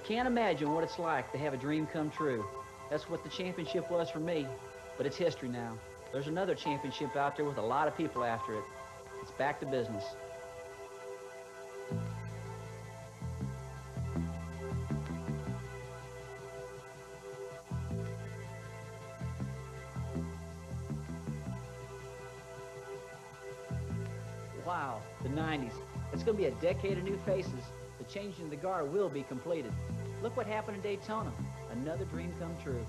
can't imagine what it's like to have a dream come true. That's what the championship was for me, but it's history now. There's another championship out there with a lot of people after it. It's back to business. Wow, the 90s. It's going to be a decade of new faces. The changing of the guard will be completed. Look what happened in Daytona. Another dream come true.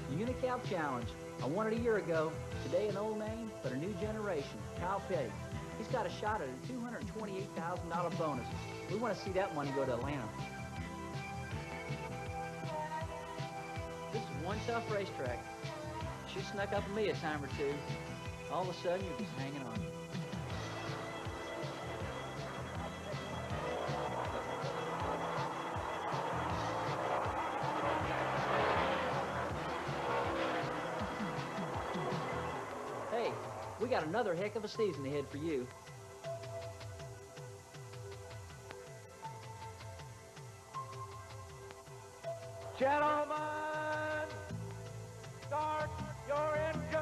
The Unicap Challenge. I won it a year ago. Today an old name, but a new generation. Kyle Petty. He's got a shot at a $228,000 bonus. We want to see that money go to Atlanta. This is one tough racetrack. She snuck up on me a time or two. All of a sudden, you're just hanging on. Hey, we got another heck of a season ahead for you. Gentlemen, start your engine.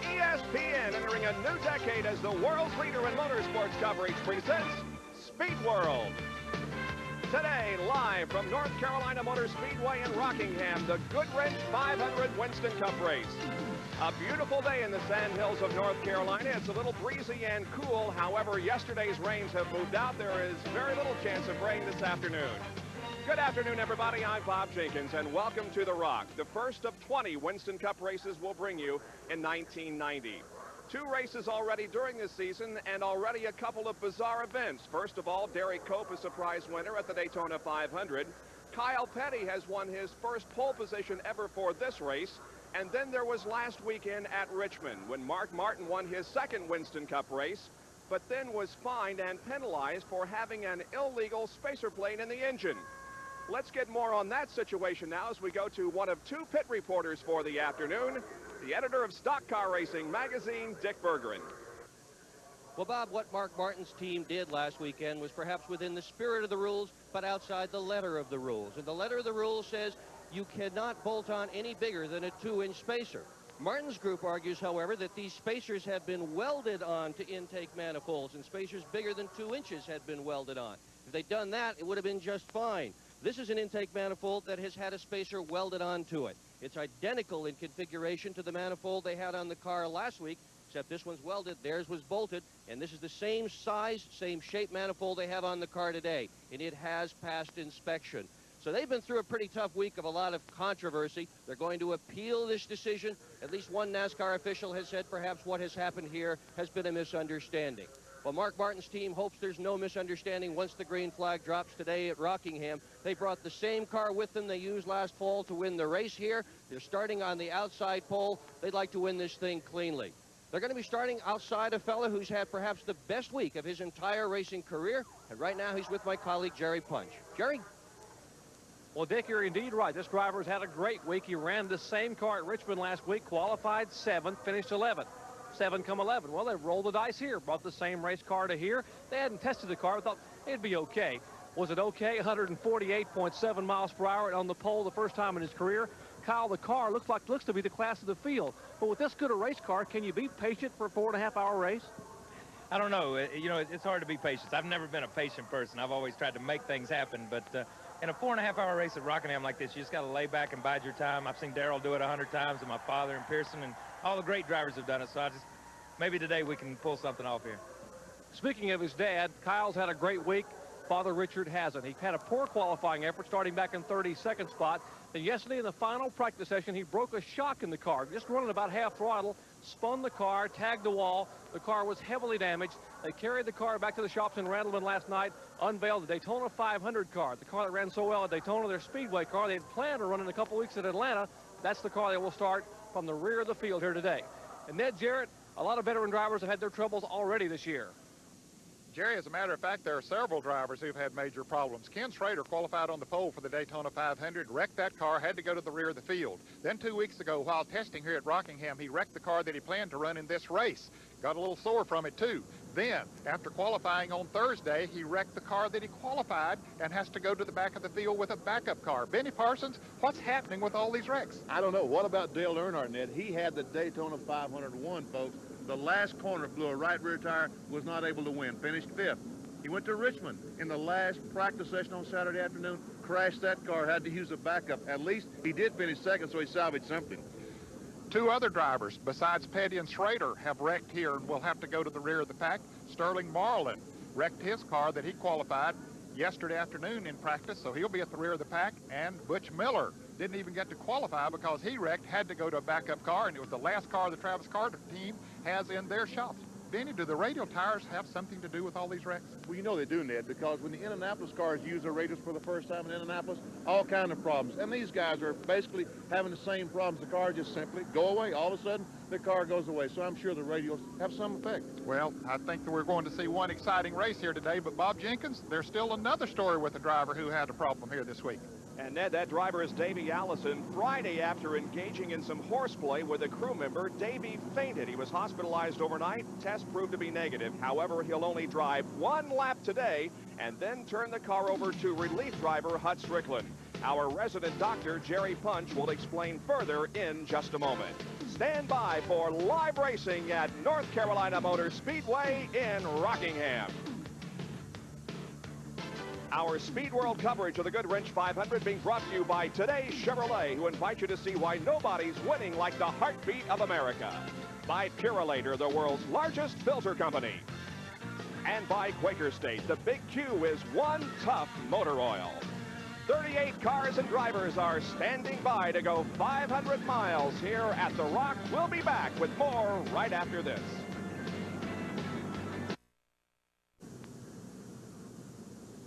ESPN entering a new decade as the world's leader in motorsports coverage presents Speed World. Today, live from North Carolina Motor Speedway in Rockingham, the Goodwrench 500 Winston Cup race. A beautiful day in the sandhills of North Carolina. It's a little breezy and cool. However, yesterday's rains have moved out. There is very little chance of rain this afternoon. Good afternoon, everybody. I'm Bob Jenkins, and welcome to The Rock. The first of 20 Winston Cup races we'll bring you in 1990. 2 races already during this season, and already a couple of bizarre events. First of all, Derek Cope, a surprise winner at the Daytona 500. Kyle Petty has won his first pole position ever for this race. And then there was last weekend at Richmond when Mark Martin won his second Winston Cup race, but then was fined and penalized for having an illegal spacer plate in the engine. Let's get more on that situation now as we go to one of 2 pit reporters for the afternoon, the editor of Stock Car Racing magazine, Dick Bergeron. Well, Bob, what Mark Martin's team did last weekend was perhaps within the spirit of the rules, but outside the letter of the rules. And the letter of the rules says you cannot bolt on any bigger than a 2-inch spacer. Martin's group argues, however, that these spacers have been welded on to intake manifolds, and spacers bigger than 2 inches had been welded on. If they'd done that, it would have been just fine. This is an intake manifold that has had a spacer welded onto it. It's identical in configuration to the manifold they had on the car last week, except this one's welded, theirs was bolted, and this is the same size, same shape manifold they have on the car today, and it has passed inspection. So they've been through a pretty tough week of a lot of controversy. They're going to appeal this decision. At least one NASCAR official has said perhaps what has happened here has been a misunderstanding. Well, Mark Martin's team hopes there's no misunderstanding once the green flag drops today at Rockingham. They brought the same car with them they used last fall to win the race here. They're starting on the outside pole. They'd like to win this thing cleanly. They're going to be starting outside a fella who's had perhaps the best week of his entire racing career. And right now he's with my colleague, Jerry Punch. Jerry? Well, Dick, you're indeed right. This driver's had a great week. He ran the same car at Richmond last week, qualified 7th, finished 11th. 7 come 11. Well, they rolled the dice here, brought the same race car to here. They hadn't tested the car. I thought it'd be okay. Was it okay? 148.7 miles per hour on the pole the first time in his career. Kyle, the car looks to be the class of the field. But with this good a race car, can you be patient for a 4.5-hour race? I don't know. You know, it's hard to be patient. I've never been a patient person. I've always tried to make things happen. But in a 4.5-hour race at Rockingham like this, you just got to lay back and bide your time. I've seen Darrell do it 100 times, and my father and Pearson, and all the great drivers have done it. So maybe today we can pull something off here. Speaking of his dad, Kyle's had a great week. Father Richard hasn't. He had a poor qualifying effort starting back in 32nd spot. Then yesterday in the final practice session, he broke a shock in the car, just running about half throttle, spun the car, tagged the wall. The car was heavily damaged. They carried the car back to the shops in Randleman last night, unveiled the Daytona 500 car, the car that ran so well at Daytona, their Speedway car. They had planned to run in a couple weeks at Atlanta. That's the car they will start from the rear of the field here today. And Ned, Jarrett, a lot of veteran drivers have had their troubles already this year. Jerry, as a matter of fact, there are several drivers who've had major problems. Ken Schrader qualified on the pole for the Daytona 500, wrecked that car, had to go to the rear of the field. Then 2 weeks ago, while testing here at Rockingham, he wrecked the car that he planned to run in this race. Got a little sore from it, too. Then, after qualifying on Thursday, he wrecked the car that he qualified and has to go to the back of the field with a backup car. Benny Parsons, what's happening with all these wrecks? I don't know. What about Dale Earnhardt, Ned? He had the Daytona 501, folks. The last corner blew a right rear tire, was not able to win, finished 5th. He went to Richmond in the last practice session on Saturday afternoon, crashed that car, had to use a backup. At least he did finish 2nd, so he salvaged something. 2 other drivers, besides Petty and Schrader, have wrecked here and will have to go to the rear of the pack. Sterling Marlin wrecked his car that he qualified yesterday afternoon in practice, so he'll be at the rear of the pack. And Butch Miller didn't even get to qualify because he wrecked, had to go to a backup car, and it was the last car the Travis Carter team has in their shops. Benny, do the radial tires have something to do with all these wrecks? Well, you know they do, Ned, because when the Indianapolis cars use their radials for the first time in Indianapolis, all kind of problems. And these guys are basically having the same problems. The car just simply go away. All of a sudden, the car goes away. So I'm sure the radials have some effect. Well, I think that we're going to see one exciting race here today, but Bob Jenkins, there's still another story with a driver who had a problem here this week. And Ned, that driver is Davey Allison. Friday, after engaging in some horseplay with a crew member, Davey fainted. He was hospitalized overnight. Test proved to be negative. However, he'll only drive 1 lap today and then turn the car over to relief driver Hut Strickland. Our resident doctor, Jerry Punch, will explain further in just a moment. Stand by for live racing at North Carolina Motor Speedway in Rockingham. Our Speed World coverage of the Goodwrench 500 being brought to you by today's Chevrolet, who invite you to see why nobody's winning like the heartbeat of America. By Purolator, the world's largest filter company. And by Quaker State, the big Q is one tough motor oil. 38 cars and drivers are standing by to go 500 miles here at the Rock. We'll be back with more right after this.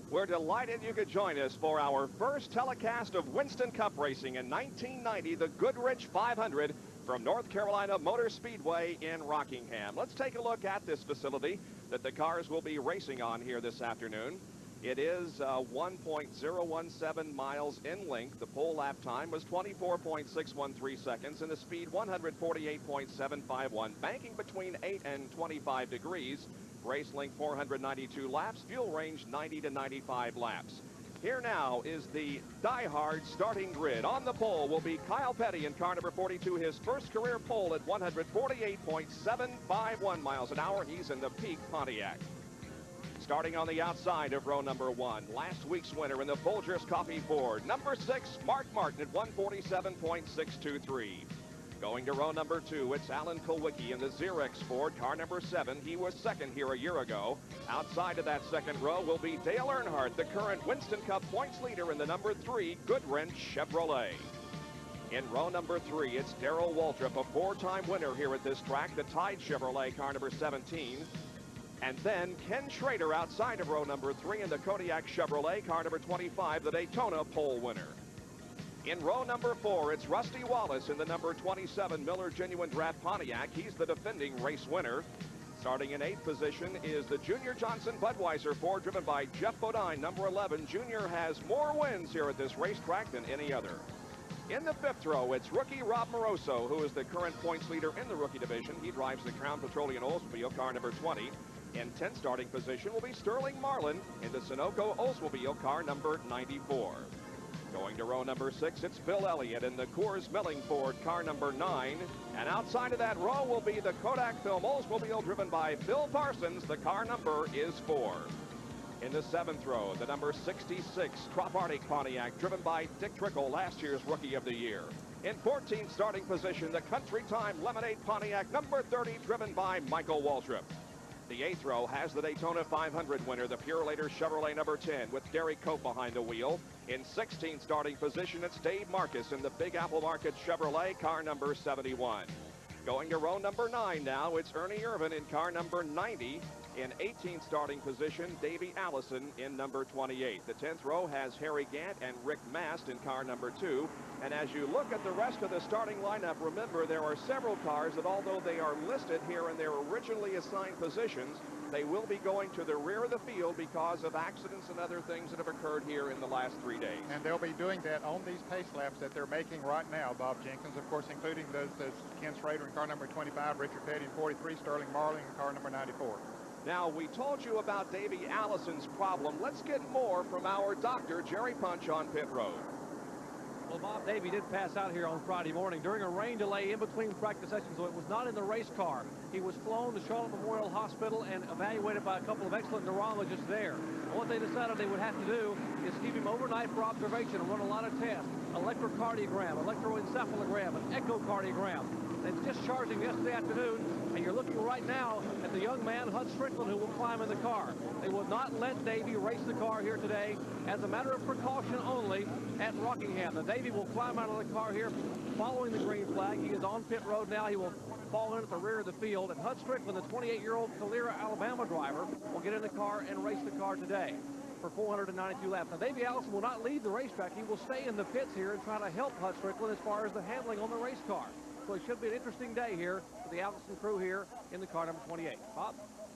We're delighted you could join us for our first telecast of Winston Cup racing in 1990, the Goodwrench 500 from North Carolina Motor Speedway in Rockingham. Let's take a look at this facility that the cars will be racing on here this afternoon. It is 1.017 miles in length. The pole lap time was 24.613 seconds, and the speed 148.751, banking between 8 and 25 degrees. Race length 492 laps, fuel range 90 to 95 laps. Here now is the die-hard starting grid. On the pole will be Kyle Petty in car number 42, his first career pole at 148.751 miles an hour. He's in the peak Pontiac. Starting on the outside of row number 1, last week's winner in the Folgers Coffee Ford, number 6, Mark Martin at 147.623. Going to row number 2, it's Alan Kulwicki in the Xerox Ford, car number 7. He was second here a year ago. Outside of that second row will be Dale Earnhardt, the current Winston Cup points leader in the number 3 Goodwrench Chevrolet. In row number 3, it's Darrell Waltrip, a 4-time winner here at this track, the Tide Chevrolet, car number 17. And then Ken Schrader outside of row number 3 in the Kodiak Chevrolet, car number 25, the Daytona pole winner. In row number 4, it's Rusty Wallace in the number 27 Miller Genuine Draft Pontiac. He's the defending race winner. Starting in 8th position is the Junior Johnson Budweiser Ford, driven by Jeff Bodine, number 11. Junior has more wins here at this racetrack than any other. In the 5th row, it's rookie Rob Moroso, who is the current points leader in the rookie division. He drives the Crown Petroleum Oldsmobile, car number 20. In 10th starting position will be Sterling Marlin in the Sunoco Oldsmobile, car number 94. Going to row number 6, it's Bill Elliott in the Coors Milling Ford, car number 9. And outside of that row will be the Kodak Film Oldsmobile, driven by Phil Parsons. The car number is 4. In the 7th row, the number 66 Trop Arctic Pontiac, driven by Dick Trickle, last year's Rookie of the Year. In 14th starting position, the Country Time Lemonade Pontiac, number 30, driven by Michael Waltrip. The 8th row has the Daytona 500 winner, the Purelator Chevrolet number 10, with Derek Cope behind the wheel. In 16th starting position, it's Dave Marcus in the Big Apple Market Chevrolet, car number 71. Going to row number 9 now, it's Ernie Irvin in car number 90. In 18th starting position, Davey Allison in number 28. The 10th row has Harry Gant and Rick Mast in car number 2. And as you look at the rest of the starting lineup, remember there are several cars that, although they are listed here in their originally assigned positions, they will be going to the rear of the field because of accidents and other things that have occurred here in the last 3 days. And they'll be doing that on these pace laps that they're making right now, Bob Jenkins, of course, including those Ken Schrader in car number 25, Richard Petty in 43, Sterling Marling in car number 94. Now, we told you about Davey Allison's problem. Let's get more from our doctor, Jerry Punch, on pit road. Well, Bob, Davey did pass out here on Friday morning during a rain delay in between practice sessions, so it was not in the race car. He was flown to Charlotte Memorial Hospital and evaluated by a couple of excellent neurologists there. And what they decided they would have to do is keep him overnight for observation and run a lot of tests: electrocardiogram, electroencephalogram, and echocardiogram. They discharged him yesterday afternoon, and you're looking right now at the young man, Hud Strickland, who will climb in the car. They will not let Davey race the car here today as a matter of precaution only at Rockingham. The Davey will climb out of the car here following the green flag. He is on pit road now. He will fall in at the rear of the field. And Hud Strickland, the 28-year-old Calera, Alabama driver, will get in the car and race the car today for 492 laps. Now, Davey Allison will not leave the racetrack. He will stay in the pits here and try to help Hud Strickland as far as the handling on the race car. So it should be an interesting day here for the Allison crew here in the car number 28. Bob?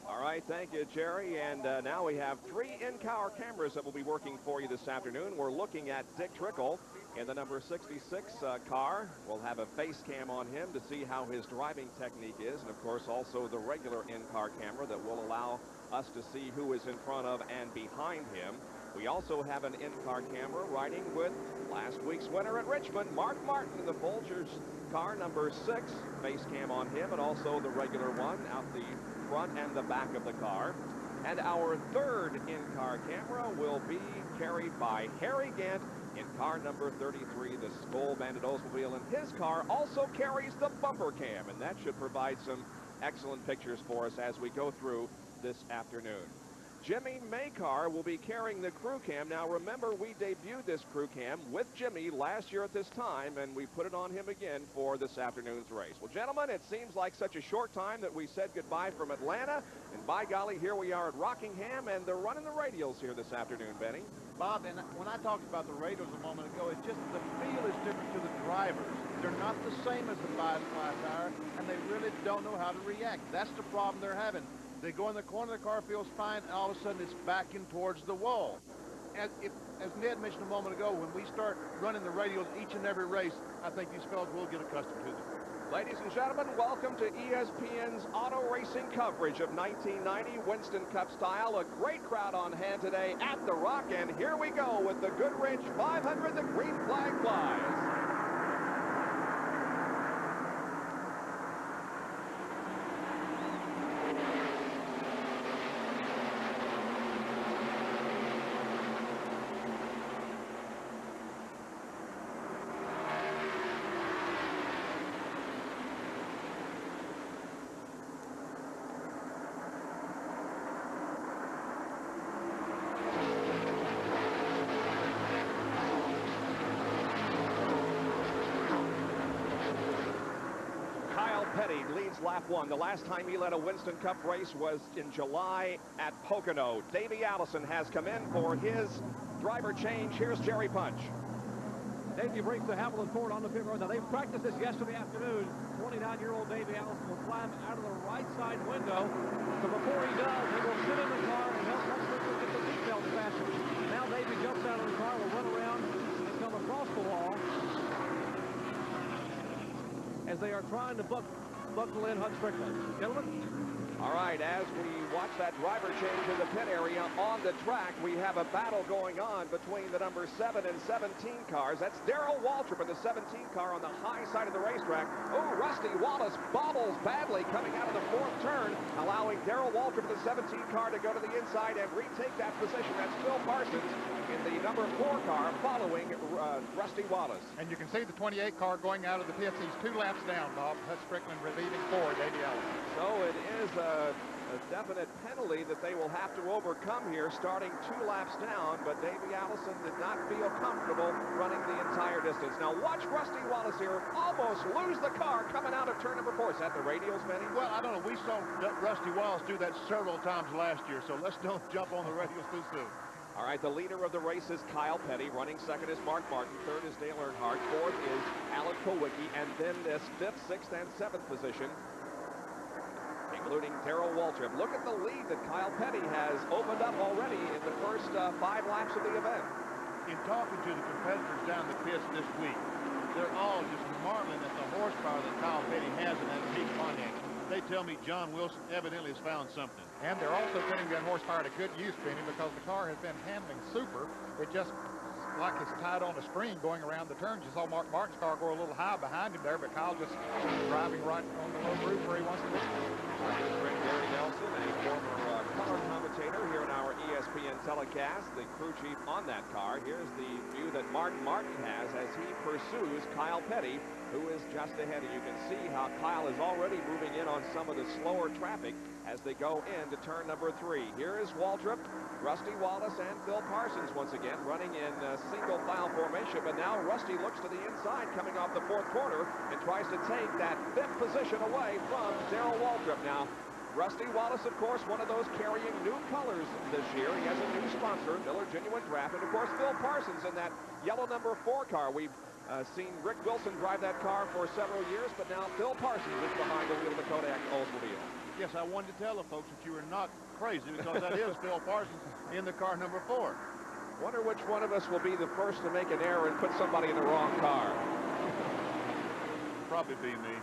All right, thank you, Jerry. And now we have 3 in-car cameras that will be working for you this afternoon. We're looking at Dick Trickle in the number 66 car. We'll have a face cam on him to see how his driving technique is. And, of course, also the regular in-car camera that will allow us to see who is in front of and behind him. We also have an in-car camera riding with last week's winner at Richmond, Mark Martin, in the Folgers car number 6. Face cam on him, and also the regular one out the front and the back of the car. And our third in-car camera will be carried by Harry Gant in car number 33. The Skoal Bandit Oldsmobile in his car also carries the bumper cam, and that should provide some excellent pictures for us as we go through this afternoon. Jimmy Maycar will be carrying the crew cam. Now, remember, we debuted this crew cam with Jimmy last year at this time, and we put it on him again for this afternoon's race. Well, gentlemen, it seems like such a short time that we said goodbye from Atlanta, and by golly, here we are at Rockingham, and they're running the radials here this afternoon, Benny. Bob, and when I talked about the radials a moment ago, it's just the feel is different to the drivers. They're not the same as the 5-ply tire, and they really don't know how to react. That's the problem they're having. They go in the corner, the car feels fine, and all of a sudden it's backing towards the wall. As Ned mentioned a moment ago, when we start running the radials each and every race, I think these fellas will get accustomed to them. Ladies and gentlemen, welcome to ESPN's auto racing coverage of 1990 Winston Cup style. A great crowd on hand today at the Rock, and here we go with the Goodwrench 500, the green flag flies. Petty leads lap 1. The last time he led a Winston Cup race was in July at Pocono. Davey Allison has come in for his driver change. Here's Jerry Punch. Davey brings the Hamilton Ford on the pit road. Now, they practiced this yesterday afternoon. 29-year-old Davey Allison will climb out of the right side window. So before he does, he will sit in the car and help Hud Strickland get the seatbelt fastened. Now Davey jumps out of the car, will run around and come across the wall as they are trying to buckle in Hud Strickland. Gentlemen? All right, as we watch that driver change in the pit area on the track, we have a battle going on between the number 7 and 17 cars. That's Darrell Waltrip in the 17 car on the high side of the racetrack. Oh, Rusty Wallace bobbles badly coming out of the 4th turn, allowing Darrell Waltrip in the 17 car to go to the inside and retake that position. That's Phil Parsons in the number 4 car following Rusty Wallace. And you can see the 28 car going out of the pits. He's 2 laps down, Bob. Hud Strickland relieving for Davey Allison. So it is is a definite penalty that they will have to overcome here, starting 2 laps down, but Davey Allison did not feel comfortable running the entire distance. Now watch Rusty Wallace here almost lose the car coming out of turn number 4. Is that the radials, Benny? Well, I don't know. We saw Rusty Wallace do that several times last year, so let's don't jump on the radials too soon. All right, the leader of the race is Kyle Petty. Running second is Mark Martin. Third is Dale Earnhardt. Fourth is Alan Kowicki. And then this 5th, 6th, and 7th position, including Darrell Waltrip. Look at the lead that Kyle Petty has opened up already in the first 5 laps of the event. In talking to the competitors down the pits this week, they're all just marveling at the horsepower that Kyle Petty has in that big Pontiac. They tell me John Wilson evidently has found something. And they're also putting that horsepower to good use, Benny, because the car has been handling super. It just like it's tied on a string going around the turns. You saw Mark Martin's car go a little high behind him there, but Kyle just driving right on the low groove where he wants to be. Gary Nelson, a former color commentator here in our ESPN telecast, the crew chief on that car. Here's the view that Martin has as he pursues Kyle Petty, who is just ahead. And you can see how Kyle is already moving in on some of the slower traffic as they go into turn number 3. Here is Waltrip, Rusty Wallace, and Phil Parsons once again running in single file formation. But now Rusty looks to the inside coming off the 4th quarter and tries to take that 5th position away from Darrell Waltrip. Now, Rusty Wallace, of course, one of those carrying new colors this year. He has a new sponsor, Miller Genuine Draft. And, of course, Phil Parsons in that yellow number 4 car. We've seen Rick Wilson drive that car for several years, but now Phil Parsons is behind the wheel of the Kodak Oldsmobile. Yes, I wanted to tell the folks that you were not crazy, because that is Phil Parsons in the car number 4. Wonder which one of us will be the first to make an error and put somebody in the wrong car. Probably be me.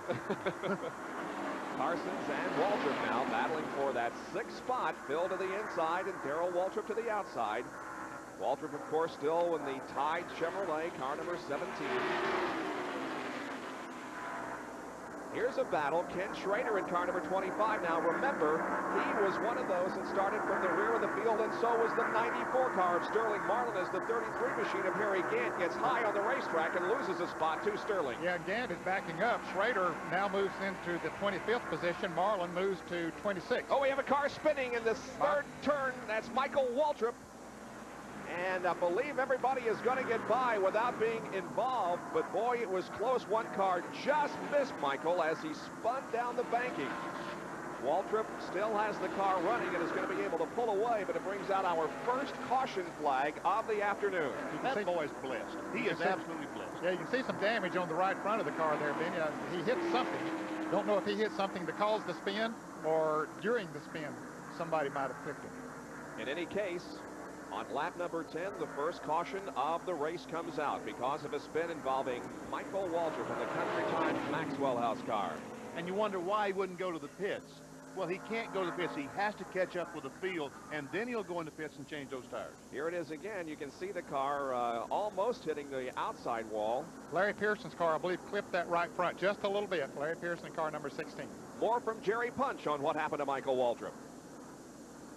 Parsons and Waltrip now battling for that 6th spot. Phil to the inside and Darrell Waltrip to the outside. Waltrip, of course, still in the Tide Chevrolet, car number 17. Here's a battle. Ken Schrader in car number 25. Now, remember, he was one of those that started from the rear of the field, and so was the 94 car of Sterling Marlin as the 33 machine of Harry Gant gets high on the racetrack and loses a spot to Sterling. Yeah, Gant is backing up. Schrader now moves into the 25th position. Marlin moves to 26. Oh, we have a car spinning in this 3rd turn. That's Michael Waltrip. And I believe everybody is going to get by without being involved. But, boy, it was close. One car just missed Michael as he spun down the banking. Waltrip still has the car running and is going to be able to pull away, but it brings out our first caution flag of the afternoon. That boy's blessed. He is absolutely blessed. Yeah, you can see some damage on the right front of the car there, Benny. He hit something. Don't know if he hit something to cause the spin or during the spin somebody might have clipped him. In any case, on lap number 10, the first caution of the race comes out because of a spin involving Michael Waltrip in the Country Time Maxwell House car. And you wonder why he wouldn't go to the pits. Well, he can't go to the pits. He has to catch up with the field, and then he'll go in the pits and change those tires. Here it is again. You can see the car almost hitting the outside wall. Larry Pearson's car, I believe, clipped that right front just a little bit. Larry Pearson, car number 16. More from Jerry Punch on what happened to Michael Waltrip.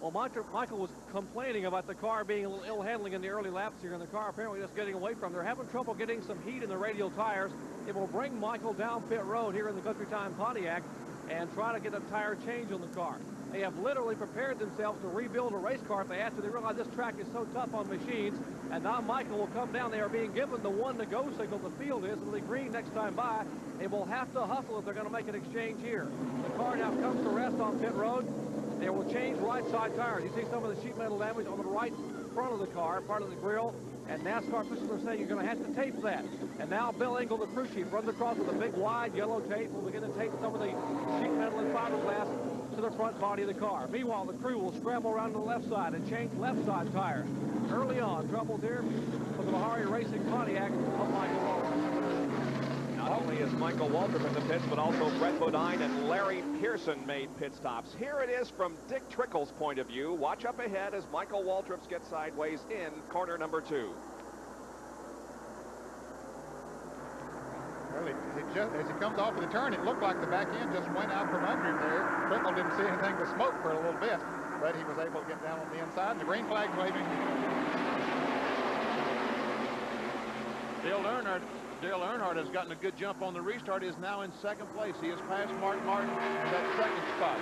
Well, Michael was complaining about the car being a little ill-handling in the early laps here, and the car apparently just getting away from. They're having trouble getting some heat in the radial tires. It will bring Michael down pit road here in the Country Time Pontiac and try to get a tire change on the car. They have literally prepared themselves to rebuild a race car if they have to. They realize this track is so tough on machines, and now Michael will come down. They are being given the one-to-go signal. The field is. It'll be green next time by. They will have to hustle if they're going to make an exchange here. The car now comes to rest on pit road. They will change right side tires. You see some of the sheet metal damage on the right front of the car, part of the grille, and NASCAR officials are saying you're going to have to tape that. And now Bill Engel, the crew chief, runs across with a big wide yellow tape. Will begin to tape some of the sheet metal and fiberglass to the front body of the car. Meanwhile, the crew will scramble around to the left side and change left side tires. Early on, trouble here for the Bahari Racing Pontiac of Michael Waltrip. Not only is Michael Waltrip in the pits, but also Brett Bodine and Larry Pearson made pit stops. Here it is from Dick Trickle's point of view. Watch up ahead as Michael Waltrip gets sideways in corner number 2. Well, as he comes off of the turn, it looked like the back end just went out from under him there. Trickle didn't see anything but smoke for a little bit, but he was able to get down on the inside, and the green flag waving. Dale Earnhardt has gotten a good jump on the restart. He is now in 2nd place. He has passed Mark Martin in that 2nd spot.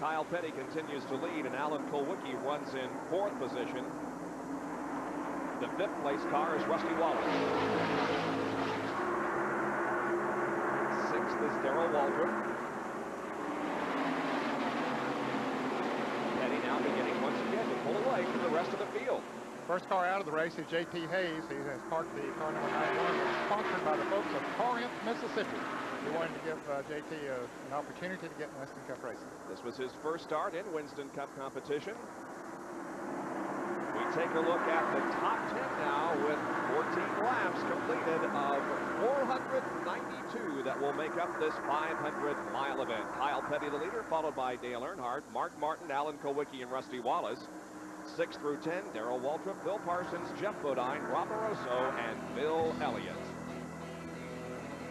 Kyle Petty continues to lead, and Alan Kulwicki runs in 4th position. The 5th place car is Rusty Wallace. 6th is Darrell Waldrop. Petty now beginning once again to pull away from the rest of the field. First car out of the race is J.T. Hayes. He has parked the car number 91. It's sponsored by the folks of Corinth, Mississippi. We wanted to give J.T. an opportunity to get in Winston Cup racing. This was his first start in Winston Cup competition. We take a look at the top 10 now with 14 laps completed of 492 that will make up this 500-mile event. Kyle Petty, the leader, followed by Dale Earnhardt, Mark Martin, Alan Kulwicki, and Rusty Wallace. 6 through 10, Darrell Waltrip, Bill Parsons, Jeff Bodine, Rob Moroso, and Bill Elliott.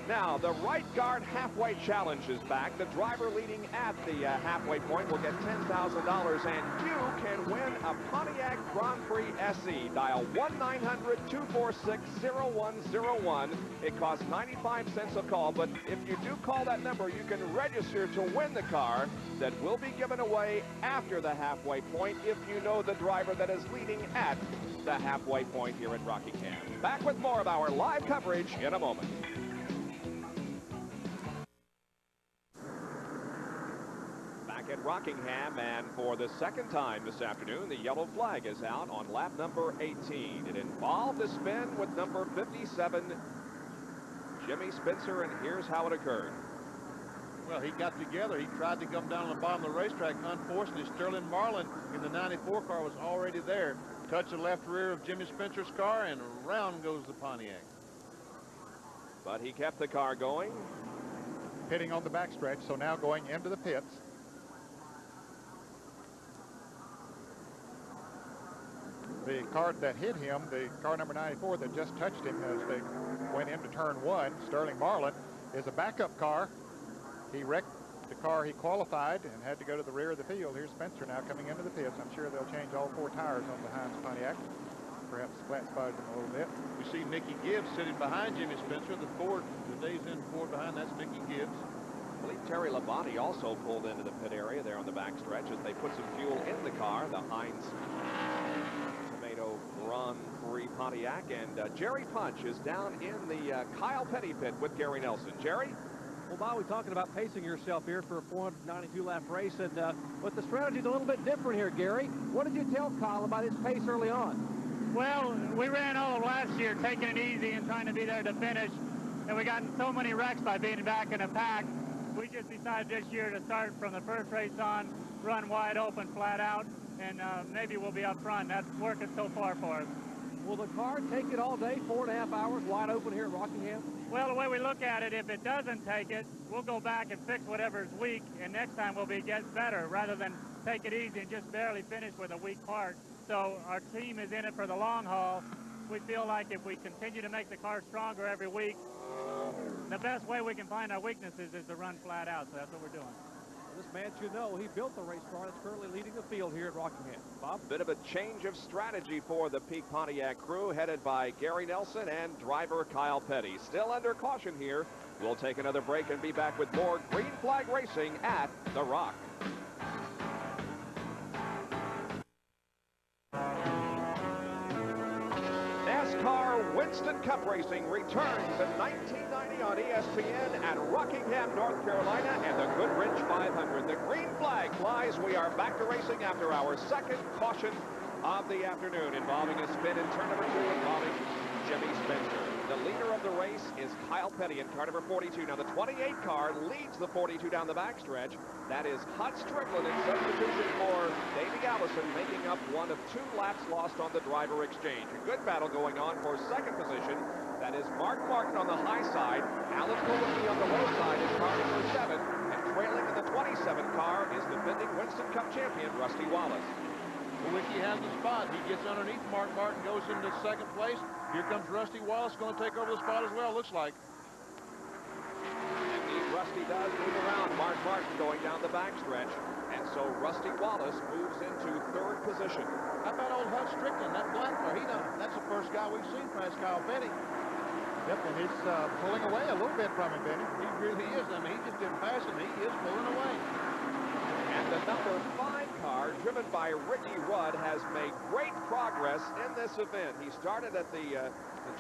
Now, the right guard halfway challenge is back. The driver leading at the halfway point will get $10,000, and you can win a Pontiac Grand Prix SE. Dial 1-900-246-0101. It costs 95 cents a call, but if you do call that number, you can register to win the car that will be given away after the halfway point if you know the driver that is leading at the halfway point here at Rockingham. Back with more of our live coverage in a moment. At Rockingham, and for the second time this afternoon, the yellow flag is out on lap number 18. It involved a spin with number 57, Jimmy Spencer, and here's how it occurred. Well, he got together. He tried to come down on the bottom of the racetrack. Unfortunately, Sterling Marlin in the 94 car was already there. Touched the left rear of Jimmy Spencer's car, and around goes the Pontiac. But he kept the car going. Pitting on the backstretch, so now going into the pits. The car that hit him, the car number 94 that just touched him as they went into turn 1, Sterling Marlin, is a backup car. He wrecked the car he qualified and had to go to the rear of the field. Here's Spencer now coming into the pits. I'm sure they'll change all 4 tires on the Heinz Pontiac. Perhaps flat spotted him a little bit. We see Mickey Gibbs sitting behind Jimmy Spencer. The Ford, the days in Ford behind, that's Mickey Gibbs. I believe Terry Labonte also pulled into the pit area there on the backstretch as they put some fuel in the car, the Heinz Tomato Grand Prix Pontiac. And Jerry Punch is down in the Kyle Petty pit with Gary Nelson. Jerry? Well, Bob, we're talking about pacing yourself here for a 492-lap race, and but the strategy's a little bit different here, Gary. What did you tell Kyle about his pace early on? Well, we ran all of last year taking it easy and trying to be there to finish, and we got in so many wrecks by being back in a pack. We just decided this year to start from the first race on, run wide open, flat out, and maybe we'll be up front. That's working so far for us. Will the car take it all day, 4.5 hours, wide open here at Rockingham? Well, the way we look at it, if it doesn't take it, we'll go back and fix whatever's weak, and next time we'll get better rather than take it easy and just barely finish with a weak part. So our team is in it for the long haul. We feel like if we continue to make the car stronger every week, the best way we can find our weaknesses is to run flat out, so that's what we're doing. Well, this man should know he built the race car that's currently leading the field here at Rockingham. Bob? Bit of a change of strategy for the Peak Pontiac crew, headed by Gary Nelson and driver Kyle Petty. Still under caution here. We'll take another break and be back with more green flag racing at The Rock. NASCAR Winston Cup Racing returns in 1990 on ESPN at Rockingham, North Carolina, and the Goodwrench 500. The green flag flies. We are back to racing after our second caution of the afternoon, involving a spin in turn number 2 involving Jimmy Spencer. The leader of the race is Kyle Petty in car number 42. Now the 28 car leads the 42 down the backstretch. That is Hut Strickland in substitution for Davey Allison, making up one of 2 laps lost on the driver exchange. A good battle going on for second position. That is Mark Martin on the high side. Alan Kulwicki on the low side is car number 7. And trailing in the 27 car is defending Winston Cup champion Rusty Wallace. Kulwicki has the spot. He gets underneath Mark Martin, goes into second place. Here comes Rusty Wallace, going to take over the spot as well, looks like. Indeed, Rusty does move around Mark Martin going down the backstretch. And so Rusty Wallace moves into 3rd position. How about old Hut Strickland, that black car? That's the first guy we've seen pass Kyle Petty. Yep, and he's pulling away a little bit from him, Benny. He really is. I mean, he just didn't pass him. He is pulling away. At the number 5 car, driven by Ricky Rudd, has made great progress in this event. He started at the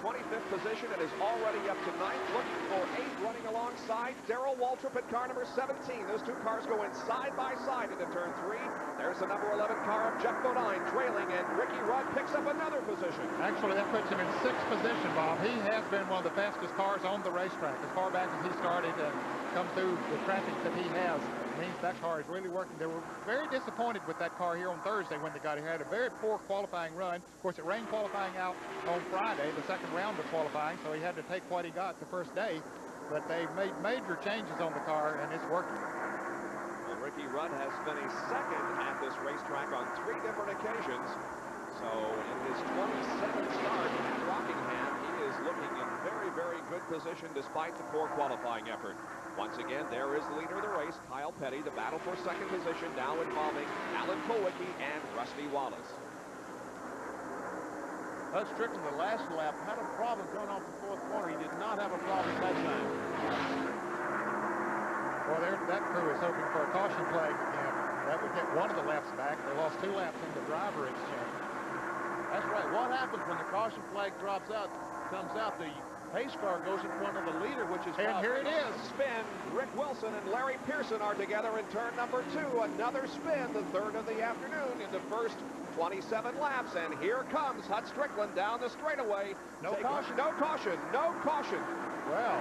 25th position and is already up to 9th, looking for 8th, running alongside Darrell Waltrip at car number 17. Those two cars go in side by side into turn 3. There's the number 11 car of Jeff Bodine trailing, and Ricky Rudd picks up another position. Actually, that puts him in 6th position, Bob. He has been one of the fastest cars on the racetrack as far back as he started to come through the traffic that he has. Means that car is really working. They were very disappointed with that car here on Thursday when they got here. Had a very poor qualifying run. Of course, it rained qualifying out on Friday, the second round of qualifying, so he had to take what he got the first day. But they made major changes on the car, and it's working. Well, Ricky Rudd has finished second at this racetrack on 3 different occasions. So in his 27th start at Rockingham, he is looking in very, very good position despite the poor qualifying effort. Once again, there is the leader of the race, Kyle Petty. The battle for second position now involving Alan Kulwicki and Rusty Wallace. Hud Strickland, the last lap, had a problem going off the 4th corner. He did not have a problem that time. Well, that crew is hoping for a caution flag again. That would get one of the laps back. They lost 2 laps in the driver exchange. That's right. What happens when the caution flag comes out, the pace car goes in front of the leader, which is... And here it is. Spin. Rick Wilson and Larry Pearson are together in turn number 2. Another spin, the 3rd of the afternoon in the first 27 laps. And here comes Hud Strickland down the straightaway. No caution. No caution. No caution. Well,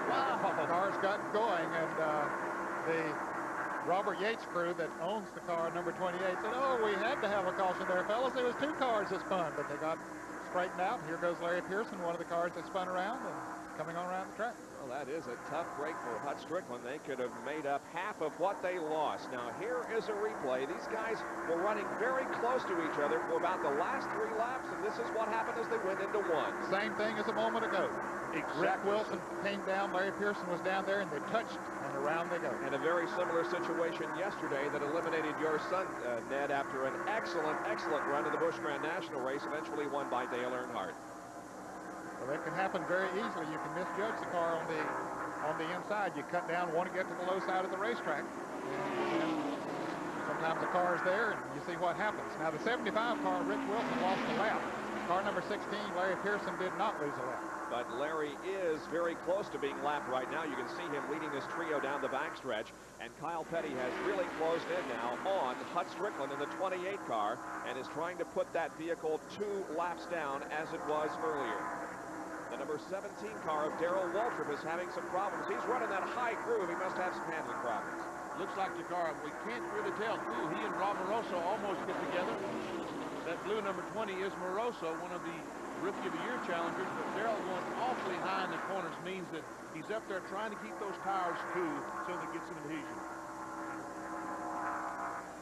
wow. The cars got going, and the Robert Yates crew that owns the car, number 28, said, oh, we had to have a caution there, fellas. There was 2 cars that spun, but they got straightened out. Here goes Larry Pearson, one of the cars that spun around and coming on around the track. Well, that is a tough break for Hud Strickland. They could have made up half of what they lost. Now, here is a replay. These guys were running very close to each other for about the last 3 laps, and this is what happened as they went into 1. Same thing as a moment ago. Exactly. Rick Wilson came down, Larry Pearson was down there, and they touched, and around they go. And a very similar situation yesterday that eliminated your son, Ned, after an excellent, excellent run to the Busch Grand National race, eventually won by Dale Earnhardt. Well, that can happen very easily. You can misjudge the car on the inside. You cut down, want to get to the low side of the racetrack. And sometimes the car is there, and you see what happens. Now, the 75 car, Rick Wilson lost a lap. Car number 16, Larry Pearson, did not lose a lap. But Larry is very close to being lapped right now. You can see him leading this trio down the backstretch. And Kyle Petty has really closed in now on Hud Strickland in the 28 car and is trying to put that vehicle 2 laps down as it was earlier. The number 17 car of Darrell Waltrip is having some problems. He's running that high groove. He must have some handling problems. Looks like the car, we can't really tell. Ooh, he and Rob Moroso almost get together. That blue number 20 is Moroso, one of the Rookie of the Year challengers, but Darrell going awfully high in the corners means that he's up there trying to keep those tires cool so they get some adhesion.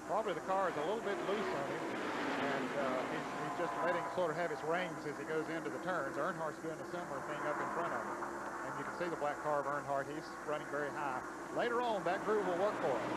Probably the car is a little bit loose on him, and he's just letting sort of have his reins as he goes into the turns. Earnhardt's doing a similar thing up in front of him. And you can see the black car of Earnhardt. He's running very high. Later on, that groove will work for him.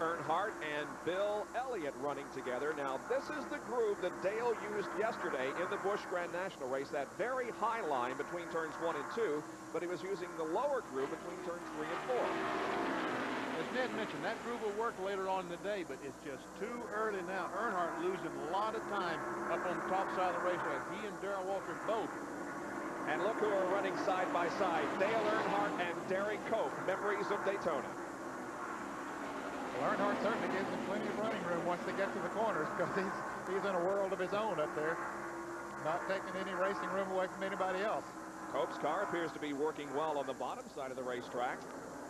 Earnhardt and Bill Elliott running together. Now, this is the groove that Dale used yesterday in the Busch Grand National race, that very high line between turns 1 and 2, but he was using the lower groove between turns 3 and 4. As Ned mentioned, that groove will work later on in the day, but it's just too early now. Earnhardt losing a lot of time up on the top side of the racetrack. He and Darrell Waltrip both. And look who are running side by side. Dale Earnhardt and Derek Cope, memories of Daytona. Well, Earnhardt certainly gives him plenty of running room once they get to the corners, because he's in a world of his own up there, not taking any racing room away from anybody else. Cope's car appears to be working well on the bottom side of the racetrack,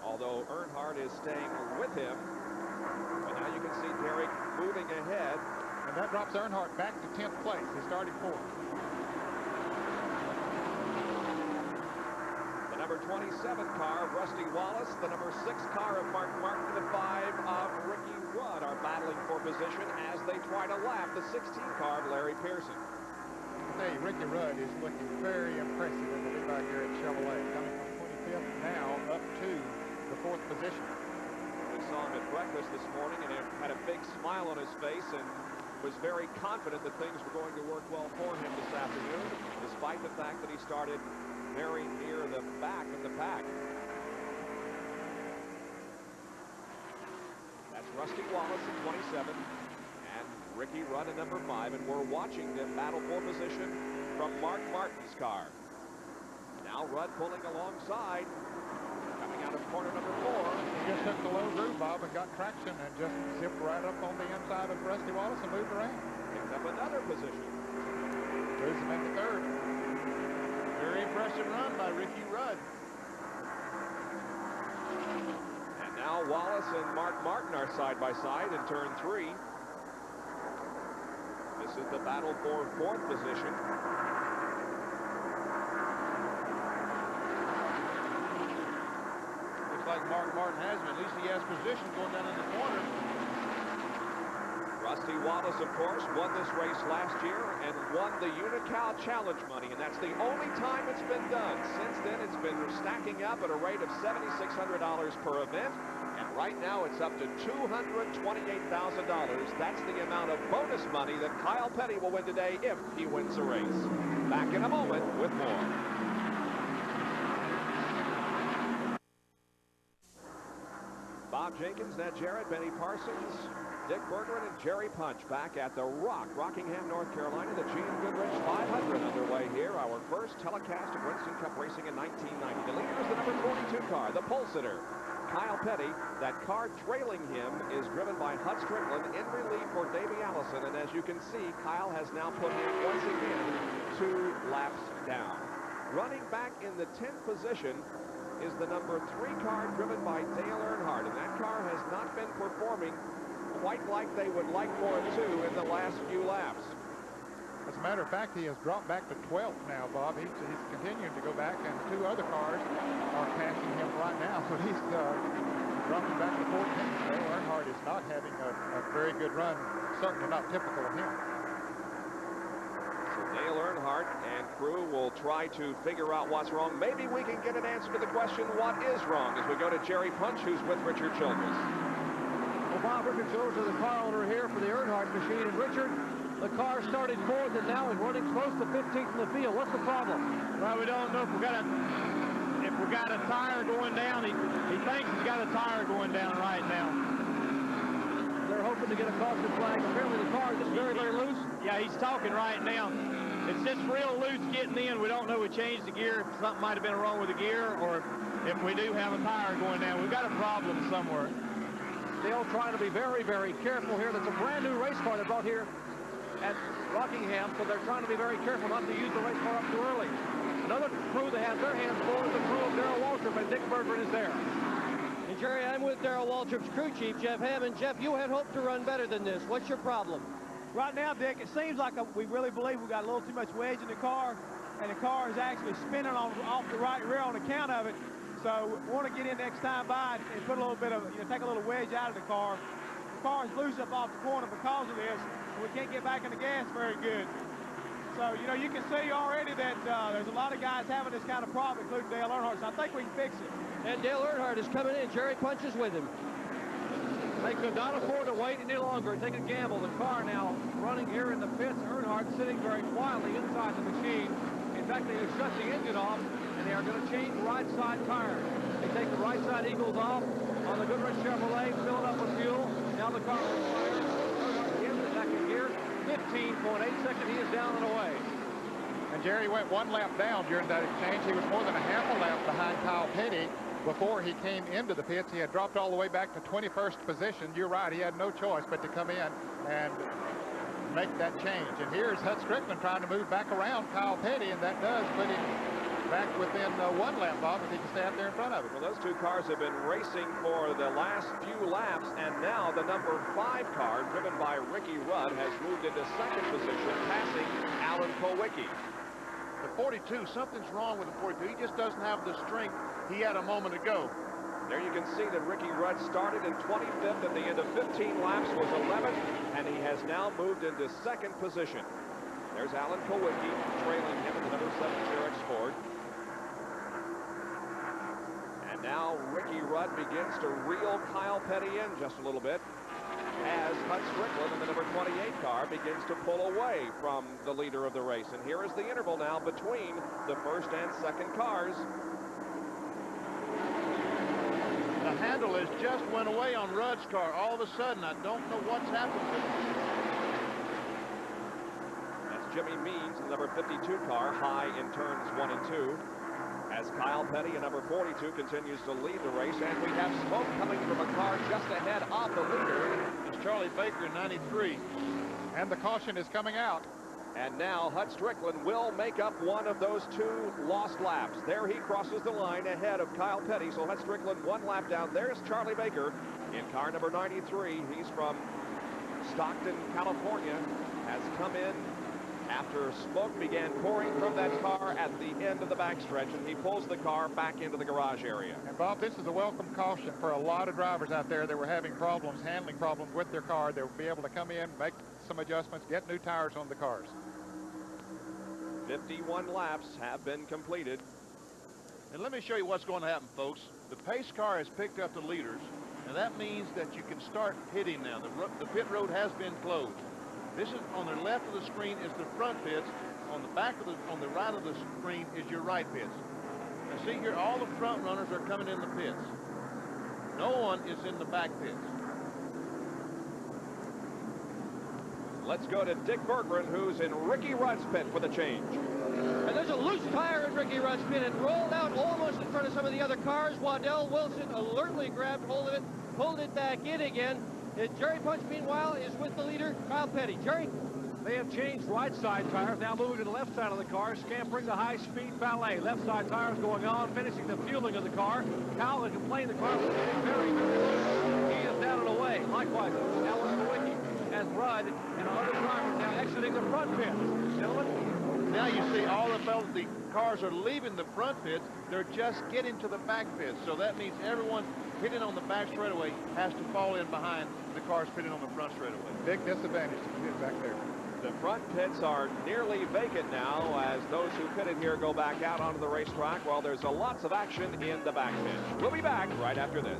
although Earnhardt is staying with him. But now you can see Derek moving ahead. And that drops Earnhardt back to 10th place. He started 4th. The number 27 car of Rusty Wallace, the number 6 car of Mark Martin, the 5 of Ricky Rudd are battling for position as they try to lap the 16 car of Larry Pearson. Hey, Ricky Rudd is looking very impressive in the lead back here at Chevrolet, coming from 25th now up to the 4th position. We saw him at breakfast this morning and had a big smile on his face and was very confident that things were going to work well for him this afternoon, despite the fact that he started very near the back of the pack. Rusty Wallace in 27, and Ricky Rudd in number 5. And we're watching them battle for position from Mark Martin's car. Now Rudd pulling alongside, coming out of corner number 4. He just took the low groove, Bob, and got traction and just zipped right up on the inside of Rusty Wallace and moved around. Picked up another position. Moves him into 3rd. Very impressive run by Ricky Rudd. And now Wallace and Mark Martin are side by side in turn 3. This is the battle for 4th position. Looks like Mark Martin has him. At least he has position going down in the corner. Rusty Wallace, of course, won this race last year and won the Unical Challenge money, and that's the only time it's been done. Since then, it's been stacking up at a rate of $7,600 per event, and right now it's up to $228,000. That's the amount of bonus money that Kyle Petty will win today if he wins the race. Back in a moment with more. Bob Jenkins, Ned Jarrett, Benny Parsons, Dick Bergeron, and Jerry Punch back at the Rockingham, North Carolina. The Gene Goodwrench 500 underway here. Our first telecast of Winston Cup racing in 1990. The leader is the number 42 car, the pole sitter, Kyle Petty. That car trailing him is driven by Hut Strickland in relief for Davey Allison. And as you can see, Kyle has now put him once again 2 laps down. Running back in the 10th position is the number 3 car driven by Dale Earnhardt. And that car has not been performing quite like they would like for it to in the last few laps. As a matter of fact, he has dropped back to 12th now, Bob. He's continuing to go back, and 2 other cars are passing him right now. So he's dropping back to 14th. Dale Earnhardt is not having a very good run, certainly not typical of him. So Dale Earnhardt and crew will try to figure out what's wrong. Maybe we can get an answer to the question, what is wrong, as we go to Jerry Punch, who's with Richard Childress. Well, Bob, Richard Childress is the car owner here for the Earnhardt machine. And Richard, the car started 4th and now is running close to 15th in the field. What's the problem? Well, we don't know if we got a tire going down. He thinks he's got a tire going down right now. They're hoping to get a caution flag. Apparently the car is just very, very loose. Yeah, he's talking right now. It's just real loose getting in. We don't know we changed the gear. If something might have been wrong with the gear, or if we do have a tire going down. We've got a problem somewhere. Dale trying to be very, very careful here. That's a brand new race car they brought here at Rockingham, so they're trying to be very careful not to use the race car up too early. Another crew that has their hands full is the crew of Darrell Waltrip, and Dick Bergeron is there. And Jerry, I'm with Darrell Waltrip's crew chief, Jeff Hammond. Jeff, you had hoped to run better than this. What's your problem? Right now, Dick, it seems like we really believe we got a little too much wedge in the car, and the car is actually spinning off the right rear on account of it. So we want to get in next time by and put a little bit of, take a little wedge out of the car. The car is loose up off the corner because of this, and we can't get back in the gas very good. So, you can see already that there's a lot of guys having this kind of problem, including Dale Earnhardt, so I think we can fix it. And Dale Earnhardt is coming in. Jerry Punch is with him. They could not afford to wait any longer and take a gamble. The car now running here in the pits. Earnhardt sitting very quietly inside the machine. In fact, they have shut the engine off, and they are going to change right side tires. They take the right side Eagles off on the Goodwrench Chevrolet, fill it up with fuel. Now the car is fired. Earnhardt gives it back in gear. 15.8 seconds. He is down and away. And Jerry went 1 lap down during that exchange. He was more than a half a lap behind Kyle Petty. Before he came into the pits, he had dropped all the way back to 21st position. You're right, he had no choice but to come in and make that change. And here's Hut Strickland trying to move back around Kyle Petty, and that does put him back within 1 lap, Bob, if he can stay out there in front of it. Well, those 2 cars have been racing for the last few laps, and now the number 5 car, driven by Ricky Rudd, has moved into 2nd position, passing Alan Kulwicki. The 42, something's wrong with the 42. He just doesn't have the strength he had a moment ago. There you can see that Ricky Rudd started in 25th at the end of 15 laps, was 11th, and he has now moved into 2nd position. There's Alan Kulwicki trailing him in the number 7 Xerox Ford. And now Ricky Rudd begins to reel Kyle Petty in just a little bit as Hut Strickland in the number 28 car begins to pull away from the leader of the race. And here is the interval now between the 1st and 2nd cars. The handle has just went away on Rudd's car. All of a sudden, I don't know what's happened to it. That's Jimmy Means, the number 52 car, high in turns 1 and 2. As Kyle Petty, a number 42, continues to lead the race, and we have smoke coming from a car just ahead of the leader. It's Charlie Baker in 93. And the caution is coming out. And now Hut Strickland will make up one of those 2 lost laps. There he crosses the line ahead of Kyle Petty. So Hut Strickland 1 lap down. There's Charlie Baker in car number 93. He's from Stockton, California. Has come in after smoke began pouring from that car at the end of the backstretch, and he pulls the car back into the garage area. And Bob, this is a welcome caution for a lot of drivers out there that were having problems, handling problems with their car. They'll be able to come in, make some adjustments, get new tires on the cars. 51 laps have been completed. And let me show you what's going to happen, folks. The pace car has picked up the leaders, and that means that you can start pitting now. The pit road has been closed. This is on the left of the screen is the front pits. On the right of the screen is your right pits. Now see here, all the front runners are coming in the pits. No one is in the back pits. Let's go to Dick Berggren, who's in Ricky Rudd's pit for the change. And there's a loose tire in Ricky Rudd's pit. It rolled out almost in front of some of the other cars. Waddell Wilson alertly grabbed hold of it, pulled it back in again. Jerry Punch, meanwhile, is with the leader, Kyle Petty. Jerry? They have changed right side tires, now moving to the left side of the car, scampering the high-speed ballet. Left side tires going on, finishing the fueling of the car. Kyle had complained the car was getting very, very loose. He is down and away. Likewise, Alan Kowicki as Rudd and other drivers now exiting the front pit. Gentlemen? Now you see all the cars are leaving the front pits. They're just getting to the back pits. So that means everyone pitting on the back straightaway has to fall in behind the cars pitting on the front straightaway. Big disadvantage to pit back there. The front pits are nearly vacant now as those who pitted here go back out onto the racetrack while there's lots of action in the back pit. We'll be back right after this.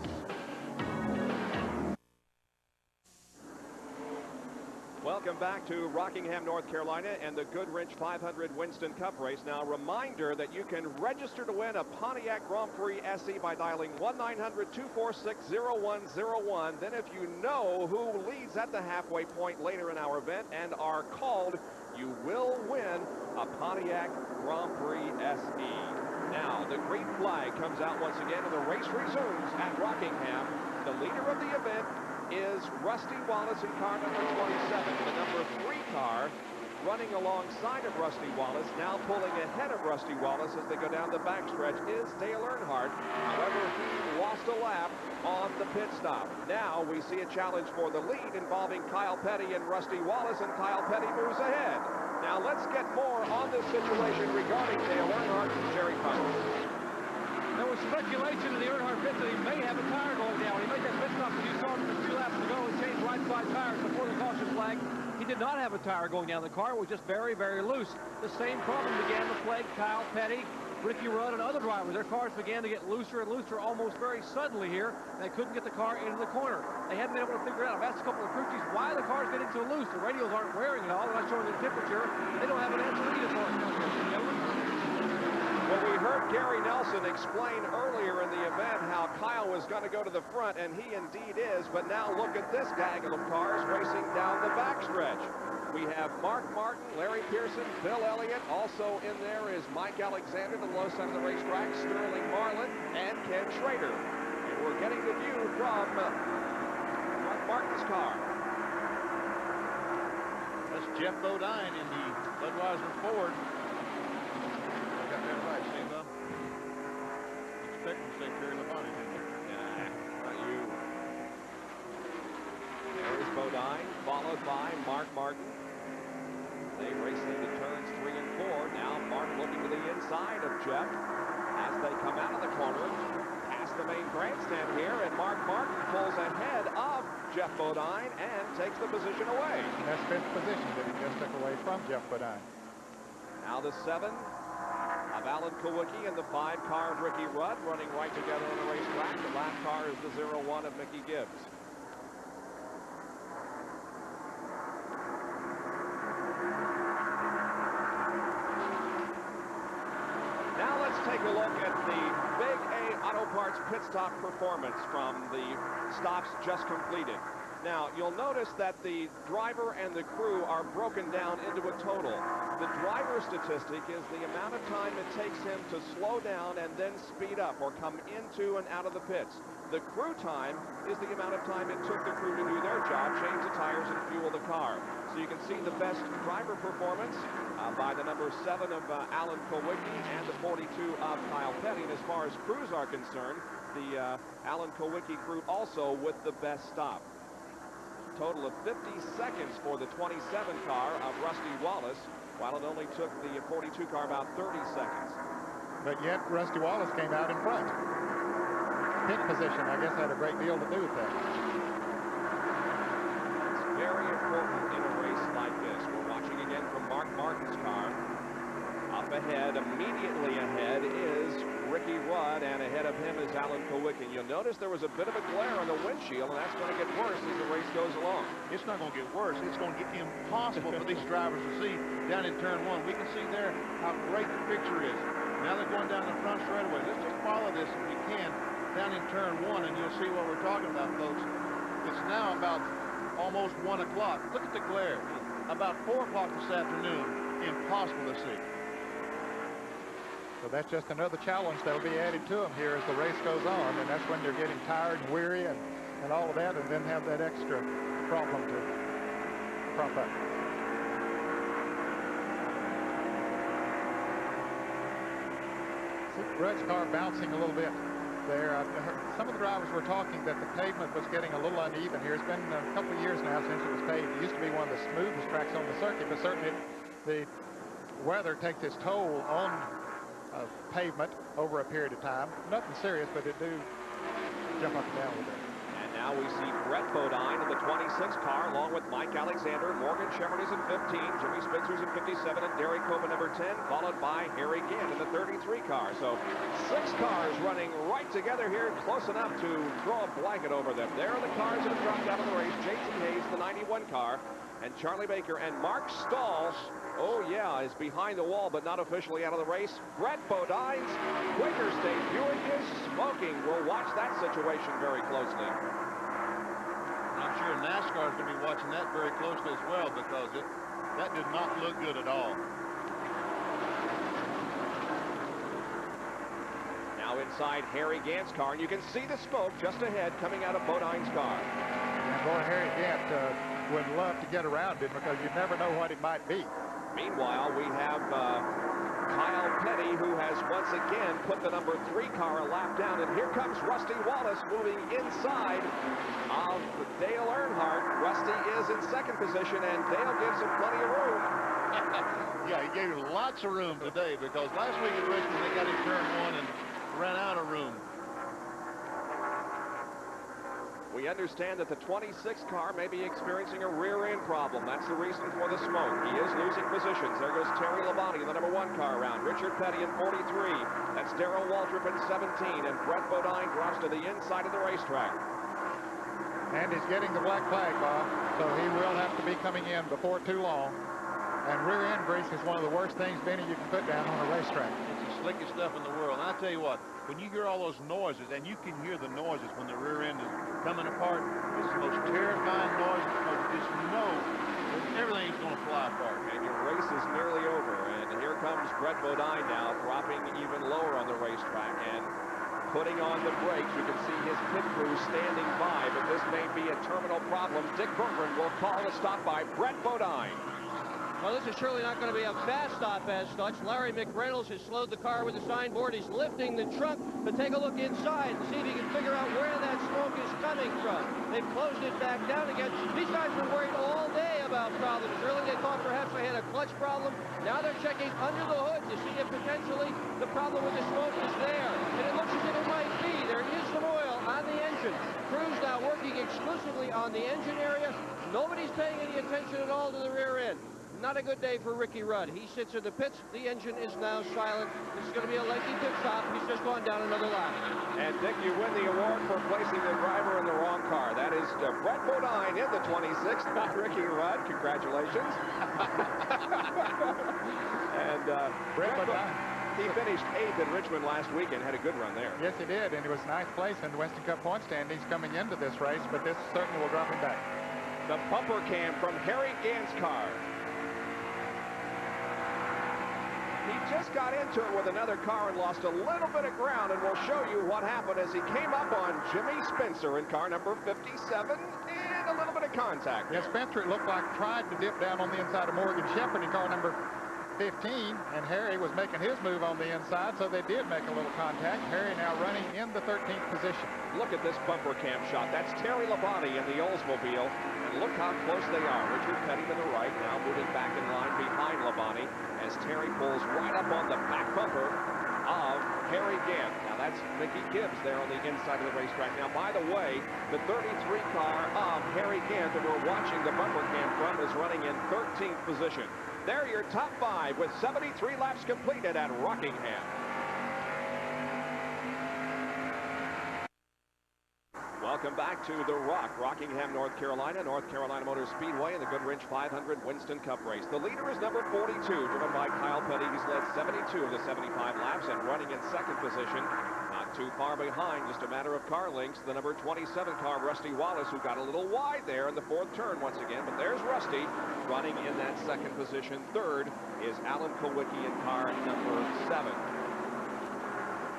Welcome back to Rockingham, North Carolina, and the Goodwrench 500 Winston Cup race. Now, a reminder that you can register to win a Pontiac Grand Prix SE by dialing 1-900-246-0101. Then if you know who leads at the halfway point later in our event and are called, you will win a Pontiac Grand Prix SE. Now, the green flag comes out once again, and the race resumes at Rockingham. The leader of the event is Rusty Wallace in car number 27. The number 3 car running alongside of Rusty Wallace, now pulling ahead of Rusty Wallace as they go down the backstretch, is Dale Earnhardt. However, he lost a lap on the pit stop. Now we see a challenge for the lead involving Kyle Petty and Rusty Wallace, and Kyle Petty moves ahead. Now let's get more on this situation regarding Dale Earnhardt and Jerry Punch. There was speculation in the Earnhardt pit that he may have a tire going down. When he made that pit stop, as you saw him just 2 laps ago, he changed right side tires before the caution flag. He did not have a tire going down. The car was just very, very loose. The same problem began to plague Kyle Petty, Ricky Rudd, and other drivers. Their cars began to get looser and looser almost very suddenly here. They couldn't get the car into the corner. They hadn't been able to figure out. I've asked a couple of crew chiefs why the car's getting so loose. The radios aren't wearing it all. They're not showing the temperature. They don't have an answer either for it. Well, we heard Gary Nelson explain earlier in the event how Kyle was going to go to the front, and he indeed is. But now look at this gaggle of cars racing down the backstretch. We have Mark Martin, Larry Pearson, Bill Elliott. Also in there is Mike Alexander, the low side of the racetrack, Sterling Marlin, and Ken Schrader. And we're getting the view from Mark Martin's car. That's Jeff Bodine in the Budweiser Ford. Got that right, see, Bob? Expecting to say Terry Labonte, didn't you? Nah, not you. There is Bodine, followed by Mark Martin. They race into turns 3 and 4. Now Mark looking to the inside of Jeff as they come out of the corner, past the main grandstand here, and Mark Martin pulls ahead of Jeff Bodine and takes the position away. And that's 5th position that he just took away from Jeff Bodine. Now the 7 of Alan Kowicki and the 5 car of Ricky Rudd running right together on the racetrack. The last car is the 01 of Mickey Gibbs. Now let's take a look at the Big A Auto parts pit stop performance from the stops just completed. Now, you'll notice that the driver and the crew are broken down into a total. The driver statistic is the amount of time it takes him to slow down and then speed up or come into and out of the pits. The crew time is the amount of time it took the crew to do their job, change the tires and fuel the car. So you can see the best driver performance by the number 7 of Alan Kulwicki and the 42 of Kyle Petty. And as far as crews are concerned, the Alan Kulwicki crew also with the best stop. Total of 50 seconds for the 27 car of Rusty Wallace, while it only took the 42 car about 30 seconds. But yet, Rusty Wallace came out in front. Pit position, I guess, had a great deal to do with that. It's very important in a race like this. We're watching again from Mark Martin's car. Up ahead, immediately ahead, is Ricky Rudd, and ahead of him is Alan Kulwicki. You'll notice there was a bit of a glare on the windshield, and that's going to get worse as the race goes along. It's not going to get worse. It's going to get impossible for these drivers to see down in turn 1. We can see there how great the picture is. Now they're going down the front straightaway. Let's just follow this if we can down in turn 1, and you'll see what we're talking about, folks. It's now about almost 1 o'clock. Look at the glare. About 4 o'clock this afternoon, impossible to see. So that's just another challenge that'll be added to them here as the race goes on, and that's when they're getting tired and weary and all of that, and then have that extra problem to crop up. See Rudd's car bouncing a little bit there. Some of the drivers were talking that the pavement was getting a little uneven here. It's been a couple of years now since it was paved. It used to be one of the smoothest tracks on the circuit, but certainly the weather takes its toll on pavement over a period of time. Nothing serious, but it do jump up and down a little bit. And now we see Brett Bodine in the 26 car, along with Mike Alexander. Morgan Chevron is in 15, Jimmy Spencer's in 57, and Derek Cope in number 10, followed by Harry Gant in the 33 car. So 6 cars running right together here, close enough to throw a blanket over them. There are the cars that have dropped out of the race. Jason Hayes, the 91 car, and Charlie Baker, and Mark Stahl, oh yeah, is behind the wall, but not officially out of the race. Brett Bodine's Quaker State Buick is smoking. We'll watch that situation very closely. I'm sure NASCAR is going to be watching that very closely as well, because that did not look good at all. Now inside Harry Gant's car, and you can see the smoke just ahead coming out of Bodine's car. And boy, Harry Gant would love to get around it, because you never know what it might be. Meanwhile, we have Kyle Petty, who has once again put the number 3 car a lap down. And here comes Rusty Wallace moving inside of Dale Earnhardt. Rusty is in 2nd position, and Dale gives him plenty of room. Yeah, he gave him lots of room today, because last week at Richmond they got in turn 1 and ran out of room. We understand that the 26 car may be experiencing a rear-end problem. That's the reason for the smoke. He is losing positions. There goes Terry Labonte in the number 1 car around. Richard Petty in 43. That's Darrell Waltrip in 17. And Brett Bodine drops to the inside of the racetrack. And he's getting the black flag, Bob, so he will have to be coming in before too long. And rear-end grease is one of the worst things, Benny, you can put down on a racetrack. It's the slickest stuff in the world. And I tell you what, when you hear all those noises, and you can hear the noises when the rear end is coming apart, it's the most terrifying noise. You just know that everything's going to fly apart. And your race is nearly over. And here comes Brett Bodine now, dropping even lower on the racetrack and putting on the brakes. You can see his pit crew standing by, but this may be a terminal problem. Dick Berggren will call a stop by Brett Bodine. Well, this is surely not going to be a fast stop as such. Larry McReynolds has slowed the car with the signboard. He's lifting the trunk to take a look inside and see if he can figure out where that smoke is coming from. They've closed it back down again. These guys were worried all day about problems. Earlier they thought perhaps they had a clutch problem. Now they're checking under the hood to see if potentially the problem with the smoke is there. And it looks as if it might be. There is some oil on the engine. Crews now working exclusively on the engine area. Nobody's paying any attention at all to the rear end. Not a good day for Ricky Rudd. He sits in the pits. The engine is now silent. This is going to be a lengthy pit stop. He's just gone down another lap. And Dick, you win the award for placing the driver in the wrong car. That is Brett Bodine in the 26th, not Ricky Rudd. Congratulations. And Brett Bodine. He finished 8th in Richmond last week and had a good run there. Yes, he did, and he was 9th place in the Winston Cup point standings coming into this race, but this certainly will drop him back. The bumper cam from Harry Gant's car. He just got into it with another car and lost a little bit of ground, and we'll show you what happened as he came up on Jimmy Spencer in car number 57, and a little bit of contact. Yeah, Spencer, it looked like, tried to dip down on the inside of Morgan Shepherd in car number 15, and Harry was making his move on the inside, so they did make a little contact. Harry now running in the 13th position. Look at this bumper cam shot. That's Terry Labonte in the Oldsmobile, and look how close they are. Richard Petty to the right, now moving back in line behind Labonte as Terry pulls right up on the back bumper of Harry Gant. Now that's Mickey Gibbs there on the inside of the racetrack. Now, by the way, the 33 car of Harry Gant that we're watching the bumper cam from is running in 13th position. They're your top 5 with 73 laps completed at Rockingham. Welcome back to The Rock, Rockingham, North Carolina Motor Speedway, and the Goodwrench 500 Winston Cup race. The leader is number 42, driven by Kyle Petty. He's led 72 of the 75 laps and running in 2nd position. Not too far behind, just a matter of car lengths. The number 27 car, Rusty Wallace, who got a little wide there in the 4th turn once again. But there's Rusty running in that 2nd position. 3rd is Alan Kowicki in car number 7.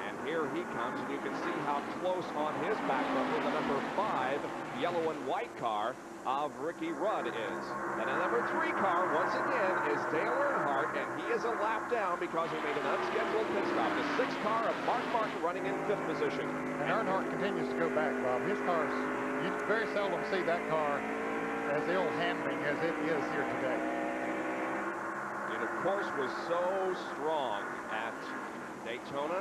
And here he comes, and you can see how close on his back bumper the number 5 yellow and white car of Ricky Rudd is. And the number 3 car, once again, is Dale Earnhardt, and he is a lap down because he made an unscheduled pit stop. The 6th car of Mark Martin running in 5th position. And Earnhardt continues to go back, Bob. His cars, you very seldom see that car as ill handling as it is here today. It, of course, was so strong at Daytona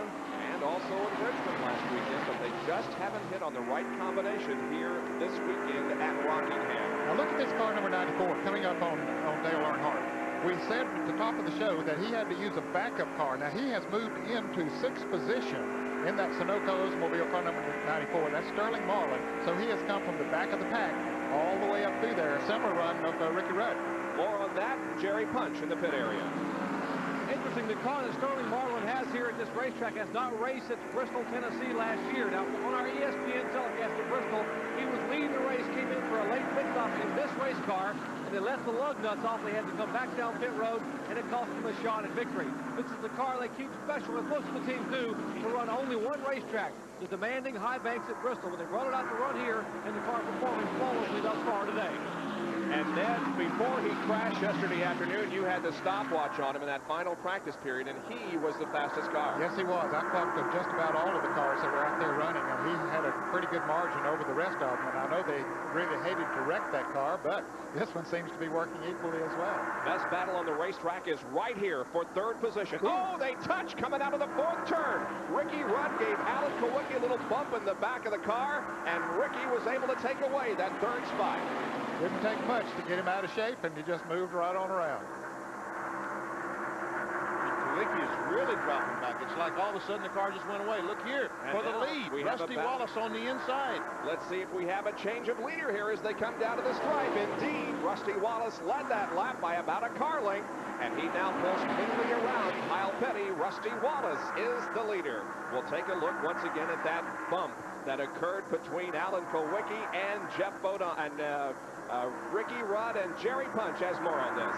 and also in Richmond last weekend, but they just haven't hit on the right combination here this weekend at Rockingham. Now look at this car number 94 coming up on Dale Earnhardt. We said at the top of the show that he had to use a backup car. Now he has moved into 6th position in that Sunoco Oldsmobile car number 94. That's Sterling Marlin. So he has come from the back of the pack all the way up through there. A similar run of Ricky Rudd. More on that, Jerry Punch in the pit area. Interesting, the car that Sterling Marlin has here at this racetrack has not raced at Bristol, Tennessee last year. Now, on our ESPN telecast at Bristol, he was leading the race, came in for a late pit stop in this race car, and they let the lug nuts off. They had to come back down pit road, and it cost them a shot at victory. This is the car they keep special, as most of the teams do, to run only one racetrack, the demanding High Banks at Bristol. But they brought it out to run here, and the car performing flawlessly thus far today. And then, before he crashed yesterday afternoon, you had the stopwatch on him in that final practice period, and he was the fastest car. Yes, he was. I clocked up just about all of the cars that were out there running, and he had a pretty good margin over the rest of them. And I know they really hated to wreck that car, but this one seems to be working equally as well. Best battle on the racetrack is right here for 3rd position. Oh, they touch coming out of the 4th turn. Ricky Rudd gave Alan Kowicki a little bump in the back of the car, and Ricky was able to take away that 3rd spot. Didn't take much to get him out of shape, and he just moved right on around. Kowicki is really dropping back. It's like all of a sudden the car just went away. Look here and for the lead. Rusty Wallace on the inside. Let's see if we have a change of leader here as they come down to the stripe. Indeed, Rusty Wallace led that lap by about a car length, and he now pulls cleanly around Kyle Petty. Rusty Wallace is the leader. We'll take a look once again at that bump that occurred between Alan Kowicki and Jeff Bodon and Ricky Rudd and Jerry Punch has more on this.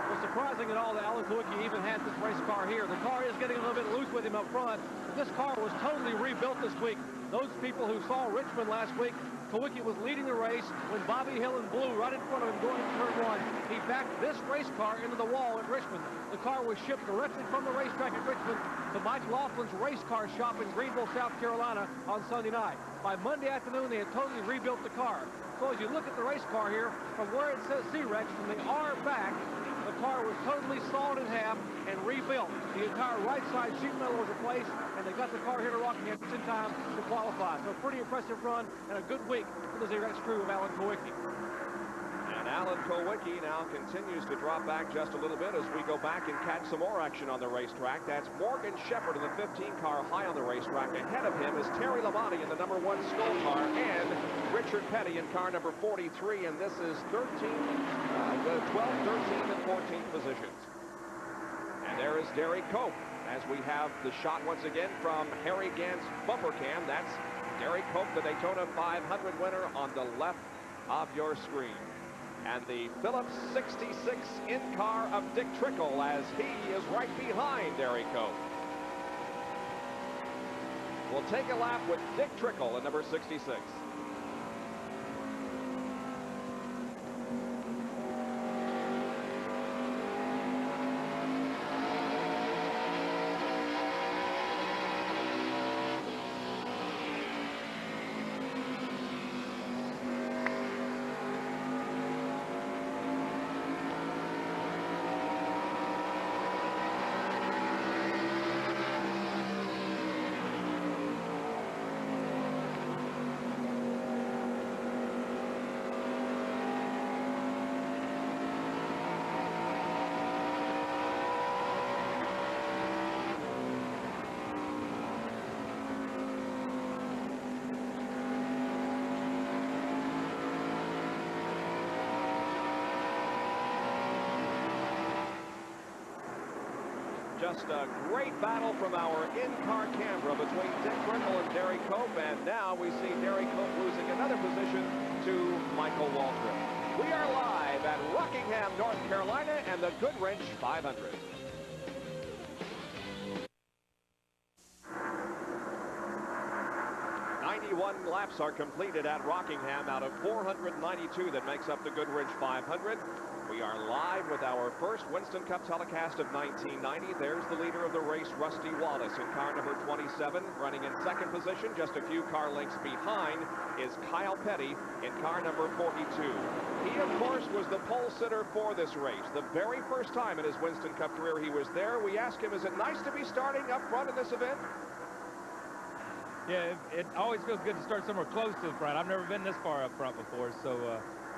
Well, surprising at all that Alan Kowicki even had this race car here. The car is getting a little bit loose with him up front. This car was totally rebuilt this week. Those people who saw Richmond last week, Kowicki was leading the race when Bobby Hill and Blue right in front of him going into turn 1. He backed this race car into the wall at Richmond. The car was shipped directly from the racetrack at Richmond to Mike Laughlin's race car shop in Greenville, South Carolina on Sunday night. By Monday afternoon, they had totally rebuilt the car. So as you look at the race car here, from where it says C-Rex, from the R back, the car was totally sawed in half and rebuilt. The entire right side sheet metal was replaced, and they got the car here to Rockingham just in time to qualify. So a pretty impressive run and a good week for the Z-Rex crew of Alan Kowicki. And Alan Kowicki now continues to drop back just a little bit as we go back and catch some more action on the racetrack. That's Morgan Shepherd in the 15 car high on the racetrack. Ahead of him is Terry Labonte in the number 1 Skull car and Richard Petty in car number 43. And this is 12, 13, and 14 positions. And there is Derek Cope as we have the shot once again from Harry Gant's bumper cam. That's Derek Cope, the Daytona 500 winner, on the left of your screen. And the Phillips 66 in-car of Dick Trickle, as he is right behind Derek Cope. We'll take a lap with Dick Trickle in number 66. Just a great battle from our in-car camera between Dick Trickle and Derek Cope, and now we see Derek Cope losing another position to Michael Waltrip. We are live at Rockingham, North Carolina, and the Goodwrench 500. Laps are completed at Rockingham out of 492 that makes up the Goodwrench 500. We are live with our first Winston Cup telecast of 1990. There's the leader of the race, Rusty Wallace, in car number 27. Running in second position, just a few car lengths behind, is Kyle Petty in car number 42. He, of course, was the pole sitter for this race. The very first time in his Winston Cup career he was there. We asked him, is it nice to be starting up front in this event? Yeah, it always feels good to start somewhere close to the front. I've never been this far up front before, so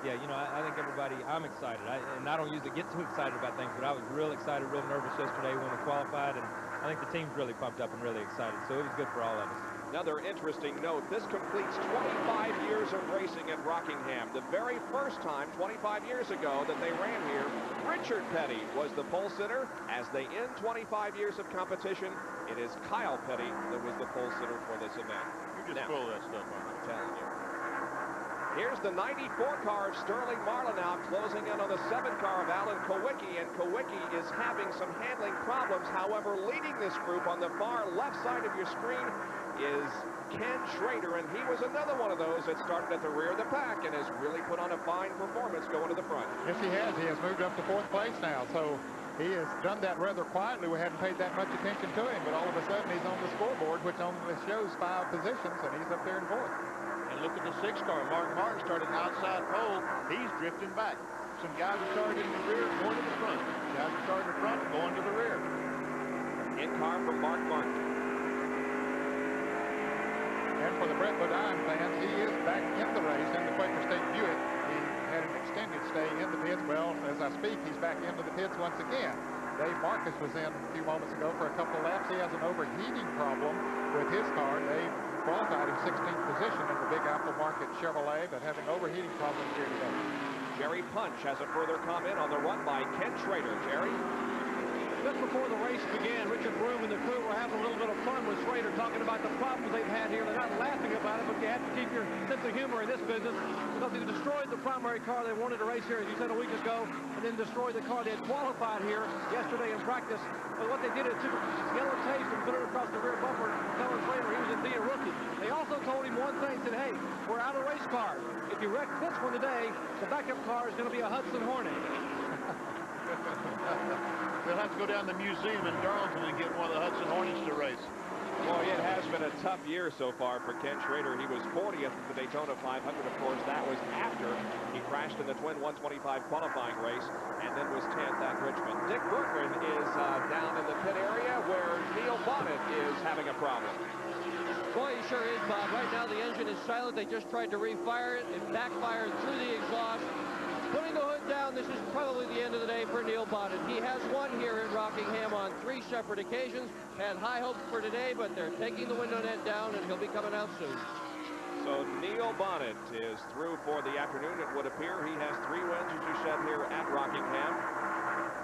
yeah, you know, I think everybody, I'm excited. And I don't usually get too excited about things, but I was real excited, real nervous yesterday when we qualified, and I think the team's really pumped up and really excited, so it was good for all of us. Another interesting note, this completes 25 years of racing at Rockingham. The very first time, 25 years ago, that they ran here, Richard Petty was the pole sitter. As they end 25 years of competition, it is Kyle Petty that was the pole sitter for this event. You just pull that stuff on. I'm telling you. Here's the 94 car of Sterling Marlin now, closing in on the 7 car of Alan Kowicki, and Kowicki is having some handling problems. However, leading this group on the far left side of your screen is Ken Schrader, and he was another one of those that started at the rear of the pack and has really put on a fine performance going to the front. Yes, he has. He has moved up to 4th place now, so he has done that rather quietly. We hadn't paid that much attention to him, but all of a sudden he's on the scoreboard, which only shows 5 positions, and he's up there in 4th. And look at the 6 car. Mark Martin started outside pole. He's drifting back. Some guys are starting in the rear, going to the front. Guys are starting in the front, going to the rear. In car from Mark Martin. And for the Brett Bodine fans, he is back in the race in the Quaker State Buick. He had an extended stay in the pits. Well, as I speak, he's back into the pits once again. Dave Marcus was in a few moments ago for a couple of laps. He has an overheating problem with his car. Dave qualified in 16th position in the Big Apple Market Chevrolet, but having overheating problems here today. Jerry Punch has a further comment on the run by Ken Schrader. Jerry? Just before the race began, Richard Broom and the crew were having a little bit of fun with Schrader, talking about the problems they've had here. They're not laughing about it, but you have to keep your sense of humor in this business, because they destroyed the primary car they wanted to race here, as you said a week ago, and then destroyed the car they had qualified here yesterday in practice. But what they did is took yellow tape and put it across the rear bumper, telling Schrader he was indeed a rookie. They also told him one thing, said, hey, we're out of race cars. If you wreck this one today, the backup car is going to be a Hudson Hornet. They'll have to go down to the museum in Darlington and get one of the Hudson Hornets to race. Boy, it has been a tough year so far for Ken Schrader. He was 40th at the Daytona 500, of course. That was after he crashed in the twin 125 qualifying race and then was 10th at Richmond. Dick Goodwrench is down in the pit area where Neil Bonnet is having a problem. Boy, he sure is, Bob. Right now the engine is silent. They just tried to refire it. It backfired through the exhaust. Putting the hood down, this is probably the end of the day for Neil Bonnet. He has won here at Rockingham on 3 separate occasions. Had high hopes for today, but they're taking the window net down, and he'll be coming out soon. So Neil Bonnet is through for the afternoon, it would appear. He has 3 wins, as you said, here at Rockingham.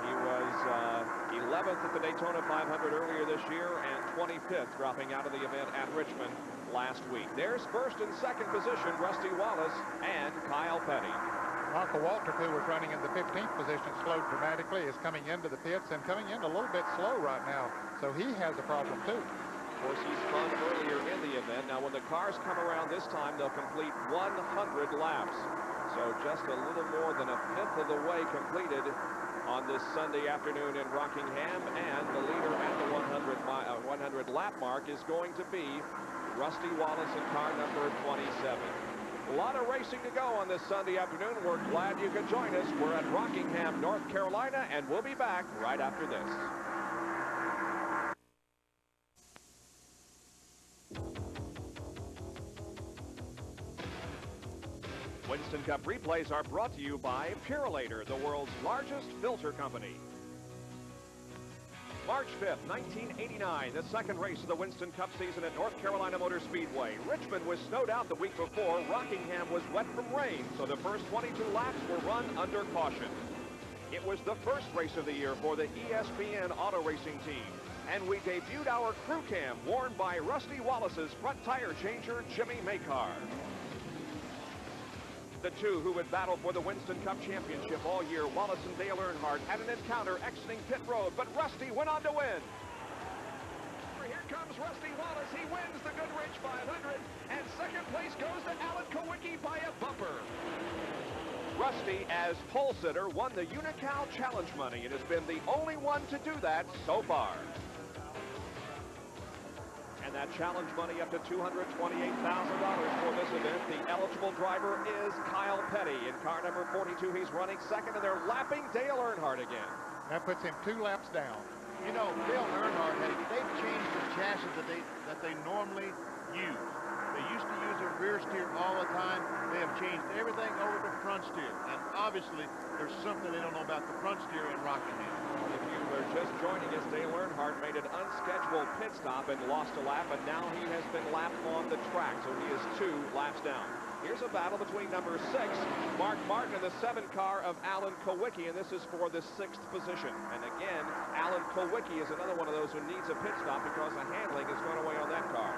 He was 11th at the Daytona 500 earlier this year and 25th, dropping out of the event at Richmond last week. There's first and second position, Rusty Wallace and Kyle Petty. Uncle Walter, who was running in the 15th position, slowed dramatically, is coming into the pits and coming in a little bit slow right now. So he has a problem too. Of course, he spun earlier in the event. Now, when the cars come around this time, they'll complete 100 laps. So just a little more than a fifth of the way completed on this Sunday afternoon in Rockingham. And the leader at the 100 lap mark is going to be Rusty Wallace in car number 27. A lot of racing to go on this Sunday afternoon. We're glad you could join us. We're at Rockingham, North Carolina, and we'll be back right after this. Winston Cup replays are brought to you by Purolator, the world's largest filter company. March 5th, 1989, the second race of the Winston Cup season at North Carolina Motor Speedway. Richmond was snowed out the week before. Rockingham was wet from rain, so the first 22 laps were run under caution. It was the first race of the year for the ESPN auto racing team, and we debuted our crew cam worn by Rusty Wallace's front tire changer, Jimmy Makar. The two who would battle for the Winston Cup championship all year, Wallace and Dale Earnhardt, had an encounter exiting pit road, but Rusty went on to win. Here comes Rusty Wallace. He wins the Goodwrench 500, and second place goes to Alan Kowicki by a bumper. Rusty, as pole sitter, won the Unical Challenge money and has been the only one to do that so far. And that challenge money up to $228,000 for this event. The eligible driver is Kyle Petty. In car number 42, he's running second, and they're lapping Dale Earnhardt again. That puts him 2 laps down. You know, Dale Earnhardt, they've changed the chassis that they normally use. They used to use a rear steer all the time. They have changed everything over to front steer. And obviously, there's something they don't know about the front steer in Rockingham. If you were just joining us, Dale Earnhardt made an unscheduled pit stop and lost a lap, and now he has been lapped on the track, so he is 2 laps down. Here's a battle between number 6, Mark Martin, and the 7 car of Alan Kowicki, and this is for the 6th position. And again, Alan Kowicki is another one of those who needs a pit stop because the handling has gone away on that car.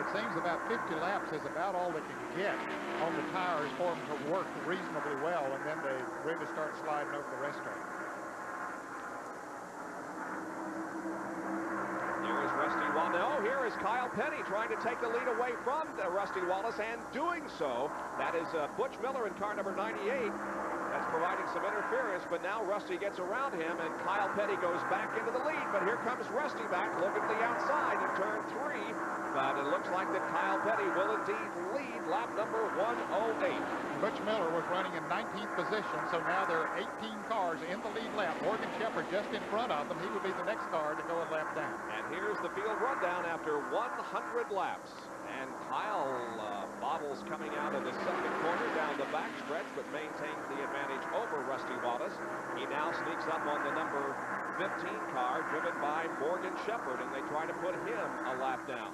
It seems about 50 laps is about all they can get on the tires for them to work reasonably well, and then they really start sliding over the rest of it. Here is Rusty Wallace. No, here is Kyle Petty trying to take the lead away from Rusty Wallace, and doing so. That is Butch Miller in car number 98. That's providing some interference, but now Rusty gets around him, and Kyle Petty goes back into the lead. But here comes Rusty back, looking to the outside in turn 3. But it looks like that Kyle Petty will indeed lead lap number 108. Butch Miller was running in 19th position, so now there are 18 cars in the lead lap. Morgan Shepherd just in front of them. He would be the next car to go a lap down. And here's the field rundown after 100 laps. And Kyle bobbles coming out of the second corner down the back stretch, but maintains the advantage over Rusty Wallace. He now sneaks up on the number 15 car driven by Morgan Shepherd, and they try to put him a lap down.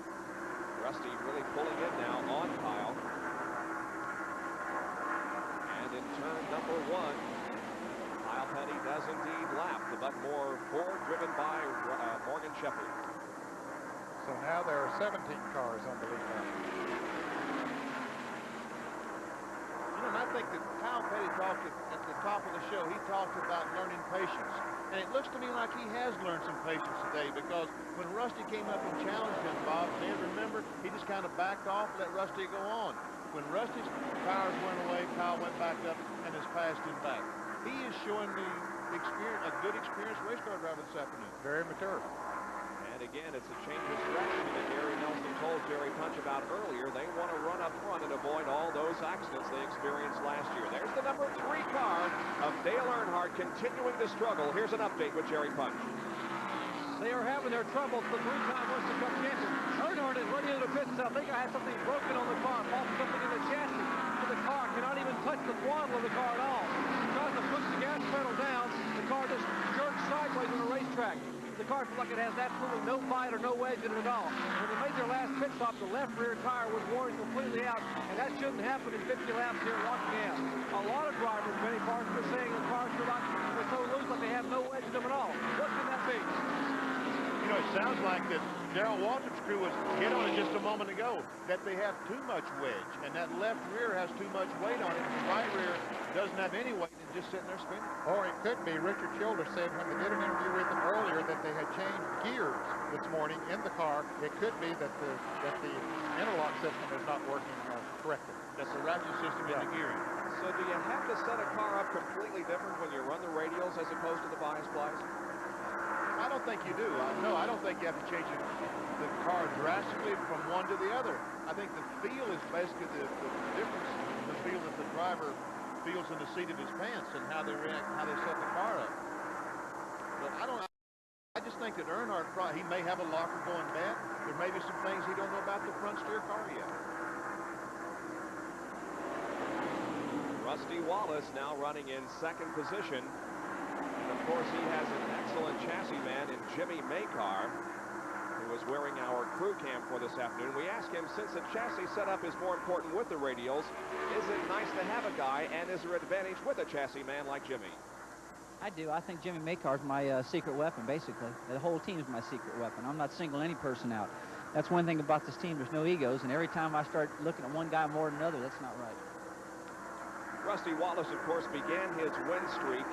Rusty really pulling in now on Kyle. And in turn number 1, Kyle Petty does indeed lap the Buckmore Ford driven by Morgan Shepherd. So now there are 17 cars on the lead lap. You know, and I think that Kyle Petty talked at the top of the show, he talked about learning patience. And it looks to me like he has learned some patience today, because when Rusty came up and challenged him, Bob, they remember, he just kind of backed off, let Rusty go on. When Rusty's tires went away, Kyle went back up and has passed him back. He is showing the experience, a good experienced race car driver this afternoon. Very mature. And again, it's a change of strategy that Gary Nelson told Jerry Punch about earlier. They want to run up front and avoid all those accidents they experienced last year. There's the number 3 car of Dale Earnhardt continuing to struggle. Here's an update with Jerry Punch. They are having their troubles. The 3-time Winston Cup champion. Earnhardt is running into the pits. I think I had something broken on the car, something in the chassis. So the car cannot even touch the throttle of the car at all. He tries to push the gas pedal down. The car just jerks sideways on the racetrack. The car feels like it has absolutely no bite or no wedge in it at all. When they made their last pit stop, the left rear tire was worn completely out, and that shouldn't happen in 50 laps here at Rockingham. A lot of drivers, many cars are saying the cars are so loose that they have no edge in them at all. What can that be? You know, it sounds like that Darrell Waltrip's crew was hit on it just a moment ago, that they have too much wedge, and that left rear has too much weight on it, and the right rear doesn't have any weight and just sitting there spinning. Or it could be, Richard Childers said when they did an interview with them earlier that they had changed gears this morning in the car. It could be that the interlock system is not working correctly. That's the ratchet system in the gearing. So do you have to set a car up completely different when you run the radials as opposed to the bias plies? I don't think you do. No, I don't think you have to change the car drastically from one to the other. I think the feel is basically the difference, the feel that the driver feels in the seat of his pants and how they react, how they set the car up. But I just think that Earnhardt, he may have a locker going bad. There may be some things he don't know about the front steer car yet. Rusty Wallace now running in second position. And of course, he has an excellent chassis man in Jimmy Makar, who is wearing our crew cam for this afternoon. We asked him, since the chassis setup is more important with the radials, is it nice to have a guy, and is there an advantage with a chassis man like Jimmy? I do. I think Jimmy Makar's my secret weapon, basically. The whole team is my secret weapon. I'm not singling any person out. That's one thing about this team. There's no egos, and every time I start looking at one guy more than another, that's not right. Rusty Wallace, of course, began his win streak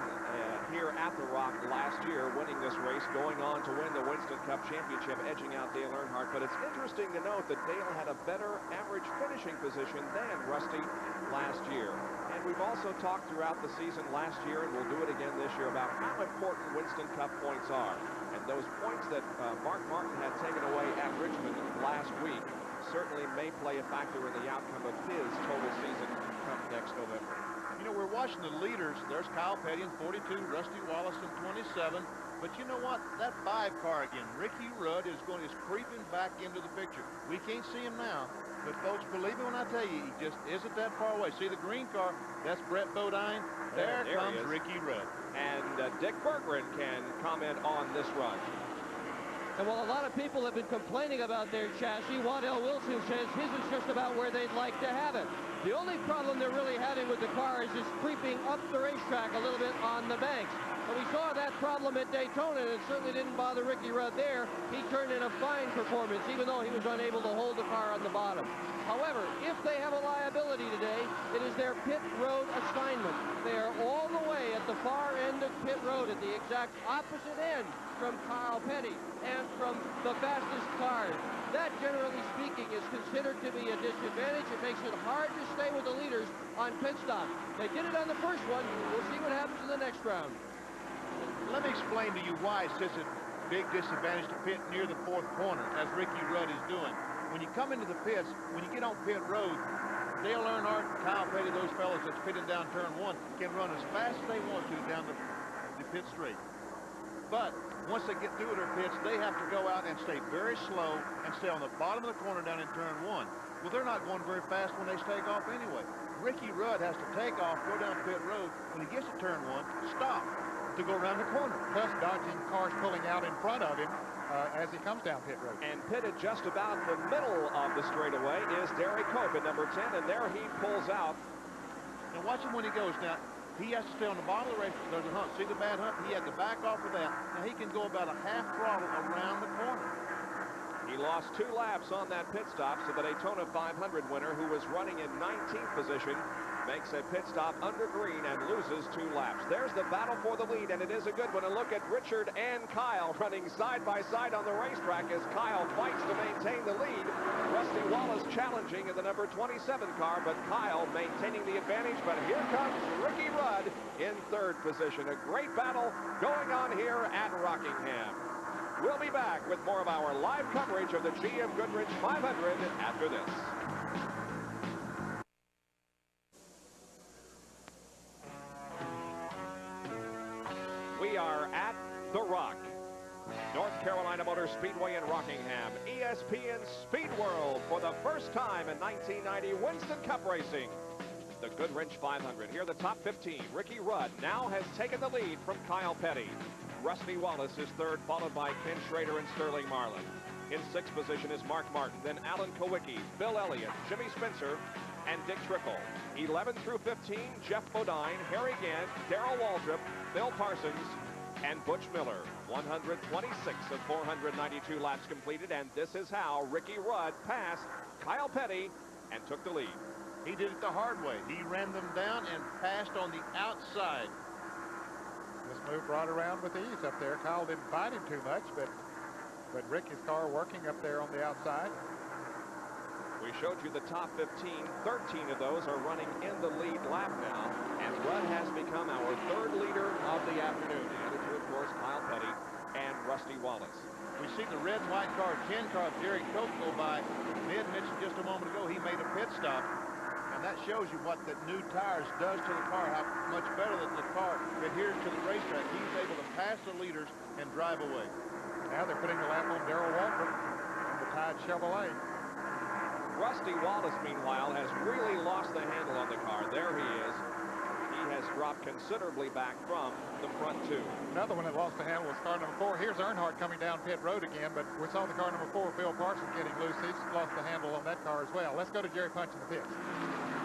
here at the Rock last year, winning this race, going on to win the Winston Cup Championship, edging out Dale Earnhardt. But it's interesting to note that Dale had a better average finishing position than Rusty last year. And we've also talked throughout the season last year, and we'll do it again this year, about how important Winston Cup points are. And those points that Mark Martin had taken away at Richmond last week certainly may play a factor in the outcome of his total season come next November. You know, we're watching the leaders. There's Kyle Petty in 42, Rusty Wallace in 27. But you know what? That 5 car again, Ricky Rudd is creeping back into the picture. We can't see him now, but folks, believe me when I tell you, he just isn't that far away. See the green car? That's Brett Bodine. There comes Ricky Rudd. And Dick Berggren can comment on this run. And while a lot of people have been complaining about their chassis, Waddell Wilson says his is just about where they'd like to have it. The only problem they're really having with the car is just creeping up the racetrack a little bit on the banks. And we saw that problem at Daytona, and it certainly didn't bother Ricky Rudd there. He turned in a fine performance, even though he was unable to hold the car on the bottom. However, if they have a liability today, it is their pit road assignment. They are all the way at the far end of pit road, at the exact opposite end from Kyle Petty and from the fastest cars. That, generally speaking, is considered to be a disadvantage. It makes it hard to stay with the leaders on pit stop. They did it on the first one. We'll see what happens in the next round. Let me explain to you why it's such a big disadvantage to pit near the 4th corner, as Ricky Rudd is doing. When you come into the pits, when you get on pit road, Dale Earnhardt, Kyle Petty, those fellas that's pitting down turn 1, can run as fast as they want to down the pit straight. But once they get through their pits, they have to go out and stay very slow and stay on the bottom of the corner down in turn 1. Well, they're not going very fast when they take off anyway. Ricky Rudd has to take off, go down pit road. When he gets to turn 1, stop to go around the corner. Plus dodging cars pulling out in front of him as he comes down pit road. And pitted just about the middle of the straightaway is Derek Cope at number 10, and there he pulls out. Now watch him when he goes. Now, he has to stay on the bottom of the race. There's a hump. See the bad hump? He had to back off of that. Now he can go about a half throttle around the corner. He lost 2 laps on that pit stop, so the Daytona 500 winner, who was running in 19th position, makes a pit stop under green and loses 2 laps. There's the battle for the lead, and it is a good one. And look at Richard and Kyle running side by side on the racetrack as Kyle fights to maintain the lead. Rusty Wallace challenging in the number 27 car, but Kyle maintaining the advantage. But here comes Ricky Rudd in 3rd position. A great battle going on here at Rockingham. We'll be back with more of our live coverage of the GM Goodwrench 500 after this. We are at The Rock, North Carolina Motor Speedway in Rockingham, ESPN Speed World for the first time in 1990 Winston Cup racing. The Goodwrench 500. Here the top 15. Ricky Rudd now has taken the lead from Kyle Petty. Rusty Wallace is 3rd, followed by Ken Schrader and Sterling Marlin. In 6th position is Mark Martin, then Alan Kowicki, Bill Elliott, Jimmy Spencer, and Dick Trickle. 11 through 15, Jeff Bodine, Harry Gant, Darrell Waltrip, Bill Parsons, and Butch Miller. 126 of 492 laps completed, and this is how Ricky Rudd passed Kyle Petty and took the lead. He did it the hard way. He ran them down and passed on the outside. This move brought around with ease up there. Kyle didn't fight him too much, but Ricky's car working up there on the outside. We showed you the top 15. 13 of those are running in the lead lap now, and Rudd has become our 3rd leader of the afternoon. The other two, of course, Kyle Petty and Rusty Wallace. We see the red and white car, 10 car of Jerry Cope go by. Ned mentioned just a moment ago he made a pit stop, and that shows you what the new tires does to the car, how much better that the car adheres to the racetrack. He's able to pass the leaders and drive away. Now they're putting a lap on Darrell Waltrip and the Tide Chevrolet. Rusty Wallace, meanwhile, has really lost the handle on the car. There he is. He has dropped considerably back from the front two. Another one that lost the handle was car number 4. Here's Earnhardt coming down pit road again, but we saw the car number 4, Bill Parsons, getting loose. He's lost the handle on that car as well. Let's go to Jerry Punch in the pits.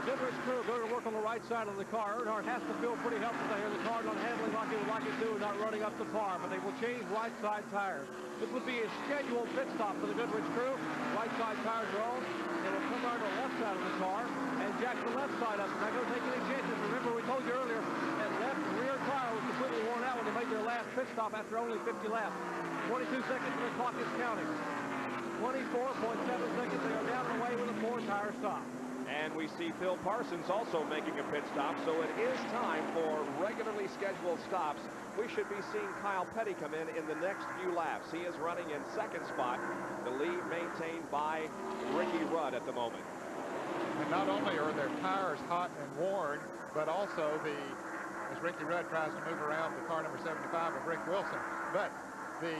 Goodwrench crew going to work on the right side of the car. Earnhardt has to feel pretty helpless out here. The car not handling like he would like it to, not running up the par, but they will change right side tires. This would be a scheduled pit stop for the Goodwrench crew. Right side tires are on. They will come around to the left side of the car and jack the left side up. They're not going to take any chances. Remember, we told you earlier that left rear tire was completely worn out when they made their last pit stop after only 50 laps. 22 seconds and the clock is counting. 24.7 seconds. They are down and away with a 4-tire stop. And we see Phil Parsons also making a pit stop, so it is time for regularly scheduled stops. We should be seeing Kyle Petty come in the next few laps. He is running in 2nd spot, the lead maintained by Ricky Rudd at the moment. And not only are their tires hot and worn, but also as Ricky Rudd tries to move around the car number 75 of Rick Wilson, but the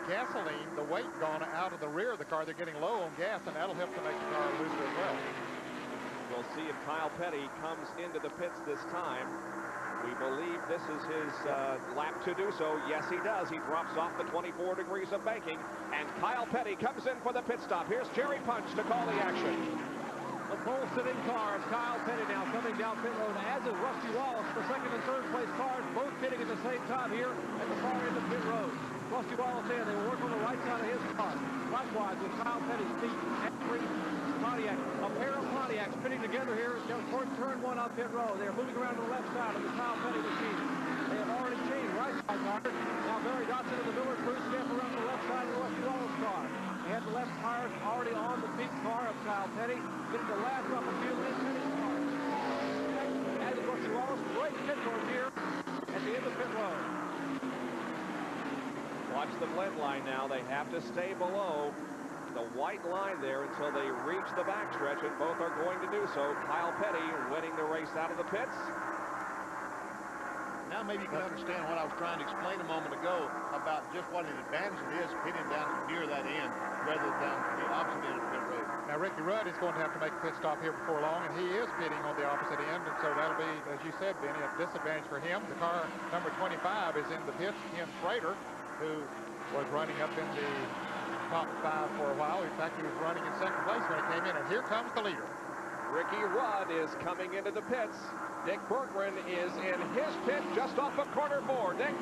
gasoline, the weight gone out of the rear of the car. They're getting low on gas, and that'll help to make the car looser as well. We'll see if Kyle Petty comes into the pits this time. We believe this is his lap to do so. Yes, he does. He drops off the 24 degrees of banking, and Kyle Petty comes in for the pit stop. Here's Jerry Punch to call the action. The pole sitting car is Kyle Petty now coming down pit road, as is Rusty Wallace. The 2nd and 3rd place cars both pitting at the same time here at the far end of pit road. Rusty Wallace in. They will work on the right side of his car. Likewise with Kyle Petty's feet and 3 Pontiac. A pair of Pontiacs pitting together here towards turn 1 on pit road. They are moving around to the left side of the Kyle Petty machine. They have already changed right side tires. Now Barry Dotson of the Miller crew step around the left side of the Rusty Wallace car. They have the left tires already on the peak car of Kyle Petty. Getting the last rough of fuel in Petty's car. As is Rusty Wallace, great pit road here at the end of pit road. Watch the blend line now. They have to stay below the white line there until they reach the backstretch, and both are going to do so. Kyle Petty winning the race out of the pits. Now maybe you can understand what I was trying to explain a moment ago about just what an advantage it is pitting down near that end rather than the opposite end of pit road. Now Ricky Rudd is going to have to make a pit stop here before long, and he is pitting on the opposite end, and so that'll be, as you said, Benny, a disadvantage for him. The car number 25 is in the pits, Ken Schrader, who was running up in the top 5 for a while. In fact, he was running in 2nd place when he came in, and here comes the leader. Ricky Rudd is coming into the pits. Dick Berggren is in his pit just off of corner 4. Dick?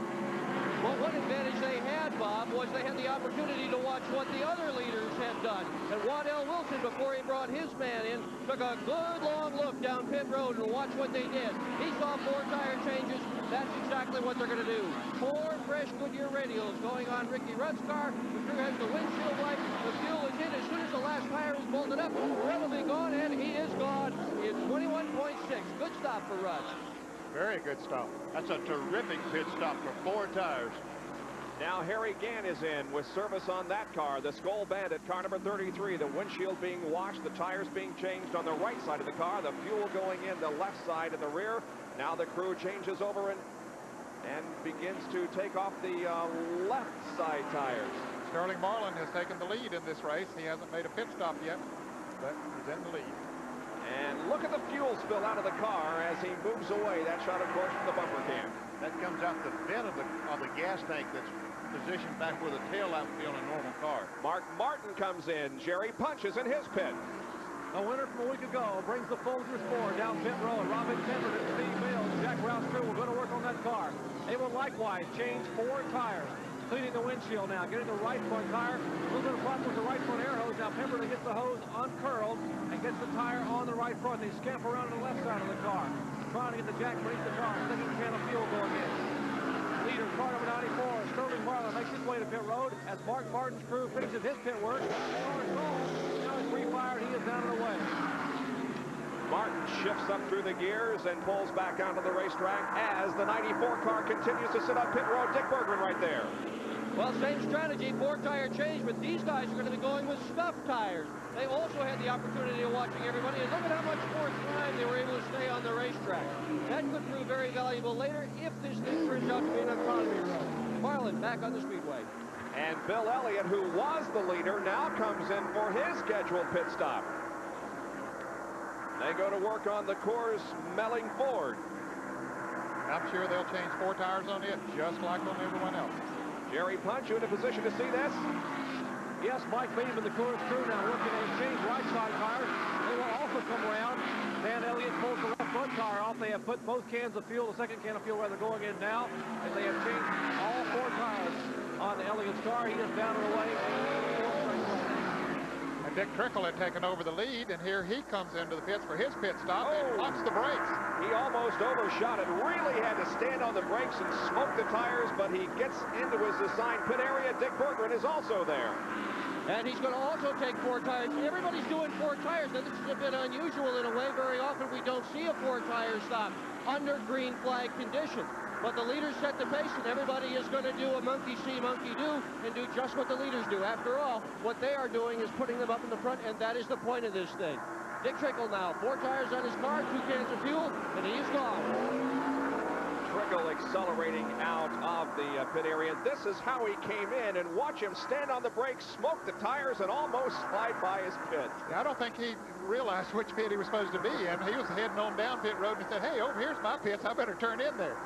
Well, one advantage they had, Bob, was they had the opportunity to watch what the other leaders had done. And Waddell Wilson, before he brought his man in, took a good long look down pit road and watched what they did. He saw 4 tire changes. That's exactly what they're going to do. 4 fresh Goodyear radials going on Ricky Rudd's car. The crew has the windshield light. The fuel is in. As soon as the last tire is bolted up, Rudd will be gone, and he is gone in 21.6. Good stop for Rudd. Very good stop. That's a terrific pit stop for 4 tires. Now Harry Gant is in with service on that car, the Skull Bandit, car number 33. The windshield being washed, the tires being changed on the right side of the car, the fuel going in the left side in the rear. Now the crew changes over and begins to take off the left side tires. Sterling Marlin has taken the lead in this race. He hasn't made a pit stop yet, but he's in the lead. And look at the fuel spill out of the car as he moves away. That shot, of course, from the bumper cam. That comes out the vent of the gas tank that's position back where the tail light would be on a normal car. Mark Martin comes in. Jerry Punch is in his pit. A winner from a week ago brings the Folgers 4 down pit road. Robin Pemberton and Steve Mills, Jack Rouse's crew will go to work on that car. They will likewise change 4 tires, cleaning the windshield now, getting the right front tire. A little bit of problem with the right front air hose. Now Pemberton gets the hose uncurled and gets the tire on the right front. They scamper around to the left side of the car, trying to get the jack beneath the car. Second can of fuel going in. Leader, car number 94, Sterling Marlin makes his way to pit road as Mark Martin's crew finishes his pit work. Now he's refired. He is down and away. Martin shifts up through the gears and pulls back onto the racetrack as the 94 car continues to sit on pit road. Dick Bergman right there. Well, same strategy, 4-tire change, but these guys are going to be going with stuffed tires. They also had the opportunity of watching everybody, and look at how much more time they were able to stay on the racetrack. That could prove very valuable later if this thing turns out to be an economy road. Marlin back on the speedway. And Bill Elliott, who was the leader, now comes in for his scheduled pit stop. They go to work on the Coors Melling Ford. I'm sure they'll change 4 tires on it, just like on everyone else. Jerry Punch, you in a position to see this? Yes, Mike Beam and the Coors crew now working on change right side tires. They will also come around. Dan Elliott pulls the left front tire off. They have put both cans of fuel, the second can of fuel rather, going in now, as they have changed all 4 tires on Elliott's car. He is down and away. And Dick Trickle had taken over the lead, and here he comes into the pits for his pit stop and pumps the brakes. He almost overshot it, really had to stand on the brakes and smoke the tires, but he gets into his assigned pit area. Dick Bergman is also there. And he's going to also take 4 tires. Everybody's doing 4 tires. Now, this is a bit unusual in a way. Very often we don't see a 4-tire stop under green flag conditions. But the leaders set the pace, and everybody is going to do a monkey see, monkey do, and do just what the leaders do. After all, what they are doing is putting them up in the front, and that is the point of this thing. Dick Trickle now, 4 tires on his car, 2 cans of fuel, and he is gone. Trickle accelerating out of the pit area. This is how he came in, and watch him stand on the brakes, smoke the tires, and almost slide by his pit. Yeah, I don't think he realized which pit he was supposed to be in. He was heading on down pit road and he said, hey, over here's my pits. I better turn in there.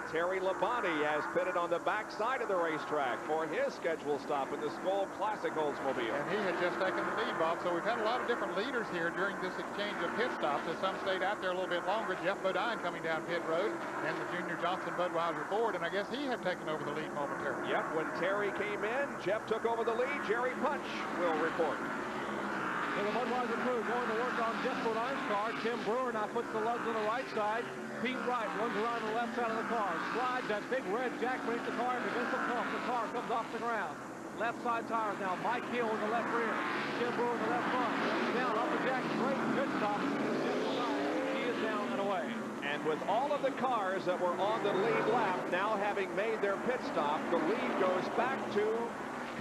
Terry Labonte has pitted on the backside of the racetrack for his scheduled stop in the Skoll Classic Oldsmobile. And he had just taken the lead, Bob. So we've had a lot of different leaders here during this exchange of pit stops, as some stayed out there a little bit longer. Jeff Bodine coming down pit road, and the Junior Johnson Budweiser Ford, and I guess he had taken over the lead momentarily. Yep, when Terry came in, Jeff took over the lead. Jerry Punch will report. So the Budweiser crew going to work on Jeff Bodine's car. Tim Brewer now puts the lugs on the right side. Pete Wright runs around the left side of the car, slides that big red jack beneath the car and begins to pump. The car comes off the ground. Left side tires now. Mike Hill in the left rear. Tim Brewer in the left front. Down off the jack, great pit stop. He is down and away. And with all of the cars that were on the lead lap now having made their pit stop, the lead goes back to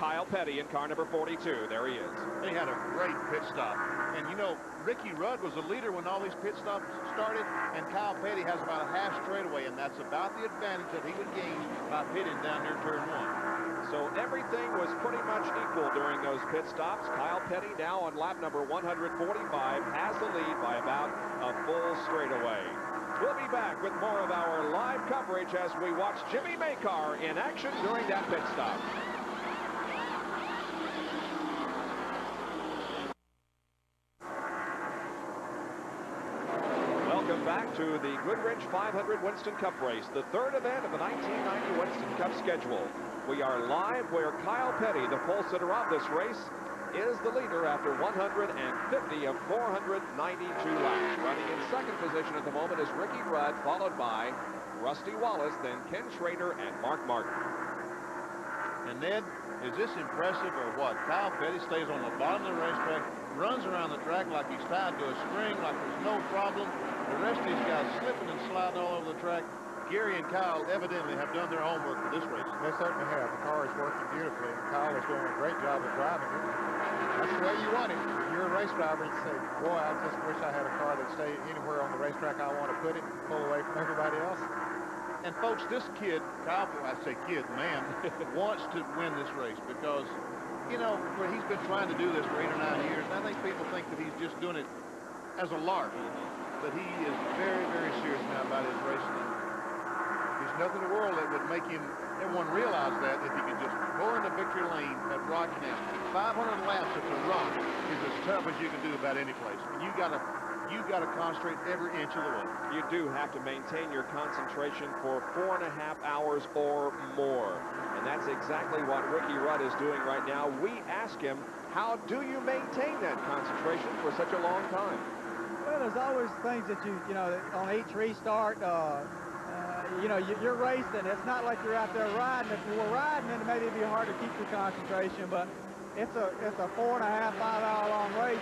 Kyle Petty in car number 42. There he is. They had a great pit stop. And, you know, Ricky Rudd was the leader when all these pit stops started, and Kyle Petty has about a half straightaway, and that's about the advantage that he would gain by pitting down near turn 1. So everything was pretty much equal during those pit stops. Kyle Petty now on lap number 145 has the lead by about a full straightaway. We'll be back with more of our live coverage as we watch Jimmy Makar in action during that pit stop. Welcome back to the Goodwrench 500 Winston Cup race, the 3rd event of the 1990 Winston Cup schedule. We are live where Kyle Petty, the pole sitter of this race, is the leader after 150 of 492 laps. Running in second position at the moment is Ricky Rudd, followed by Rusty Wallace, then Ken Schrader and Mark Martin. And Ned, is this impressive or what? Kyle Petty stays on the bottom of the racetrack, runs around the track like he's tied to a string, like there's no problem. The rest of these guys slipping and sliding all over the track. Gary and Kyle evidently have done their homework for this race. They certainly have. The car is working beautifully, and Kyle is doing a great job of driving it. That's the way you want it. If you're a race driver, you say, boy, I just wish I had a car that stayed anywhere on the racetrack I want to put it and pull away from everybody else. And folks, this kid, Kyle, I say kid, man, wants to win this race because, you know, he's been trying to do this for 8 or 9 years, and I think people think that he's just doing it as a lark. But he is very, very serious now about his racing. There's nothing in the world that would make him everyone realized that if you can just go into victory lane at Rockingham, 500 laps at the run is as tough as you can do about any place. You got to concentrate every inch of the way. You do have to maintain your concentration for 4.5 hours or more. And that's exactly what Ricky Rudd is doing right now. We ask him, how do you maintain that concentration for such a long time? Well, there's always things that you know, on each restart, you know, you're racing. It's not like you're out there riding. If you were riding, then maybe it'd be hard to keep your concentration, but it's a 4.5, 5 hour long race,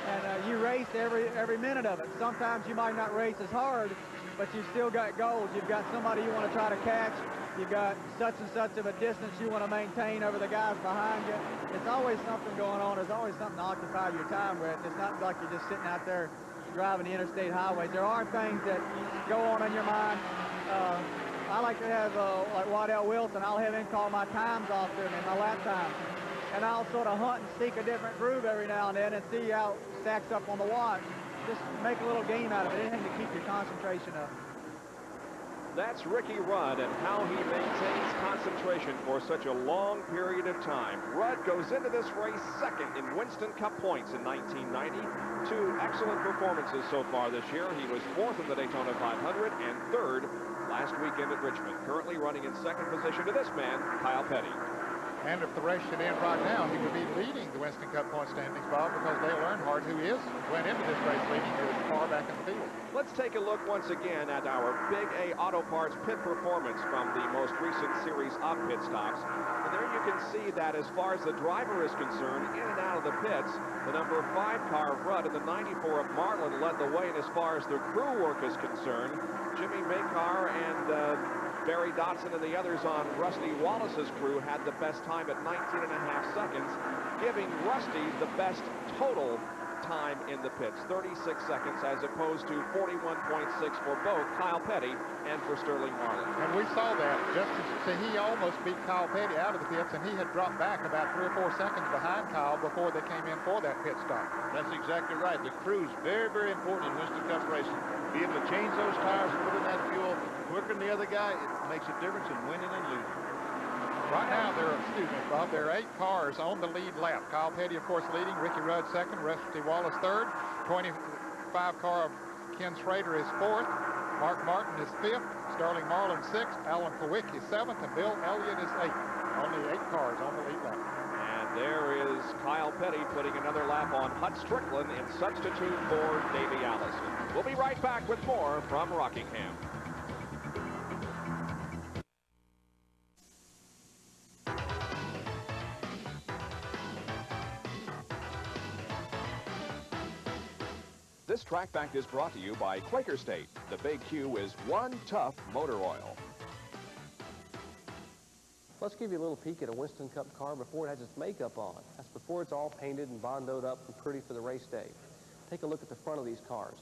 and you race every minute of it. Sometimes you might not race as hard, but you still got goals. You've got somebody you want to try to catch. You've got such and such of a distance you want to maintain over the guys behind you. It's always something going on. There's always something to occupy your time with. It's not like you're just sitting out there driving the interstate highways. There are things that go on in your mind. I like to have, like Waddell Wilson, I'll have him call my times off to me, my lap time. And I'll sort of hunt and seek a different groove every now and then and see how it stacks up on the watch. Just make a little game out of it, anything to keep your concentration up. That's Ricky Rudd and how he maintains concentration for such a long period of time. Rudd goes into this race second in Winston Cup points in 1990. 2 excellent performances so far this year. He was 4th in the Daytona 500 and 3rd last weekend at Richmond. Currently running in 2nd position to this man, Kyle Petty. And if the race should end right now, he would be leading the Winston Cup point standings, Bob, because Dale Earnhardt, who went into this race leading, is far back in the field. Let's take a look once again at our Big A Auto Parts pit performance from the most recent series of pit stops. And there you can see that as far as the driver is concerned, in and out of the pits, the number 5 car of Rudd and the 94 of Marlin led the way. And as far as the crew work is concerned, Jimmy Makar and Barry Dotson and the others on Rusty Wallace's crew had the best time at 19.5 seconds, giving Rusty the best total time in the pits, 36 seconds, as opposed to 41.6 for both Kyle Petty and for Sterling Marlin. And we saw that. He almost beat Kyle Petty out of the pits, and he had dropped back about 3 or 4 seconds behind Kyle before they came in for that pit stop. That's exactly right. The crew's very, very important in Winston Cup racing. Be able to change those tires and put in that fuel quicker than the other guy, it makes a difference in winning and losing. Right now, Bob, there are 8 cars on the lead lap. Kyle Petty, of course, leading. Ricky Rudd 2nd. Rusty Wallace 3rd. 25 car of Ken Schrader is 4th. Mark Martin is 5th. Sterling Marlin 6th. Alan Kwick is 7th. And Bill Elliott is 8th. Only 8 cars on the lead lap. And there is Kyle Petty putting another lap on Hut Strickland in substitute for Davey Allison. We'll be right back with more from Rockingham. This Track Fact is brought to you by Quaker State. The Big Q is one tough motor oil. Let's give you a little peek at a Winston Cup car before it has its makeup on. That's before it's all painted and bondoed up and pretty for the race day. Take a look at the front of these cars.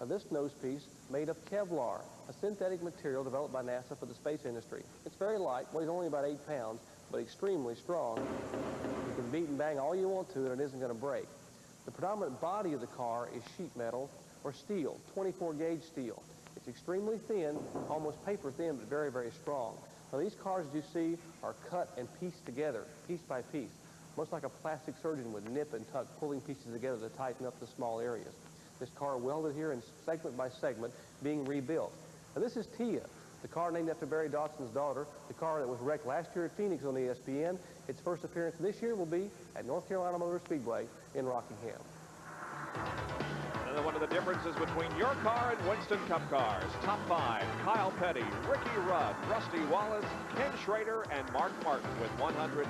Now this nose piece made of Kevlar, a synthetic material developed by NASA for the space industry. It's very light, weighs only about 8 pounds, but extremely strong. You can beat and bang all you want to and it isn't going to break. The predominant body of the car is sheet metal or steel, 24 gauge steel. It's extremely thin, almost paper thin, but very, very strong. Now these cars, as you see, are cut and pieced together, piece by piece, much like a plastic surgeon would nip and tuck, pulling pieces together to tighten up the small areas. This car welded here in segment by segment, being rebuilt. Now this is Tia, the car named after Barry Dotson's daughter, the car that was wrecked last year at Phoenix on ESPN. Its first appearance this year will be at North Carolina Motor Speedway in Rockingham. Another one of the differences between your car and Winston Cup cars. Top 5, Kyle Petty, Ricky Rudd, Rusty Wallace, Ken Schrader, and Mark Martin with 163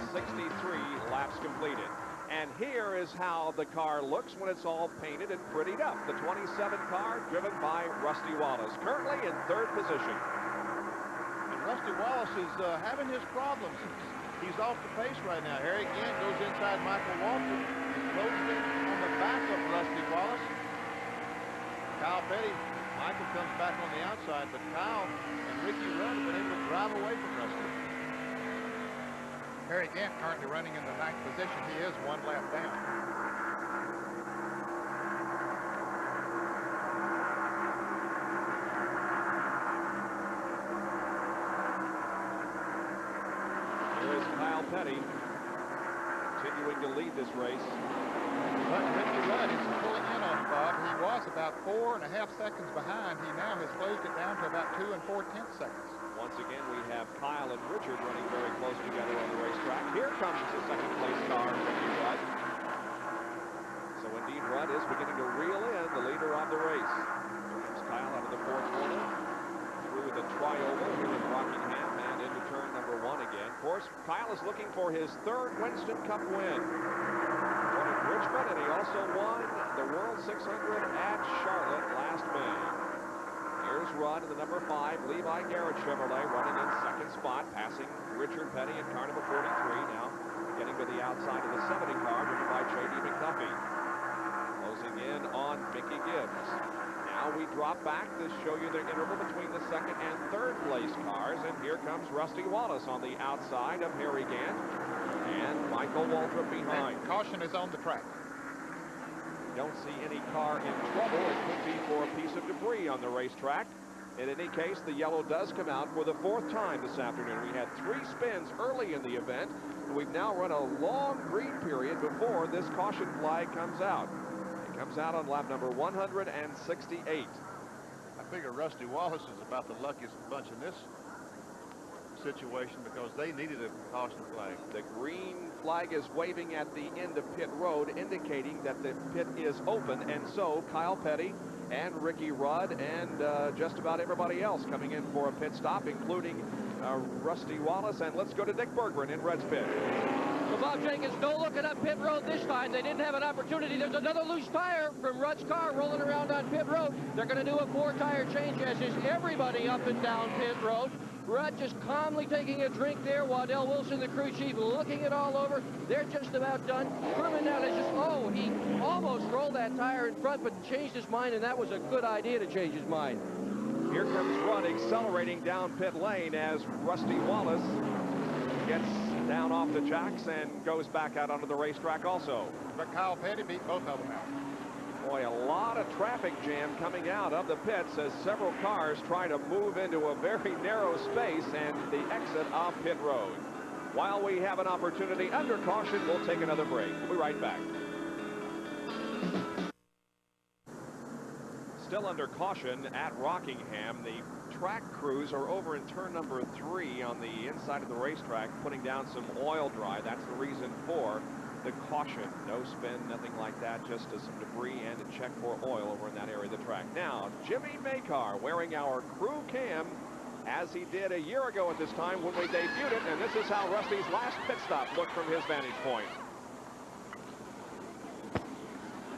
laps completed. And here is how the car looks when it's all painted and prettied up. The 27 car driven by Rusty Wallace, currently in 3rd position. And Rusty Wallace is having his problems. He's off the pace right now. Harry Gant goes inside Michael Walker. He's closing on the back of Rusty Wallace. Kyle Petty, Michael comes back on the outside, but Kyle and Ricky Rudd have been able to drive away from Rusty. Harry Gant currently running in the 9th position. He is 1 lap down. Petty continuing to lead this race. But Ricky Rudd is pulling in on Bob. He was about 4.5 seconds behind. He now has closed it down to about 2 4/10 seconds. Once again, we have Kyle and Richard running very close together on the racetrack. Here comes the second place car, Ricky Rudd. So indeed, Rudd is beginning to reel in the leader of the race. Here comes Kyle out of the fourth corner, through the trioval here in Rockingham and into turn number 1 again. Of course, Kyle is looking for his 3rd Winston Cup win. Won at Richmond, and he also won the World 600 at Charlotte last May. Here's Rudd in the number 5 Levi Garrett Chevrolet running in second spot, passing Richard Petty in car number 43. Now getting to the outside of the 70 car, driven by J.D. McDuffie. Closing in on Mickey Gibbs. Now we drop back to show you the interval between the 2nd and 3rd place cars, and here comes Rusty Wallace on the outside of Harry Gant and Michael Waltrip behind. And caution is on the track. Don't see any car in trouble. It could be for a piece of debris on the racetrack. In any case, the yellow does come out for the 4th time this afternoon. We had 3 spins early in the event, and we've now run a long green period before this caution flag comes out. It comes out on lap number 168. I figure Rusty Wallace is about the luckiest bunch in this situation because they needed a caution flag. The green flag is waving at the end of pit road, indicating that the pit is open, and so Kyle Petty and Ricky Rudd and just about everybody else coming in for a pit stop, including Rusty Wallace. And let's go to Dick Berggren in Rudd's pit. Well, Bob Jenkins, no looking up pit road this time. They didn't have an opportunity. There's another loose tire from Rudd's car rolling around on pit road. They're going to do a 4-tire change, as is everybody up and down pit road. Rudd just calmly taking a drink there. Waddell Wilson, the crew chief, looking it all over. They're just about done. Herman now is just, oh, he almost rolled that tire in front, but changed his mind, and that was a good idea to change his mind. Here comes Rudd accelerating down pit lane as Rusty Wallace gets down off the jacks and goes back out onto the racetrack also. But Kyle Petty beat both of them out. Boy, a lot of traffic jam coming out of the pits as several cars try to move into a very narrow space and the exit of pit road. While we have an opportunity under caution, we'll take another break. We'll be right back. Still under caution at Rockingham. The track crews are over in turn number 3 on the inside of the racetrack, putting down some oil dry. That's the reason for the caution. No spin, nothing like that, just some debris and a check for oil over in that area of the track. Now, Jimmy Makar wearing our crew cam as he did a year ago at this time when we debuted it, and this is how Rusty's last pit stop looked from his vantage point.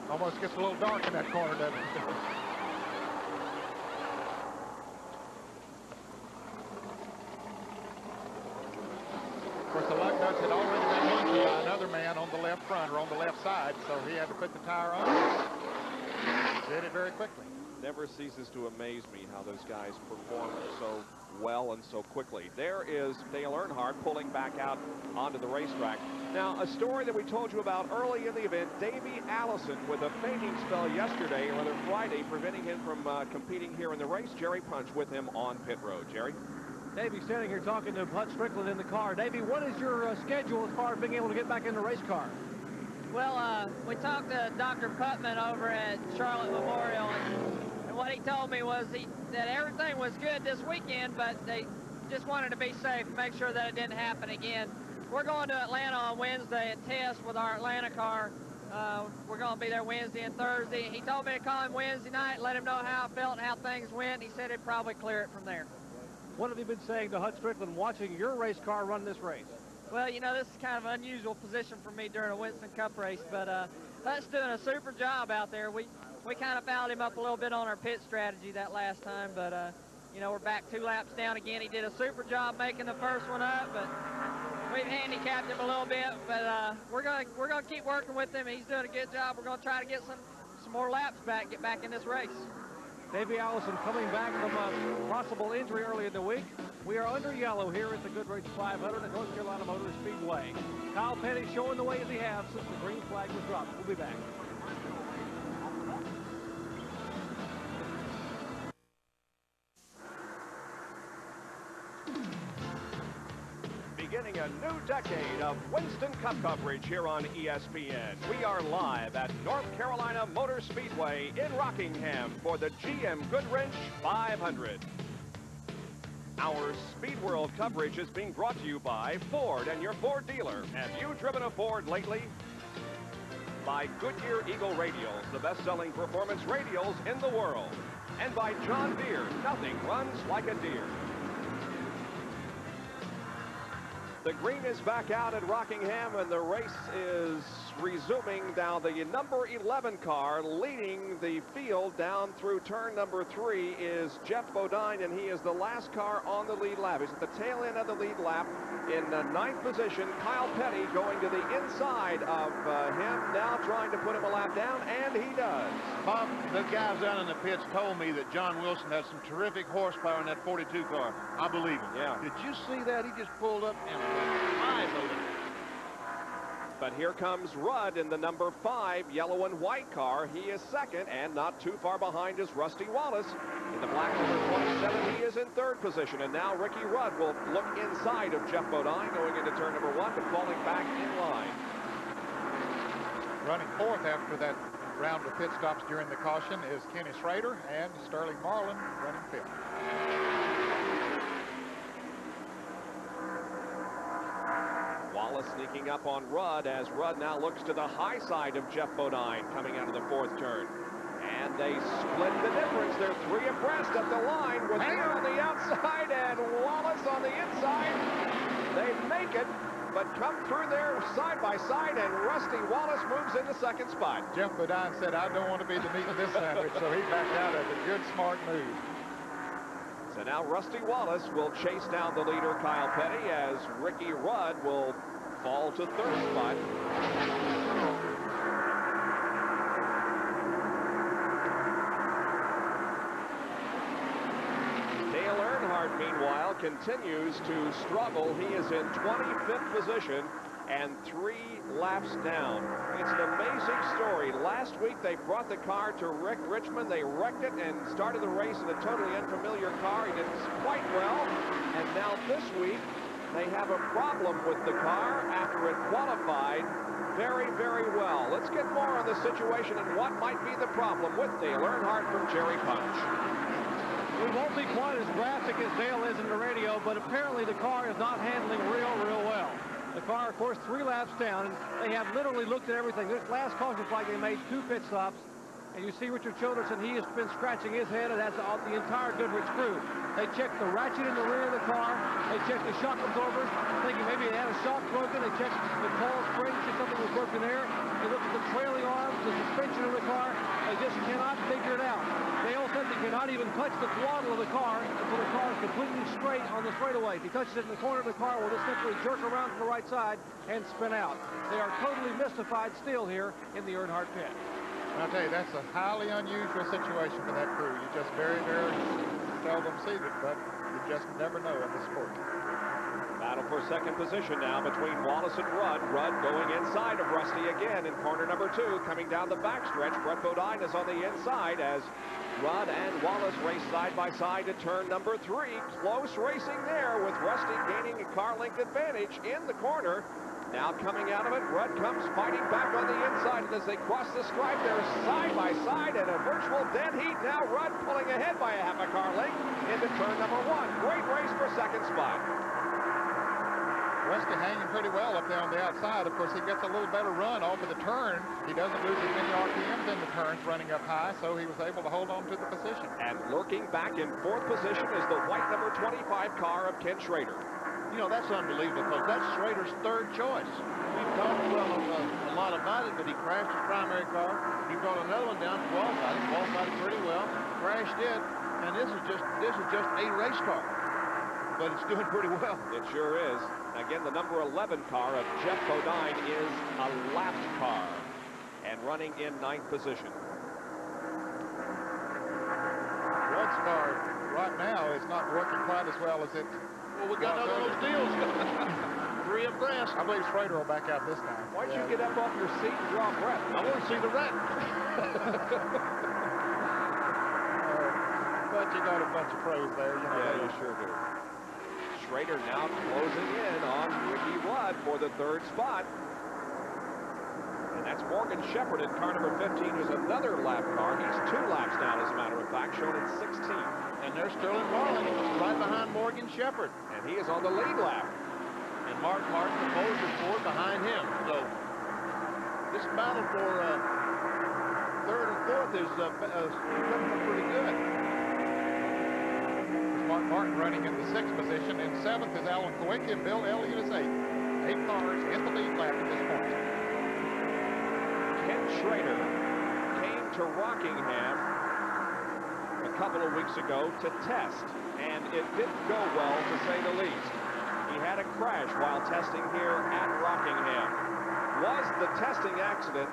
Almost gets a little dark in that corner, doesn't it? Of course, the lug nuts had already been loosened by another man on the left front or on the left side, so he had to put the tire on. Did it very quickly. Never ceases to amaze me how those guys perform so well and so quickly. There is Dale Earnhardt pulling back out onto the racetrack. Now, a story that we told you about early in the event, Davey Allison with a fainting spell yesterday, or rather Friday, preventing him from competing here in the race. Jerry Punch with him on pit road. Jerry? Davey standing here talking to Bud Strickland in the car. Davey, what is your schedule as far as being able to get back in the race car? Well, we talked to Dr. Putman over at Charlotte Memorial, and what he told me was that everything was good this weekend, but they just wanted to be safe and make sure that it didn't happen again. We're going to Atlanta on Wednesday and test with our Atlanta car. We're going to be there Wednesday and Thursday. He told me to call him Wednesday night, let him know how I felt and how things went. He said he'd probably clear it from there. What have you been saying to Hud Strickland watching your race car run this race? Well, you know, this is kind of an unusual position for me during a Winston Cup race, but Hud's doing a super job out there. We kind of fouled him up a little bit on our pit strategy that last time, but, you know, we're back 2 laps down again. He did a super job making the first one up, but we've handicapped him a little bit, but we're gonna keep working with him. He's doing a good job. We're gonna try to get some more laps back, get back in this race. Davey Allison coming back from a possible injury early in the week. We are under yellow here at the Goodwrench 500 at North Carolina Motor Speedway. Kyle Petty showing the way as he has since the green flag was dropped. We'll be back. Beginning beginning a new decade of Winston Cup coverage here on ESPN. We are live at North Carolina Motor Speedway in Rockingham for the GM Goodwrench 500. Our Speed World coverage is being brought to you by Ford and your Ford dealer. Have you driven a Ford lately? By Goodyear Eagle Radials, the best-selling performance radials in the world. And by John Deere, nothing runs like a Deere. The green is back out at Rockingham, and the race is resuming. Now the number 11 car leading the field down through turn number 3 is Jeff Bodine, and he is the last car on the lead lap. He's at the tail end of the lead lap in 9th position. Kyle Petty going to the inside of him, now trying to put him a lap down, and he does. Bob, the guys down in the pits told me that John Wilson had some terrific horsepower in that 42 car. I believe him. Yeah. Did you see that? He just pulled up and went. But here comes Rudd in the number 5 yellow and white car. He is second, and not too far behind is Rusty Wallace. In the black number 27, he is in 3rd position. And now Ricky Rudd will look inside of Jeff Bodine going into turn number 1, but falling back in line. Running 4th after that round of pit stops during the caution is Kenny Schrader, and Sterling Marlin running 5th. Wallace sneaking up on Rudd as Rudd now looks to the high side of Jeff Bodine coming out of the 4th turn. And they split the difference. They're 3 abreast at the line with Deere on the outside and Wallace on the inside. They make it, but come through there side by side, and Rusty Wallace moves into 2nd spot. Jeff Bodine said, I don't want to be the meat of this sandwich, so he backed out as a good, smart move. So now Rusty Wallace will chase down the leader, Kyle Petty, as Ricky Rudd will fall to 3rd spot. Dale Earnhardt, meanwhile, continues to struggle. He is in 25th position and 3 laps down. It's an amazing story. Last week, they brought the car to Rick Richmond. They wrecked it and started the race in a totally unfamiliar car. He did quite well. And now this week, they have a problem with the car after it qualified very, very well. Let's get more on the situation and what might be the problem with Dale Earnhardt from Jerry Punch. We won't be quite as graphic as Dale is in the radio, but apparently the car is not handling real well. The car, of course, 3 laps down, and they have literally looked at everything. This last caution flag, they made 2 pit stops, and you see Richard Childerson, he has been scratching his head, and that's the entire Goodwrench crew. They checked the ratchet in the rear of the car. They checked the shock absorbers, thinking maybe they had a shock broken. They checked the coil spring, see something was broken there. They looked at the trailing arms, the suspension of the car. They just cannot figure it out. Dale said they cannot even touch the throttle of the car until the car is completely straight on the straightaway. If he touches it in the corner of the car, will just simply jerk around to the right side and spin out. They are totally mystified still here in the Earnhardt pit. I'll tell you, that's a highly unusual situation for that crew. You just very, very seldom see it, but you just never know in the sport. Battle for 2nd position now between Wallace and Rudd. Rudd going inside of Rusty again in corner number 2. Coming down the backstretch, Brett Bodine is on the inside as Rudd and Wallace race side by side to turn number 3. Close racing there with Rusty gaining a car length advantage in the corner. Now coming out of it, Rudd comes fighting back on the inside, and as they cross the stripe, they're side by side in a virtual dead heat. Now Rudd pulling ahead by a half a car length into turn number 1. Great race for 2nd spot. Rusty hanging pretty well up there on the outside. Of course, he gets a little better run over the turn. He doesn't lose as many RPMs in the turns running up high, so he was able to hold on to the position. And lurking back in 4th position is the white number 25 car of Ken Schrader. You know, that's unbelievable because that's Schrader's 3rd choice. We've talked a lot about it, but he crashed his primary car. He brought another one down, qualified it pretty well, crashed it, and this is just a race car. But it's doing pretty well. It sure is. Again, the number 11 car of Jeff Bodine is a lapped car and running in 9th position. Rudd's car right now is not working quite as well as it. Well, we got another one of those deals. 3 abreast. I believe Schrader will back out this time. Why'd you get up off your seat and draw breath? I want to see the wreck. But you got a bunch of pros there. You know, yeah, you sure do. Schrader now closing in on Ricky Rudd for the third spot. And that's Morgan Shepherd in car number 15, who's another lap car. He's 2 laps down, as a matter of fact, shown in 16th. And there's Sterling Marlin right behind Morgan Shepherd. And he is on the lead lap. And Mark Martin, the poster Ford, behind him. So this battle for third and fourth is looking pretty good. Mark Martin running in the 6th position. In 7th is Alan Kowicki, and Bill Elliott is 8th. 8 cars in the lead lap at this point. Ken Schrader came to Rockingham a couple of weeks ago to test, and it didn't go well, to say the least. He had a crash while testing here at Rockingham. Was the testing accident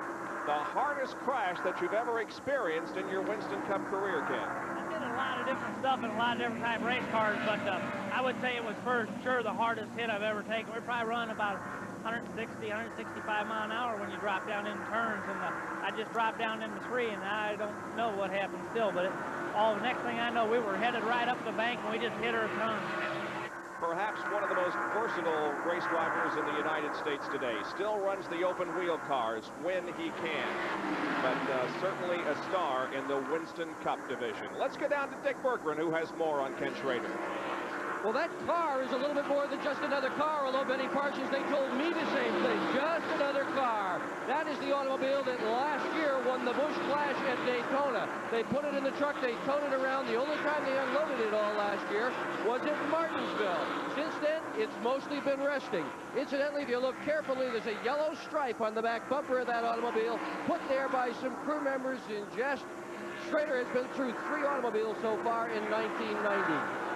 the hardest crash that you've ever experienced in your Winston Cup career, Ken? I did a lot of different stuff in a lot of different type race cars, but I would say it was for sure the hardest hit I've ever taken. We probably run about 160, 165 mile an hour when you drop down in turns, and I just dropped down into 3, and I don't know what happened still, but the next thing I know, we were headed right up the bank, and we just hit her a ton. Perhaps one of the most versatile race drivers in the United States today. Still runs the open wheel cars when he can, but certainly a star in the Winston Cup division. Let's go down to Dick Berggren, who has more on Ken Schrader. Well, that car is a little bit more than just another car, although Benny Parsons, they told me the same thing. Just another car. That is the automobile that last year won the Busch Clash at Daytona. They put it in the truck, they towed it around. The only time they unloaded it all last year was at Martinsville. Since then, it's mostly been resting. Incidentally, if you look carefully, there's a yellow stripe on the back bumper of that automobile, put there by some crew members in jest. Schrader has been through 3 automobiles so far in 1990.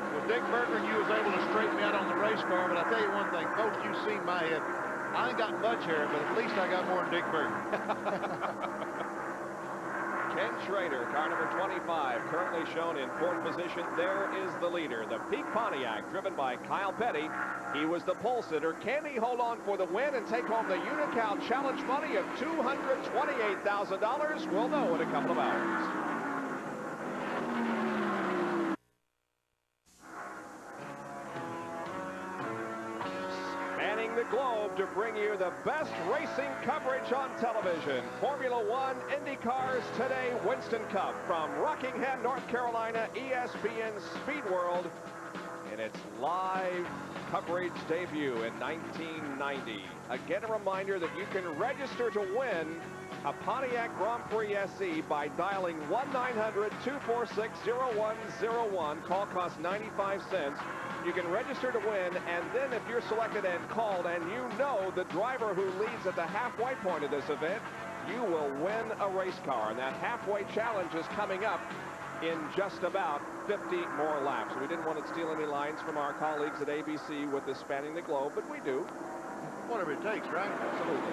Well, Dick Berggren, you was able to straighten me out on the race car, but I tell you one thing, folks, you've seen my head. I ain't got much hair, but at least I got more than Dick Berggren. Ken Schrader, car number 25, currently shown in 4th position. There is the leader, the Peak Pontiac, driven by Kyle Petty. He was the pole sitter. Can he hold on for the win and take home the Unocal Challenge money of $228,000? We'll know in a couple of hours. The globe to bring you the best racing coverage on television. Formula One, Indy cars today, Winston Cup from Rockingham, North Carolina, ESPN Speed World in its live coverage debut in 1990. Again, a reminder that you can register to win a Pontiac Grand Prix SE by dialing 1-900-246-0101. Call costs 95 cents. You can register to win, and then if you're selected and called and you know the driver who leads at the halfway point of this event, you will win a race car. And that halfway challenge is coming up in just about 50 more laps. We didn't want to steal any lines from our colleagues at ABC with the Spanning the Globe, but we do. Whatever it takes, right? Absolutely.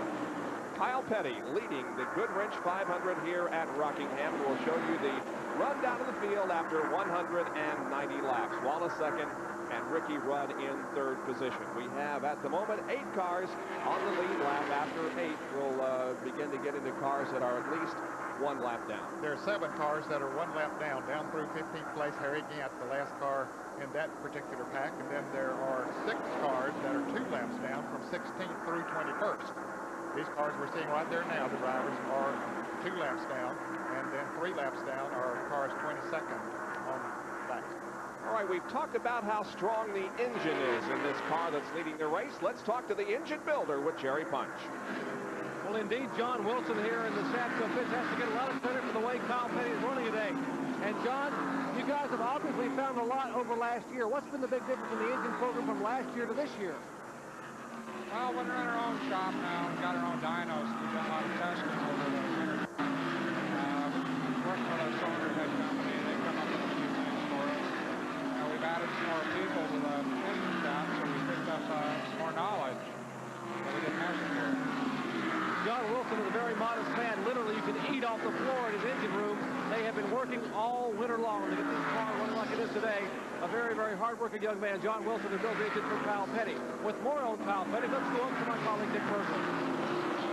Kyle Petty leading the Goodwrench 500 here at Rockingham. We'll show you the rundown of the field after 190 laps. Wallace second, and Ricky Rudd in 3rd position. We have, at the moment, 8 cars on the lead lap. After 8, we'll begin to get into cars that are at least 1 lap down. There are 7 cars that are 1 lap down through 15th place. Harry Gant, the last car in that particular pack. And then there are 6 cars that are 2 laps down from 16th through 21st. These cars we're seeing right there now, the drivers are 2 laps down, and then 3 laps down are cars 22nd on back. All right, we've talked about how strong the engine is in this car that's leading the race. Let's talk to the engine builder with Jerry Punch. Well, indeed, John Wilson here in the Satco pits has to get a lot of credit for the way Kyle Petty is running today. And, John, you guys have obviously found a lot over last year. What's been the big difference in the engine program from last year to this year? Well, we're in our own shop now. We've got our own dynos. We've done a lot of testing over the winter. Working with our cylinder head company, and they've come up with a few things for us. We've added some more people to the engine shop, so we picked up some more knowledge that we didn't have before. John Wilson is a very modest man. Literally, you can eat off the floor in his engine room. They have been working all winter long to get this car running like it is today. A very, very hard-working young man, John Wilson, who built the engine for Kyle Petty. With more on Kyle Petty, let's go up to my colleague, Dick Berggren.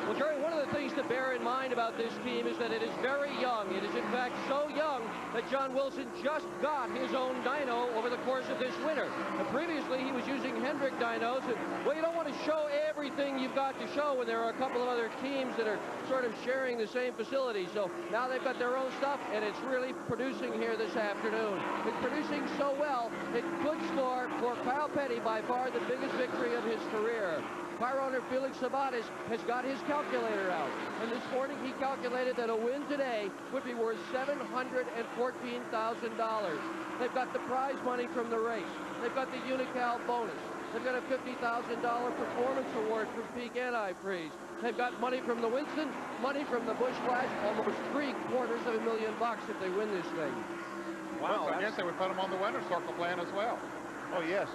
Well, Jerry, one of the things to bear in mind about this team is that it is very young. It is, in fact, so young that John Wilson just got his own dyno over the course of this winter. And previously, he was using Hendrick dynos. And, well, you don't want to show everything you've got to show when there are a couple of other teams that are sort of sharing the same facility. So now they've got their own stuff, and it's really producing here this afternoon. It's producing so well, it could score for Kyle Petty by far the biggest victory of his career. Car owner Felix Sabates has got his calculator out, and this morning he calculated that a win today would be worth $714,000. They've got the prize money from the race. They've got the Unical bonus. They've got a $50,000 performance award from Peak Antifreeze. They've got money from the Winston, money from the Busch Flash, almost $750,000 if they win this thing. Wow, I guess they would put them on the winner's circle plan as well. Oh, yes.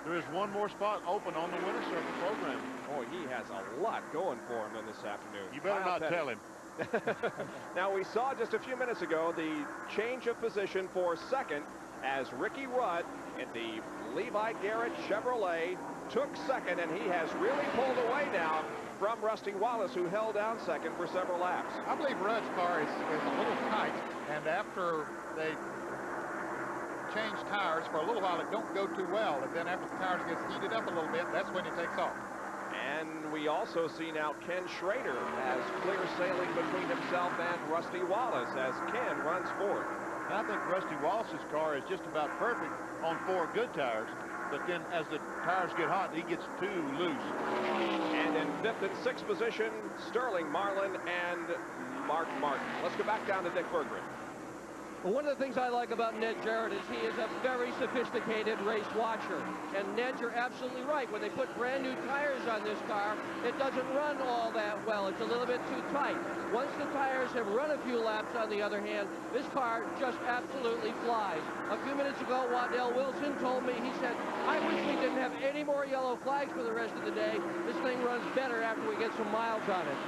There is one more spot open on the winner's circle program. Oh, he has a lot going for him in this afternoon. You better not tell him. Now, we saw just a few minutes ago the change of position for second as Ricky Rudd in the Levi Garrett Chevrolet took second, and he has really pulled away now from Rusty Wallace, who held down second for several laps. I believe Rudd's car is a little tight, and after they change tires for a little while, it don't go too well, and then after the tires gets heated up a little bit, that's when he takes off. And we also see now Ken Schrader has clear sailing between himself and Rusty Wallace as Ken runs fourth. I think Rusty Wallace's car is just about perfect on 4 good tires, but then as the tires get hot, he gets too loose. And in fifth and sixth position, Sterling Marlin and Mark Martin. Let's go back down to Dick Berggren. Well, one of the things I like about Ned Jarrett is he is a very sophisticated race watcher. And Ned, you're absolutely right. When they put brand new tires on this car, it doesn't run all that well. It's a little bit too tight. Once the tires have run a few laps, on the other hand, this car just absolutely flies. A few minutes ago, Waddell Wilson told me, he said, I wish we didn't have any more yellow flags for the rest of the day. This thing runs better after we get some miles on it.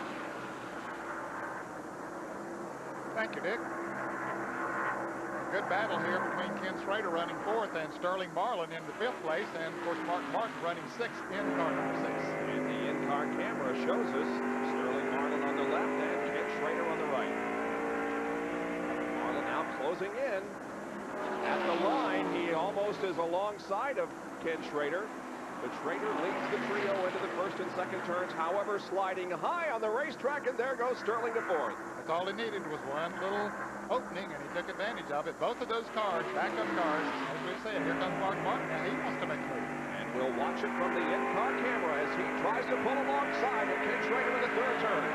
Thank you, Dick. Good battle here between Ken Schrader running fourth and Sterling Marlin in the fifth place, and of course Mark Martin running sixth in car number 6. And the in-car camera shows us Sterling Marlin on the left and Ken Schrader on the right. Marlin now closing in at the line. He almost is alongside of Ken Schrader, but Schrader leads the trio into the first and second turns, however sliding high on the racetrack, and there goes Sterling to fourth. That's all he needed was one little opening, and he took advantage of it. Both of those cars, backup cars, as we said, here comes Mark Martin. Now he wants to make a move. And we'll watch it from the in-car camera as he tries to pull alongside of Ken Schrader in the third turn.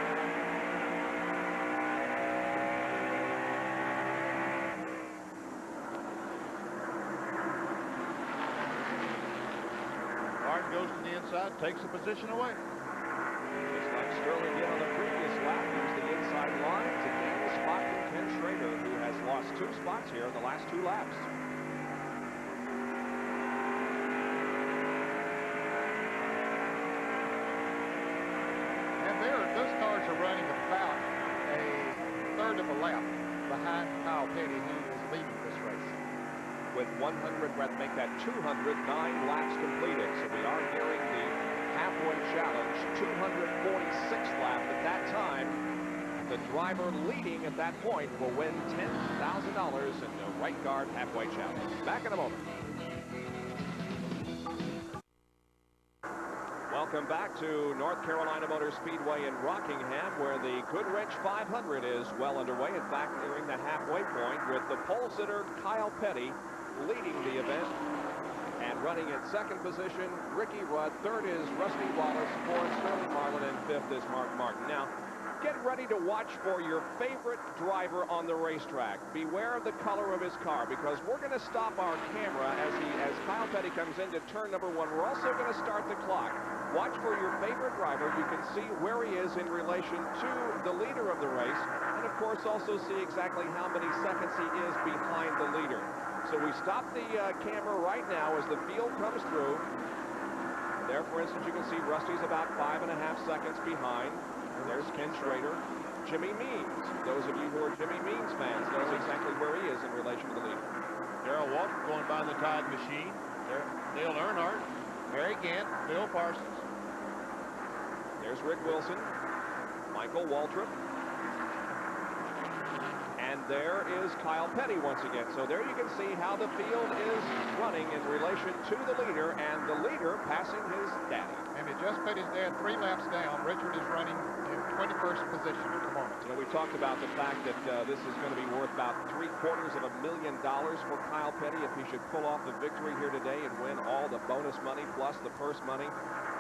Martin goes to the inside, takes the position away. Just like Sterling did on the previous lap, used the inside line to gain the spot from Ken Schrader, who has lost 2 spots here in the last 2 laps. And those cars are running about a third of a lap behind Kyle Petty, who is leading this race. With 100, rather make that 209 laps completed. So we are nearing the halfway challenge, 246th lap. At that time, the driver leading at that point will win $10,000 in the right guard halfway challenge. Back in a moment. Welcome back to North Carolina Motor Speedway in Rockingham, where the Goodwrench 500 is well underway. In fact, nearing the halfway point with the pole sitter Kyle Petty leading the event. And running in second position, Ricky Rudd. Third is Rusty Wallace. Fourth, Sterling Marlin. And fifth is Mark Martin. Now, get ready to watch for your favorite driver on the racetrack. Beware of the color of his car, because we're going to stop our camera as Kyle Petty comes into turn number 1. We're also going to start the clock. Watch for your favorite driver. You can see where he is in relation to the leader of the race, and of course also see exactly how many seconds he is behind the leader. So we stop the camera right now as the field comes through. There, for instance, you can see Rusty's about 5.5 seconds behind. There's Ken Schrader. Jimmy Means. Those of you who are Jimmy Means fans knows exactly where he is in relation to the leader. Darrell Walker going by in the Tide Machine. Dale Earnhardt, Barry Gant, Bill Parsons. There's Rick Wilson. Michael Waltrip. And there is Kyle Petty once again. So there you can see how the field is running in relation to the leader, and the leader passing his daddy. And he just put his dad 3 laps down. Richard is running in 21st position at the moment. You know, we talked about the fact that this is going to be worth about $750,000 for Kyle Petty if he should pull off the victory here today and win all the bonus money plus the purse money.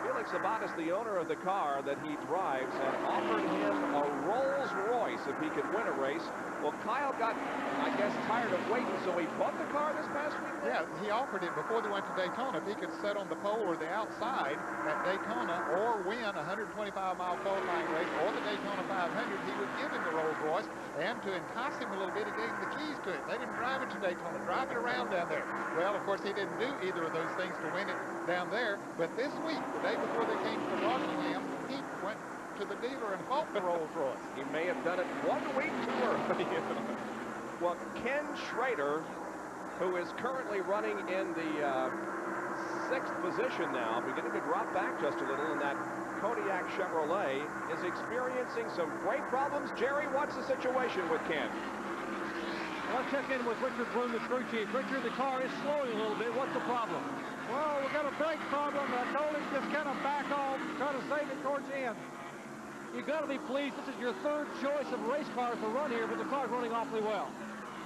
Felix Sabatis, the owner of the car that he drives, had offered him a Rolls Royce if he could win a race. Well, Kyle got, I guess, tired of waiting, so he bought the car this past week. Yeah, he offered it before they went to Daytona. If he could sit on the pole or the outside at Daytona or win a 125-mile qualifying race or the Daytona 500, he would give him the Rolls Royce. And to entice him a little bit, he gave him the keys to it. Let him drive it to Daytona, drive it around down there. Well, of course, he didn't do either of those things to win it down there. But this week, the day before they came to Rockingham, he went to the dealer and bought the Rolls Royce. He may have done it 1 week too early. Well, Ken Schrader, who is currently running in the 6th position now, beginning to drop back just a little in that Kodiak Chevrolet, is experiencing some brake problems. Jerry, what's the situation with Ken? Let's check in with Richard Bloom, the crew chief. Richard, the car is slowing a little bit. What's the problem? Well, we've got a brake problem. I told him just kind of back off, try to save it towards the end. You've got to be pleased. This is your 3rd choice of race car to run here, but the car's running awfully well.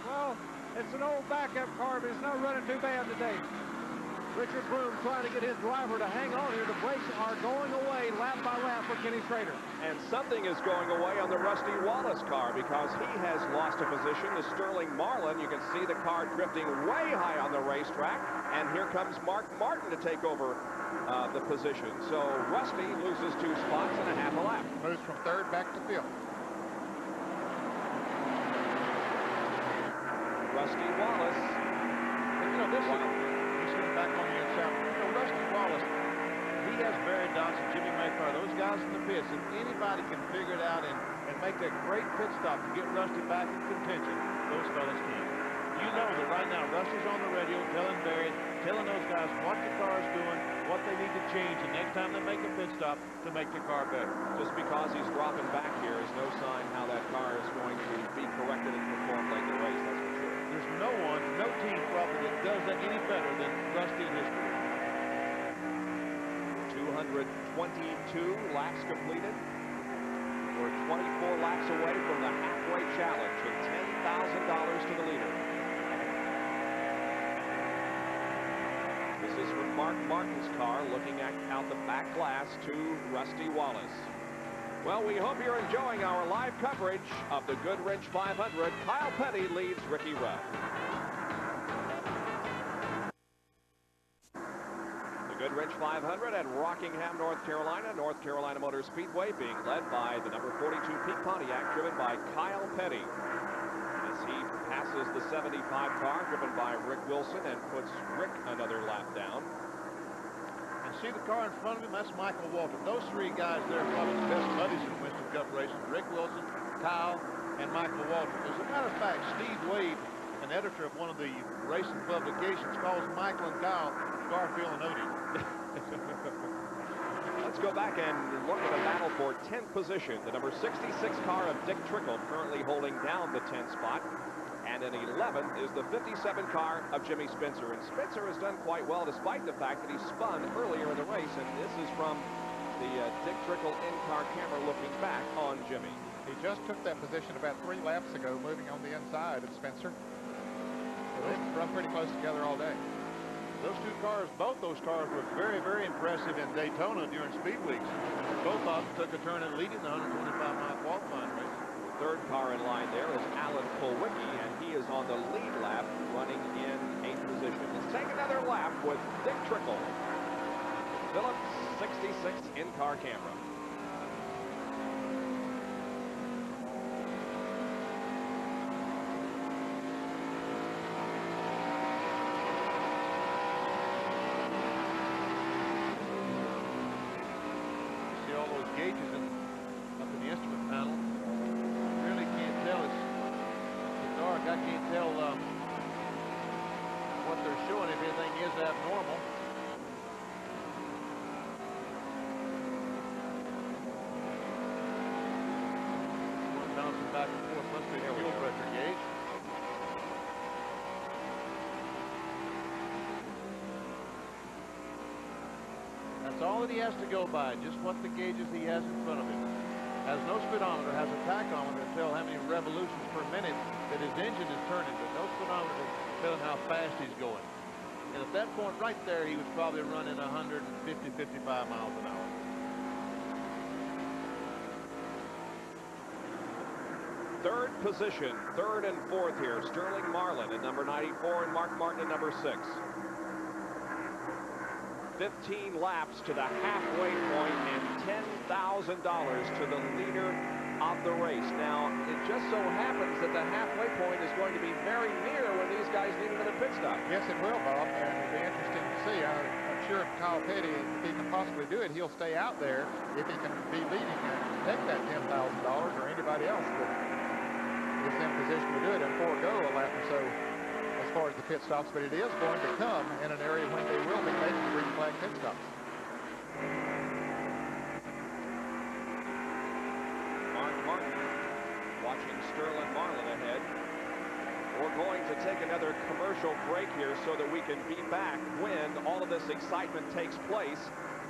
Well, it's an old backup car, but it's not running too bad today. Richard Bloom trying to get his driver to hang on here. The brakes are going away lap by lap for Kenny Schrader. And something is going away on the Rusty Wallace car because he has lost a position to Sterling Marlin. You can see the car drifting way high on the racetrack. And here comes Mark Martin to take over the position. So Rusty loses 2 spots and a half a lap. Moves from 3rd back to 5th. Rusty Wallace. And, you know, this is back on the inside. You know, Rusty Wallace, he has Barry Dodson, Jimmy Maycar, those guys in the pits. If anybody can figure it out and make that great pit stop to get Rusty back in contention, those fellas can. You know that right now Rusty's on the radio telling Barry, telling those guys what the car is doing, what they need to change the next time they make a pit stop to make the car better. Just because he's dropping back here is no sign how that car is going to be corrected and perform late in the race, that's for sure. There's no one, no team probably that does that any better than Rusty in his career. 222 laps completed. We're 24 laps away from the halfway challenge and $10,000 to the leader. This is from Mark Martin's car, looking out the back glass to Rusty Wallace. Well, we hope you're enjoying our live coverage of the Goodwrench 500. Kyle Petty leads Ricky Rudd. The Goodwrench 500 at Rockingham, North Carolina. North Carolina Motor Speedway being led by the number 42 Pete Pontiac, driven by Kyle Petty. As he passes the 75 car, driven by Rick Wilson, and puts Rick another lap down. And see the car in front of him? That's Michael Waltrip. Those 3 guys there are probably the best buddies in Winston Cup racing. Rick Wilson, Kyle, and Michael Waltrip. As a matter of fact, Steve Wade, an editor of one of the racing publications, calls Michael and Kyle Garfield and Odie. Let's go back and look at a battle for 10th position. The number 66 car of Dick Trickle currently holding down the 10th spot. And in 11th is the 57 car of Jimmy Spencer. And Spencer has done quite well despite the fact that he spun earlier in the race. And this is from the Dick Trickle in-car camera looking back on Jimmy. He just took that position about 3 laps ago, moving on the inside of Spencer. So they've run pretty close together all day. Those 2 cars, both those cars were very, very impressive in Daytona during Speed Weeks. Both of them took a turn at leading the 125-mile qualifying race. The 3rd car in line there is Alan Kulwicki, and he is on the lead lap, running in 8th position. Let's take another lap with Dick Trickle. Phillips 66 in-car camera. Gauges up in the instrument panel. Really can't tell. It's dark. I can't tell what they're showing if anything is abnormal. back and forth. Must be the fuel pressure gauge. That's all that he has to go by, just what the gauges he has in front of him. Has no speedometer, has a tachometer to tell how many revolutions per minute that his engine is turning, but no speedometer to tell him how fast he's going. And at that point right there, he was probably running 150, 55 miles an hour. Third position, third and fourth here. Sterling Marlin at number 94 and Mark Martin at number 6. 15 laps to the halfway point and $10,000 to the leader of the race. Now, it just so happens that the halfway point is going to be very near when these guys need another pit stop. Yes, it will, Bob, and it'll be interesting to see. I'm sure if Kyle Petty, if he can possibly do it, he'll stay out there if he can be leading and take that $10,000, or anybody else that is in position to do it and forego a lap or so as far as the pit stops. But it is going to come in an area when they will be making green flag pit stops. Mark Martin watching Sterling Marlin ahead. We're going to take another commercial break here so that we can be back when all of this excitement takes place.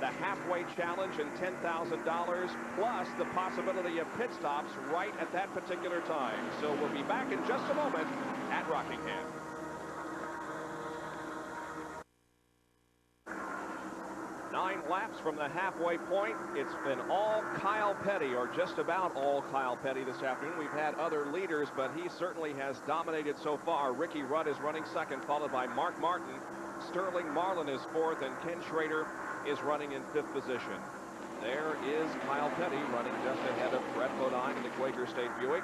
The halfway challenge and $10,000 plus the possibility of pit stops right at that particular time. So we'll be back in just a moment at Rockingham. Nine laps from the halfway point. It's been all Kyle Petty, or just about all Kyle Petty this afternoon. We've had other leaders, but he certainly has dominated so far. Ricky Rudd is running second, followed by Mark Martin. Sterling Marlin is fourth, and Ken Schrader is running in fifth position. There is Kyle Petty running just ahead of Brett Bodine in the Quaker State Buick.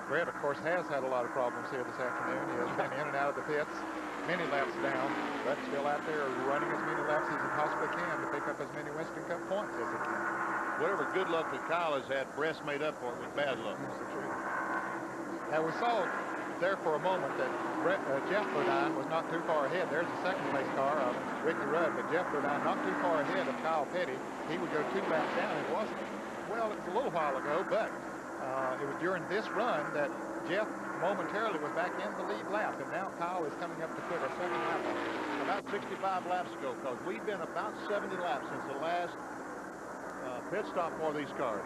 Brett, of course, has had a lot of problems here this afternoon. He has been in and out of the pits, many laps down, but still out there running as many laps as he possibly can to pick up as many Winston Cup points as he can. Whatever good luck that Kyle has had, Brett's made up for it with bad luck. That's the truth. Now, we saw there for a moment that Jeff Bodine was not too far ahead. There's the second place car of Ricky Rudd, but Jeff Bodine not too far ahead of Kyle Petty. He would go 2 laps down. It wasn't, well, it was a little while ago, but it was during this run that Jeff momentarily was back in the lead lap, and now Kyle is coming up to put a second lap on him. About 65 laps ago, because we've been about 70 laps since the last pit stop for these cars.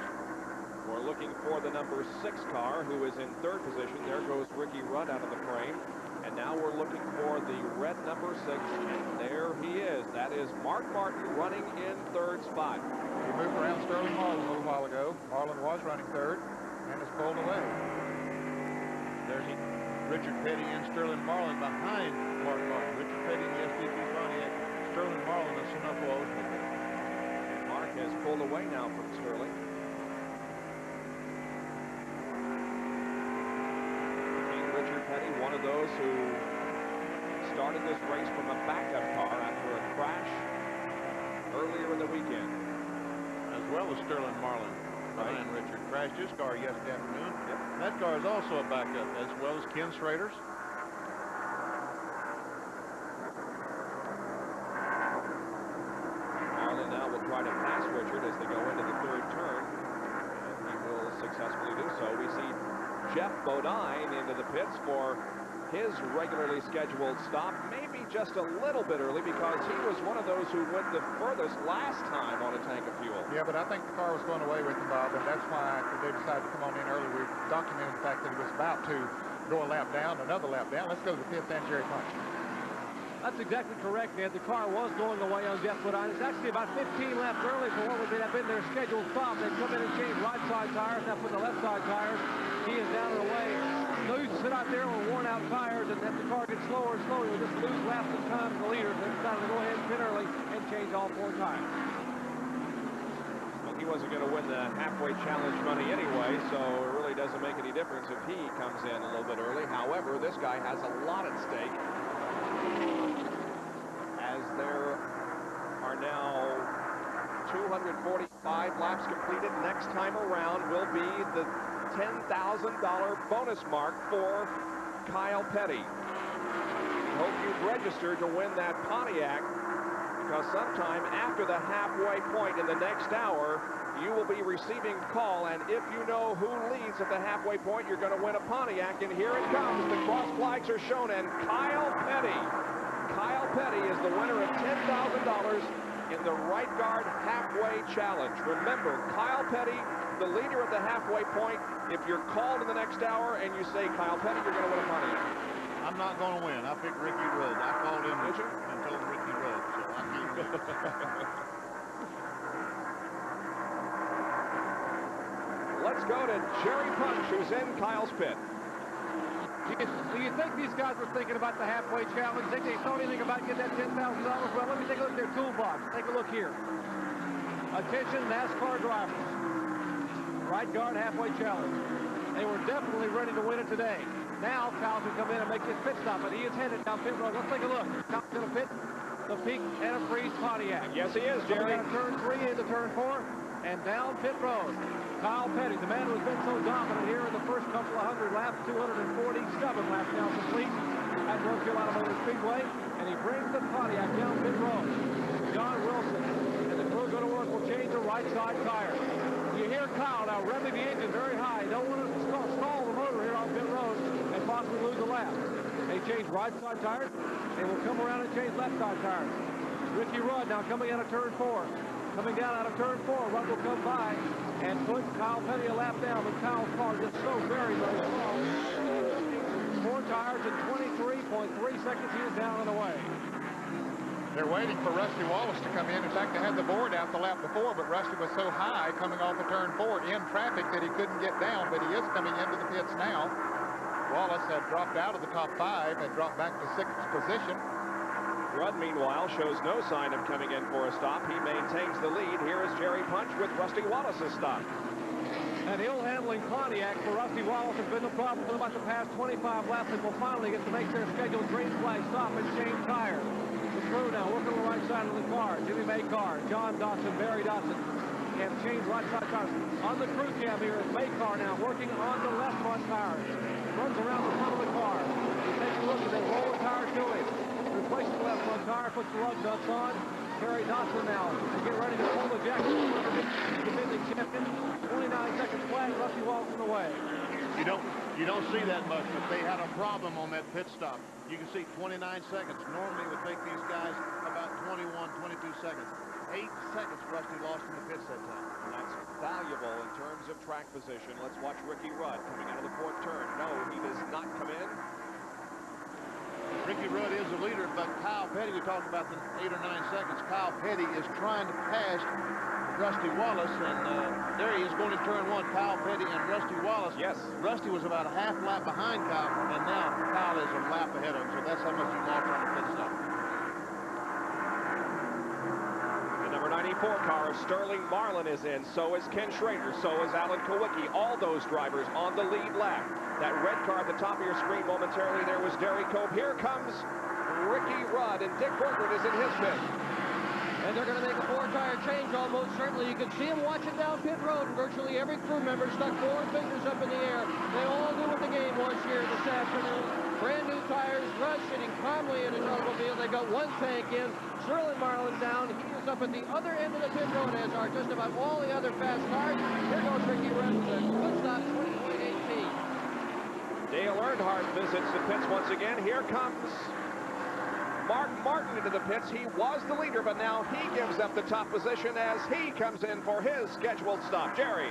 We're looking for the number 6 car, who is in third position. There goes Ricky Rudd out of the frame. And now we're looking for the red number 6, and there he is. That is Mark Martin running in third spot. We moved around Sterling Marlin a little while ago. Marlin was running third and is pulled away. There's Richard Petty and Sterling Marlin behind Mark Martin. Richard Petty in the SVP Pontiac, Sterling Marlin in Sunoco Oldsmobile. Mark has pulled away now from Sterling. Richard Petty, one of those who started this race from a backup car after a crash earlier in the weekend. As well as Sterling Marlin, behind Richard. Crashed his car yesterday afternoon. Yep. That car is also a backup, as well as Ken Schrader's. Marlin now will try to pass Richard as they go into the third turn, and he will successfully do so. We see Jeff Bodine into the pits for his regularly scheduled stop, maybe just a little bit early because he was one of those who went the furthest last time on a tank of fuel. Yeah, but I think the car was going away with him, Bob, and that's why they decided to come on in early. We documented the fact that he was about to go a lap down, another lap down. Let's go to the pits and Jerry Punch. That's exactly correct, Ned. The car was going away on Jeff Bodine. It's actually about 15 laps early for what would have been their scheduled stop. They come in and change right side tires, now put the left side tires. He is down and away. Those sit out there with worn out tires, and as the car gets slower and slower, you'll just lose laps and time to the leaders. They decided to go ahead and pit early and change all 4 tires. Well, he wasn't going to win the halfway challenge money anyway, so it really doesn't make any difference if he comes in a little bit early. However, this guy has a lot at stake, as there are now 245 laps completed. Next time around will be the $10,000 bonus mark for Kyle Petty. Hope you've registered to win that Pontiac because sometime after the halfway point in the next hour, you will be receiving a call, and if you know who leads at the halfway point, you're going to win a Pontiac, and here it comes. The cross flags are shown, and Kyle Petty. Kyle Petty is the winner of $10,000 in the right guard halfway challenge. Remember, Kyle Petty, the leader at the halfway point. If you're called in the next hour and you say Kyle Petty, you're going to win a Pontiac. I'm not going to win. I picked Ricky Rudd. I called him and told him Ricky Rudd, so I can't win. Let's go to Jerry Punch, who's in Kyle's pit. Do you think these guys were thinking about the halfway challenge? Think they thought anything about getting that $10,000? Well, let me take a look at their toolbox. Take a look here. Attention, NASCAR drivers. Right guard halfway challenge. They were definitely ready to win it today. Now Kyle can come in and make his pit stop, but he is headed down pit road. Let's take a look. Kyle's going to pit the Peak Antifreeze Pontiac. Yes, he is, Jerry. Coming out of turn 3 into turn 4 and down pit road. Kyle Petty, the man who has been so dominant here in the first couple of hundred laps, 247 laps now complete at North Carolina Motor Speedway, and he brings the Pontiac down pit road. John Wilson and the crew go to work will change the right side tire. You hear Kyle now revving the engine very high. Don't want to stall the motor here on pit road and possibly lose a lap. They change right side tires. They will come around and change left side tires. Ricky Rudd now coming out of turn 4. Coming down out of turn 4, Rudd will come by and put Kyle Petty a lap down, but Kyle's car just so very, very slow. 4 tires in 23.3 seconds. He is down and away. They're waiting for Rusty Wallace to come in. In fact, they had the board out the lap before, but Rusty was so high coming off of turn 4 in traffic that he couldn't get down, but he is coming into the pits now. Wallace had dropped out of the top 5 and dropped back to 6th position. Rudd, meanwhile, shows no sign of coming in for a stop. He maintains the lead. Here is Jerry Punch with Rusty Wallace's stop. An ill-handling Pontiac for Rusty Wallace has been the problem for about the past 25 laps, and will finally get to make their scheduled green flag stop and change tires. The crew now working on the right side of the car. Jimmy Maycar, John Dodson, Barry Dodson have changed right side tires. On the crew cam here is Maycar now working on the left front tires. Runs around the front of the car. He takes a look as they roll the tire to him. Replaces the left front tire, puts the lug nuts on. Barry Dodson now and get ready to pull the jacket. The defending champion. 29 seconds flat. Rusty Wallace in the way. You don't see that much, but they had a problem on that pit stop. You can see 29 seconds. Normally it would take these guys about 21, 22 seconds. 8 seconds Rusty lost in the pits that time. And that's valuable in terms of track position. Let's watch Ricky Rudd coming out of the 4th turn. No, he does not come in. Ricky Rudd is the leader, but Kyle Petty, we talked about the 8 or 9 seconds. Kyle Petty is trying to pass Rusty Wallace, and there he is going to turn 1. Kyle Petty and Rusty Wallace. Yes. Rusty was about a half lap behind Kyle, and now Kyle is a lap ahead of him, so that's how much he lost on the pit stop. The number 94 car, Sterling Marlin, is in. So is Ken Schrader. So is Alan Kowicki. All those drivers on the lead lap. That red car at the top of your screen momentarily there was Derry Cope. Here comes Ricky Rudd, and Dick Berggren is in his pit. And they're going to make a 4-tire change almost certainly. You can see him watching down pit road, and virtually every crew member stuck 4 fingers up in the air. They all knew what the game was here this afternoon. Brand new tires, Rudd sitting calmly in his automobile. They got 1 tank in. Sterling Marlin down. He is up at the other end of the pit road, as are just about all the other fast cars. Here goes Ricky Rudd with a good stop, 20.8 feet. Dale Earnhardt visits the pits once again. Here comes Mark Martin into the pits. He was the leader, but now he gives up the top position as he comes in for his scheduled stop. Jerry.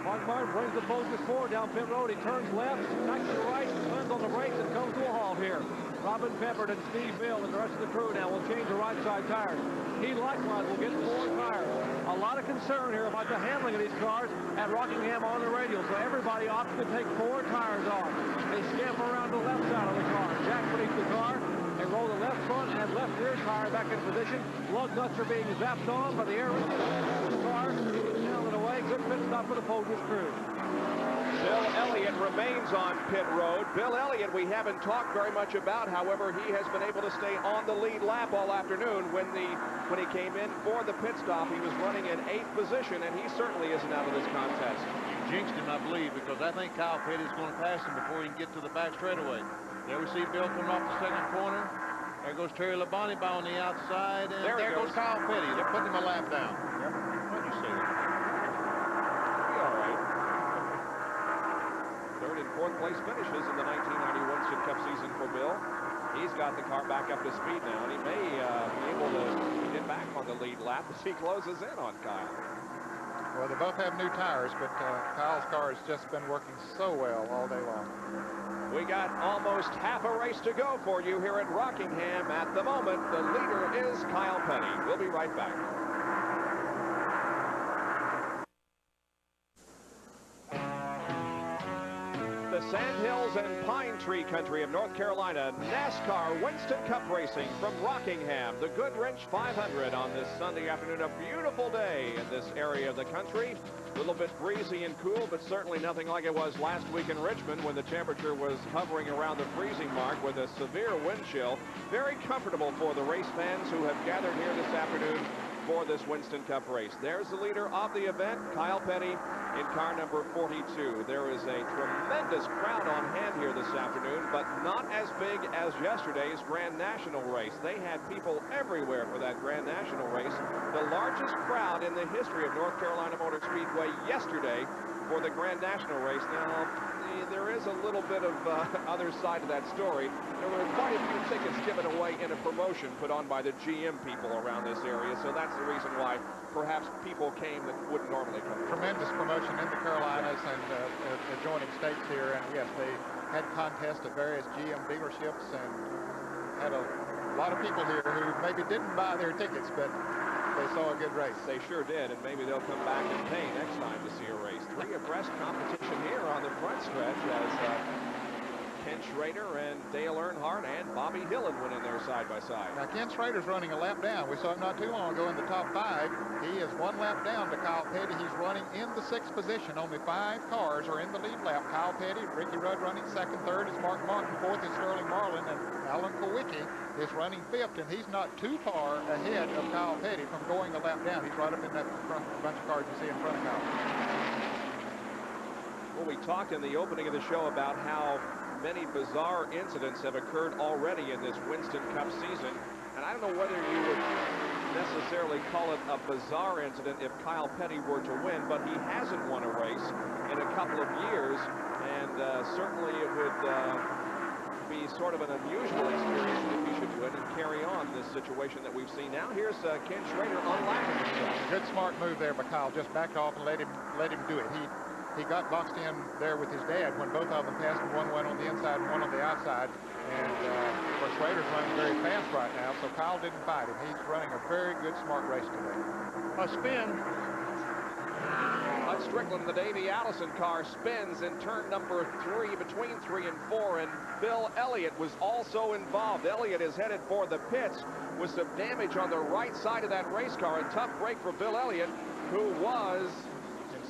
Mark Martin brings the focus forward down pit road. He turns left, backs to the right, turns on the brakes, and comes to a halt here. Robin Peppard and Steve Bill and the rest of the crew now will change the right side tires. He likewise will get 4 tires. A lot of concern here about the handling of these cars at Rockingham on the radial, so everybody opts to take 4 tires off. They scamper around the left side of the car. Jack beneath the car. They roll the left front and left rear tire back in position. Lug nuts are being zapped on by the air car. Down and away. Good pit stop for the Folgers crew. Bill Elliott remains on pit road. Bill Elliott we haven't talked very much about. However, he has been able to stay on the lead lap all afternoon. When he came in for the pit stop, he was running in 8th position, and he certainly isn't out of this contest. You jinxed him, I believe, because I think Kyle Petty is going to pass him before he can get to the back straightaway. There we see Bill coming off the 2nd corner, There goes Terry Labonte by on the outside, and There he there goes goes. Kyle Petty. They're putting him a lap down. Yep. What do you say? Be all right. Third and fourth place finishes in the 1990 Winston Cup season for Bill. He's got the car back up to speed now, and he may be able to get back on the lead lap as he closes in on Kyle. Well, they both have new tires, but Kyle's car has just been working so well all day long. We got almost half a race to go for you here at Rockingham. At the moment, the leader is Kyle Petty. We'll be right back. The Sandhills and Pine Tree country of North Carolina, NASCAR Winston Cup Racing from Rockingham, the Goodwrench 500 on this Sunday afternoon. A beautiful day in this area of the country. A little bit breezy and cool, but certainly nothing like it was last week in Richmond when the temperature was hovering around the freezing mark with a severe wind chill. Very comfortable for the race fans who have gathered here this afternoon for this Winston Cup race. There's the leader of the event, Kyle Petty, in car number 42. There is a tremendous crowd on hand here this afternoon, but not as big as yesterday's Grand National race. They had people everywhere for that Grand National race. The largest crowd in the history of North Carolina Motor Speedway yesterday for the Grand National race. Now, there is a little bit of other side to that story. There were quite a few tickets given away in a promotion put on by the GM people around this area, so that's the reason why perhaps people came that wouldn't normally come. Tremendous promotion in the Carolinas and adjoining states here, and yes, they had contests at various GM dealerships and had a lot of people here who maybe didn't buy their tickets, but they saw a good race. They sure did, and maybe they'll come back and pay next time to see a race. Three abreast competition here on the front stretch as Ken Schrader and Dale Earnhardt and Bobby Hillen went in there side by side. Now, Ken Schrader's running a lap down. We saw him not too long ago in the top 5. He is 1 lap down to Kyle Petty. He's running in the 6th position. Only 5 cars are in the lead lap. Kyle Petty, Ricky Rudd running 2nd, 3rd is Mark Martin, 4th is Sterling Marlin, and Alan Kowicki is running 5th, and he's not too far ahead of Kyle Petty from going a lap down. He's right up in that front bunch of cars you see in front of Kyle. Well, we talked in the opening of the show about how many bizarre incidents have occurred already in this Winston Cup season, and I don't know whether you would necessarily call it a bizarre incident if Kyle Petty were to win, but he hasn't won a race in a couple of years, and certainly it would be sort of an unusual experience if he should win and carry on this situation that we've seen. Now here's Ken Schrader unlapping himself. Good smart move there by Kyle. Just backed off and let him do it. He got boxed in there with his dad when both of them passed him. One went on the inside and one on the outside. And of course, Schrader's running very fast right now, so Kyle didn't fight him. He's running a very good, smart race today. A spin. Bud Strickland, the Davey Allison car, spins in turn number 3 between 3 and 4, and Bill Elliott was also involved. Elliott is headed for the pits with some damage on the right side of that race car. A tough break for Bill Elliott, who was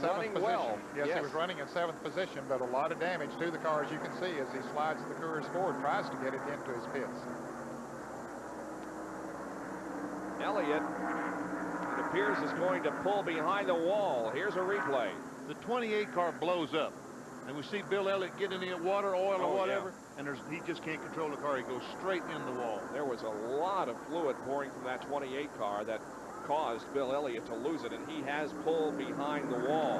running well. Yes, he was running in 7th position, but a lot of damage to the car, as you can see, as he slides the Coors forward, tries to get it into his pits. Elliott, it appears, is going to pull behind the wall. Here's a replay. The 28 car blows up, and we see Bill Elliott getting in the water, oil, or whatever, and he just can't control the car. He goes straight in the wall. There was a lot of fluid pouring from that 28 car that caused Bill Elliott to lose it, and he has pulled behind the wall,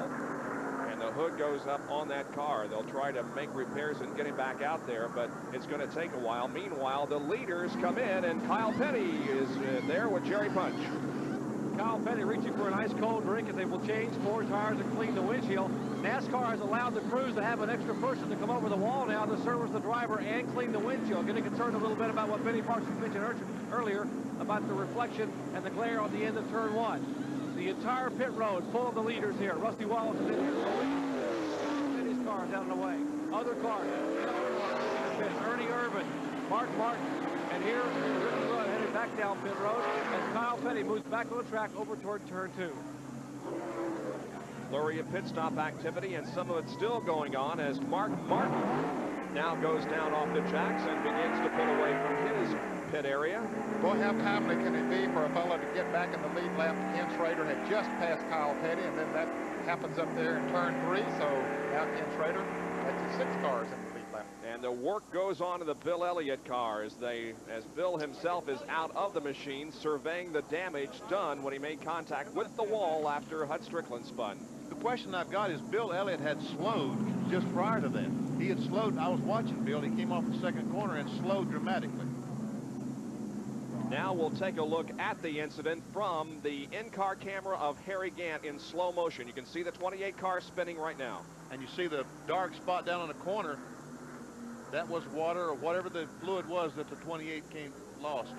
and the hood goes up on that car. They'll try to make repairs and get him back out there, but it's going to take a while. Meanwhile, the leaders come in, and Kyle Petty is there with Jerry Punch. Kyle Petty reaching for an ice cold drink as they will change 4 tires and clean the windshield. NASCAR has allowed the crews to have an extra person to come over the wall now to service the driver and clean the windshield. Getting concerned a little bit about what Benny Parsons mentioned earlier about the reflection and the glare on the end of turn 1. The entire pit road full of the leaders here. Rusty Wallace is in here. Petty's car is out of the way. Other cars. Ernie Irvin, Mark Martin, and here Ricky Rudd headed back down pit road as Kyle Petty moves back on the track over toward turn 2. Flurry of pit stop activity, and some of it still going on as Mark Martin now goes down off the tracks and begins to pull away from his pit area. Boy, how timely can it be for a fellow to get back in the lead lap? Ken Schrader had just passed Kyle Petty, and then that happens up there in turn 3, so now Ken Schrader, that's his 6 cars in the lead lap. And And the work goes on in the Bill Elliott car as Bill himself is out of the machine, surveying the damage done when he made contact with the wall after Hud Strickland spun. The question I've got is Bill Elliott had slowed just prior to that. He had slowed. I was watching Bill. He came off the second corner and slowed dramatically. Now we'll take a look at the incident from the in-car camera of Harry Gant in slow motion. You can see the 28 car spinning right now. And you see the dark spot down on the corner. That was water or whatever the fluid was that the 28 lost.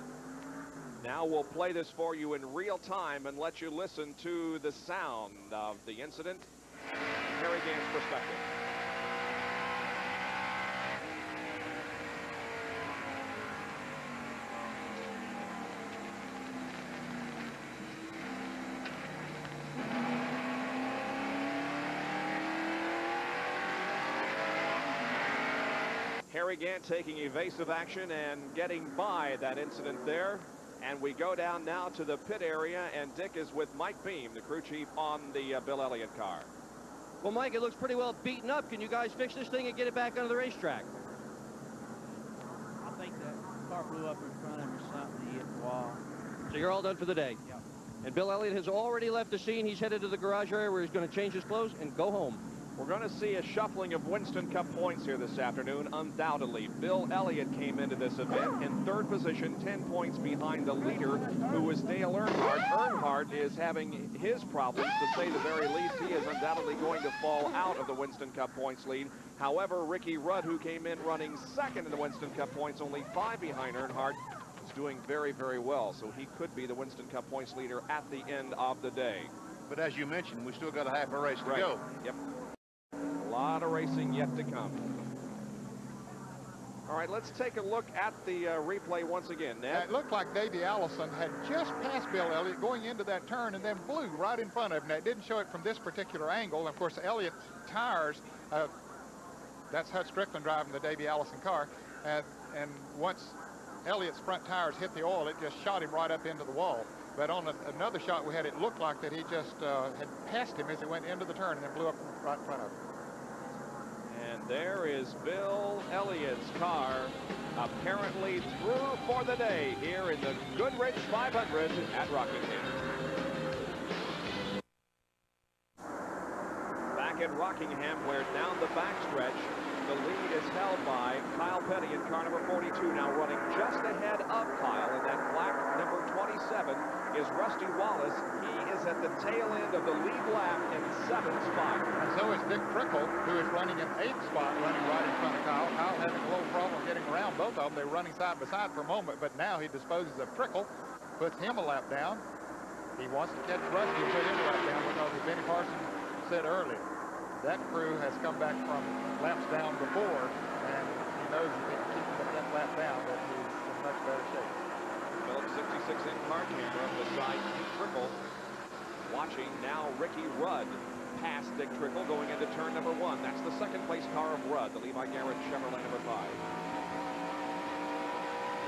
Now we'll play this for you in real time and let you listen to the sound of the incident. Harry Gant's perspective. Harry Gant taking evasive action and getting by that incident there. And we go down now to the pit area, and Dick is with Mike Beam, the crew chief on the Bill Elliott car. Well, Mike, it looks pretty well beaten up. Can you guys fix this thing and get it back onto the racetrack? I think that car blew up in front of him or something. He hit the wall. So you're all done for the day? Yep. And Bill Elliott has already left the scene. He's headed to the garage area where he's going to change his clothes and go home. We're going to see a shuffling of Winston Cup points here this afternoon, undoubtedly. Bill Elliott came into this event in third position, 10 points behind the leader, who is Dale Earnhardt. Earnhardt is having his problems, to say the very least. He is undoubtedly going to fall out of the Winston Cup points lead. However, Ricky Rudd, who came in running second in the Winston Cup points, only 5 behind Earnhardt, is doing very, very well. So he could be the Winston Cup points leader at the end of the day. But as you mentioned, we still got a half a race to go. Yep. A lot of racing yet to come. All right, let's take a look at the replay once again, Ned. It looked like Davey Allison had just passed Bill Elliott going into that turn and then blew right in front of him. Now, it didn't show it from this particular angle. And of course, Elliott's tires, that's Hud Strickland driving the Davey Allison car. And once Elliott's front tires hit the oil, it just shot him right up into the wall. But on another shot we had, it looked like that he just had passed him as he went into the turn and then blew up right in front of him. And there is Bill Elliott's car apparently through for the day here in the Goodwrench 500 at Rockingham. Back at Rockingham, where down the backstretch, the lead is held by Kyle Petty in car number 42, now running just ahead of Kyle. And that black number 27 is Rusty Wallace. He is at the tail end of the lead lap in 7th spot. And so is Dick Trickle, who is running in 8th spot, running right in front of Kyle. Kyle having a little problem getting around both of them. They were running side by side for a moment, but now he disposes of Trickle, puts him a lap down. He wants to catch Rusty and put him a lap down because, as Benny Parsons said earlier, that crew has come back from laps down before, and he knows if he can keep that lap down, that he's in much better shape. Phillips 66 in car camera beside Dick Trickle. Watching now Ricky Rudd pass Dick Trickle going into turn number 1. That's the second place car of Rudd, the Levi Garrett Chevrolet number 5.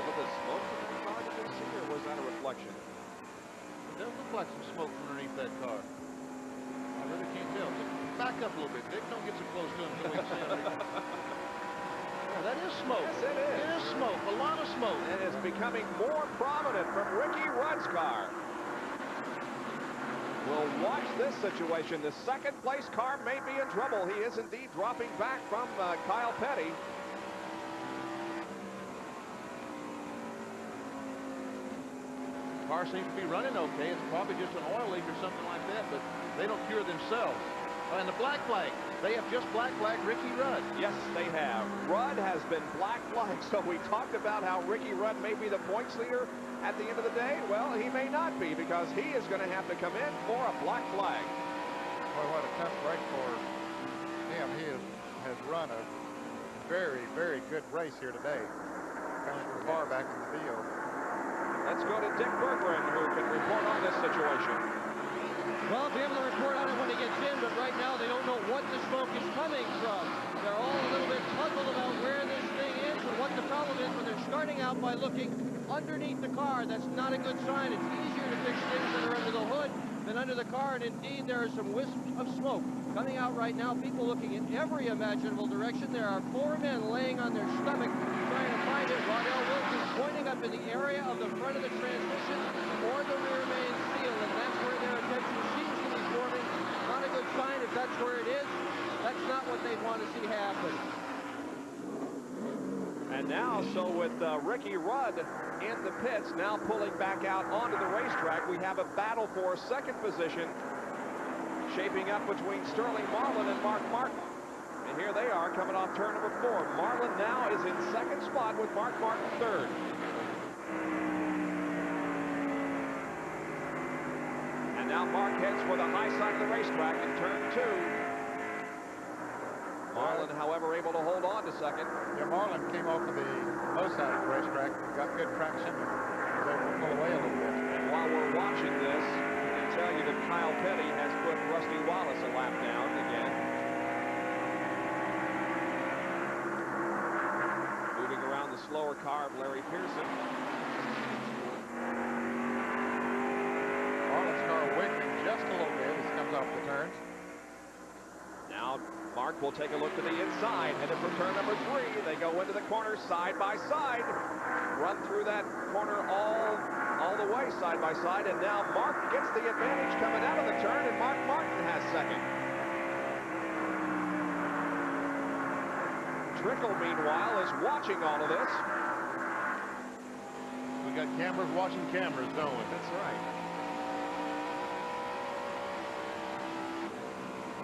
Look at the smoke from the car, did you see, or was that a reflection? It does look like some smoke underneath that car. I really can't tell. Back up a little bit, Dick. Don't get so close to him until we see him. Yeah, that is smoke. Yes, it is. It is smoke. A lot of smoke. And it's becoming more prominent from Ricky Rudd's car. We'll watch this situation. The second place car may be in trouble. He is indeed dropping back from Kyle Petty. Car seems to be running okay. It's probably just an oil leak or something like that, but they don't cure themselves. And the black flag, they have just black flagged Ricky Rudd. Yes, they have. Rudd has been black flagged, so we talked about how Ricky Rudd may be the points leader at the end of the day. Well, he may not be, because he is going to have to come in for a black flag. Boy, what a tough break for him. He has run a very, very good race here today. Coming from far back in the field. Let's go to Dick Berggren, who can report on this situation. Well, be able to report on it when he gets in, but right now they don't know what the smoke is coming from. They're all a little bit puzzled about where this thing is and what the problem is, but they're starting out by looking underneath the car. That's not a good sign. It's easier to fix things that are under the hood. been under the car, and indeed there are some wisps of smoke coming out right now. People looking in every imaginable direction. There are 4 men laying on their stomach trying to find it. Waddell Wilson pointing up in the area of the front of the transmission or the rear main seal, and that's where their attention seems to be forming. Not a good sign if that's where it is. That's not what they want to see happen. And now, so with Ricky Rudd in the pits, now pulling back out onto the racetrack, we have a battle for second position shaping up between Sterling Marlin and Mark Martin. And here they are coming off turn number 4. Marlin now is in second spot with Mark Martin third. And now Mark heads for the high side of the racetrack in turn 2. Marlin, however, able to hold on to second. Yeah, Marlin came off of the low side of the racetrack, got good traction, and was able to pull away a little bit. And while we're watching this, I can tell you that Kyle Petty has put Rusty Wallace a lap down again. Moving around the slower car of Larry Pearson. Marlin's car wiggling just a little bit as he comes off the turns. Now Mark will take a look to the inside, headed for turn number 3. They go into the corner side by side. Run through that corner all the way side by side, and now Mark gets the advantage coming out of the turn, and Mark Martin has second. Trickle, meanwhile, is watching all of this. We got cameras watching cameras, don't we? That's right.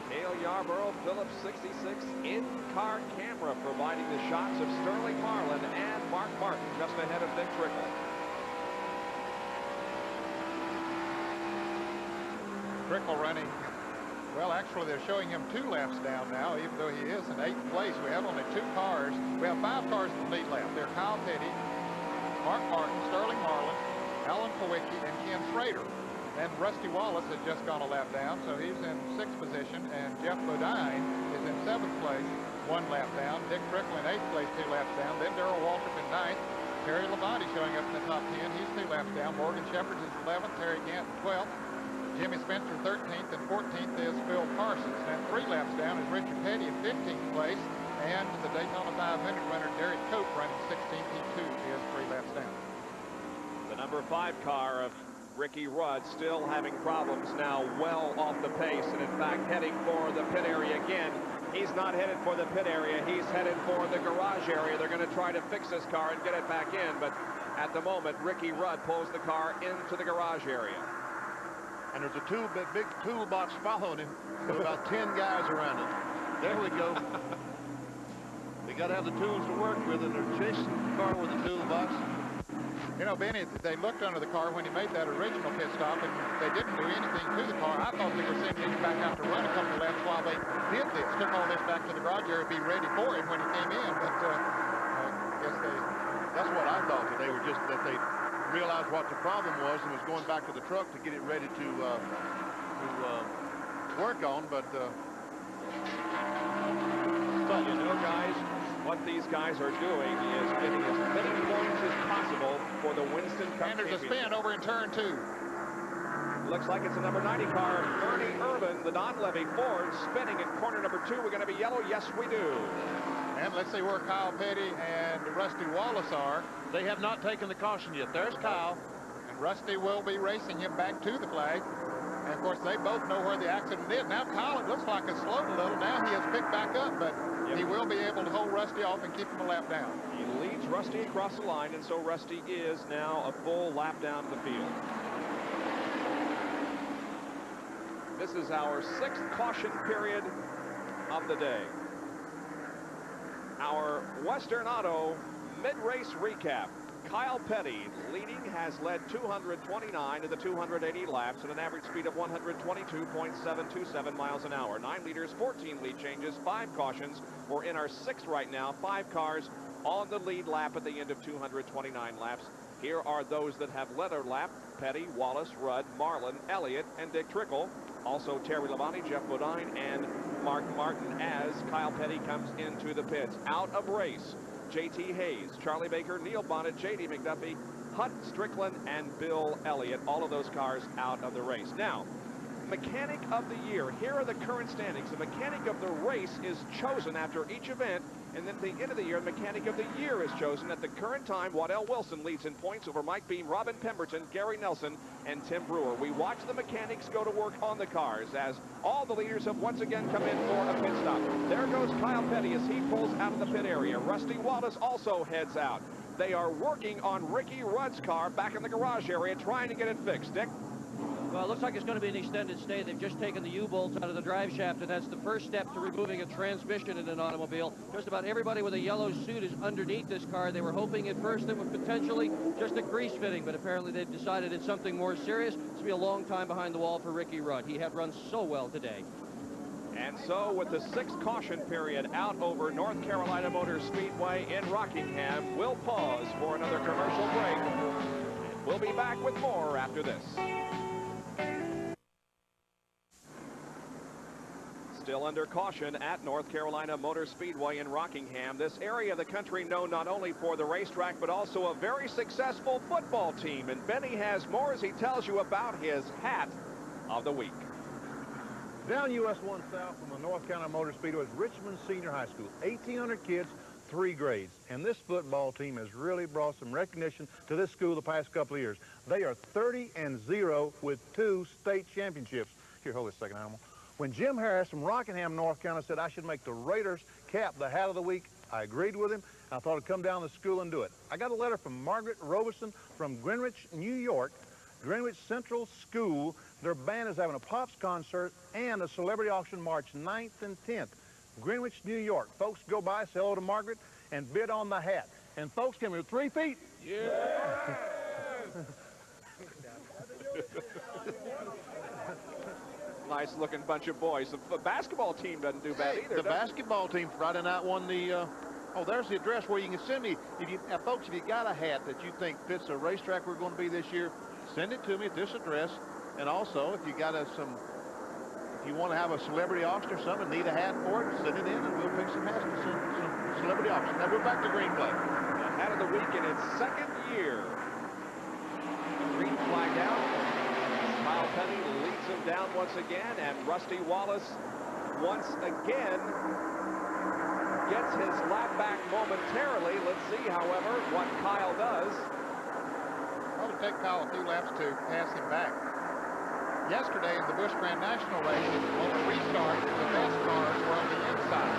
Dale Yarborough, Phillips 66 in-car camera providing the shots of Sterling Marlin and Mark Martin just ahead of Dick Trickle. Trickle running. Well, actually, they're showing him 2 laps down now, even though he is in 8th place. We have only 2 cars. We have 5 cars in the lead lap. They're Kyle Petty, Mark Martin, Sterling Marlin, Alan Kowicki, and Ken Schrader. And Rusty Wallace has just gone a lap down, so he's in 6th position, and Jeff Bodine is in 7th place, 1 lap down. Dick Trickle in 8th place, 2 laps down. Then Darrell Waltrip in 9th. Terry Labonte showing up in the top 10. He's 2 laps down. Morgan Shepherd is 11th. Terry Gant 12th. Jimmy Spencer 13th, and 14th is Phil Parsons. And 3 laps down is Richard Petty in 15th place, and the Daytona 500 runner Derek Cope running 16th. He too is 3 laps down. The number 5 car of Ricky Rudd still having problems now, well off the pace, and in fact heading for the pit area again. He's not headed for the pit area, he's headed for the garage area. They're going to try to fix this car and get it back in, but at the moment Ricky Rudd pulls the car into the garage area. And there's a big toolbox following him with about 10 guys around it. There we go. They got to have the tools to work with, and they're chasing the car with the toolbox. You know, Benny, they looked under the car when he made that original pit stop, and they didn't do anything to the car. I thought they were sending him back out to run a couple of laps while they did this. Took all this back to the garage area to be ready for him when he came in. But I guess that's what I thought, that they were just, that they realized what the problem was and was going back to the truck to get it ready to work on. But you know, guys, what these guys are doing is getting as many points as possible for the Winston Cup And there's a spin over in turn 2. Looks like it's a number 90 car, Bernie Urban, the Don Levy Ford, spinning in corner number 2. We're going to be yellow. Yes, we do. And let's see where Kyle Petty and Rusty Wallace are. they have not taken the caution yet. There's Kyle. And Rusty will be racing him back to the flag. And, of course, they both know where the accident is. Now, Kyle, it looks like it's slowed a little. Now he has picked back up, but he will be able to hold Rusty off and keep him a lap down. He leads Rusty across the line, and so Rusty is now a full lap down the field. This is our 6th caution period of the day. Our Western Auto mid-race recap. Kyle Petty, leading, has led 229 of the 280 laps at an average speed of 122.727 miles an hour. 9 leaders, 14 lead changes, 5 cautions. We're in our 6th right now. 5 cars on the lead lap at the end of 229 laps. Here are those that have led a lap: Petty, Wallace, Rudd, Marlin, Elliott, and Dick Trickle. Also Terry Labonte, Jeff Bodine, and Mark Martin as Kyle Petty comes into the pits. Out of race, J.T. Hayes, Charlie Baker, Neil Bonnet, J.D. McDuffie, Hutt Strickland, and Bill Elliott. All of those cars out of the race. Now, Mechanic of the Year. Here are the current standings. The Mechanic of the Race is chosen after each event, and then at the end of the year, Mechanic of the Year is chosen. At the current time, Waddell Wilson leads in points over Mike Beam, Robin Pemberton, Gary Nelson, and Tim Brewer. We watch the mechanics go to work on the cars as all the leaders have once again come in for a pit stop. There goes Kyle Petty as he pulls out of the pit area. Rusty Wallace also heads out. They are working on Ricky Rudd's car back in the garage area, trying to get it fixed. Dick? Well, it looks like it's going to be an extended stay. They've just taken the U-bolts out of the drive shaft, and that's the first step to removing a transmission in an automobile. Just about everybody with a yellow suit is underneath this car. They were hoping at first it was potentially just a grease fitting, but apparently they've decided it's something more serious. It's going to be a long time behind the wall for Ricky Rudd. He had run so well today. And so with the 6th caution period out over North Carolina Motor Speedway in Rockingham, we'll pause for another commercial break. We'll be back with more after this. Still under caution at North Carolina Motor Speedway in Rockingham. This area of the country known not only for the racetrack, but also a very successful football team. And Benny has more as he tells you about his hat of the week. Down US 1 South from the North Carolina Motor Speedway is Richmond Senior High School. 1,800 kids, 3 grades. And this football team has really brought some recognition to this school the past couple of years. They are 30-0 with 2 state championships. Here, hold this a second, Animal. When Jim Harris from Rockingham, North Carolina said I should make the Raiders cap the hat of the week, I agreed with him. I thought I'd come down to the school and do it. I got a letter from Margaret Robeson from Goodwrench, New York. Greenwich Central School, their band is having a Pops concert and a celebrity auction March 9th and 10th. Greenwich, New York. Folks, go by, say hello to Margaret, and bid on the hat. And folks, come here 3 feet. Yeah! Nice looking bunch of boys. The basketball team doesn't do bad either. The basketball team Friday night won the, oh, there's the address where you can send me. If you, folks, if you got a hat that you think fits a racetrack we're going to be this year, send it to me at this address. And also, if you got if you want to have a celebrity auction or something, need a hat for it, send it in and we'll pick some hats for some celebrity auction. Now we're back to green flag. The hat of the week in its 2nd year. Green flag down. Kyle Petty leads him down once again, and Rusty Wallace once again gets his lap back momentarily. Let's see, however, what Kyle does. Well, it'll take Kyle a few laps to pass him back. Yesterday in the Busch Grand National race, on the restart, the fast cars were on the inside,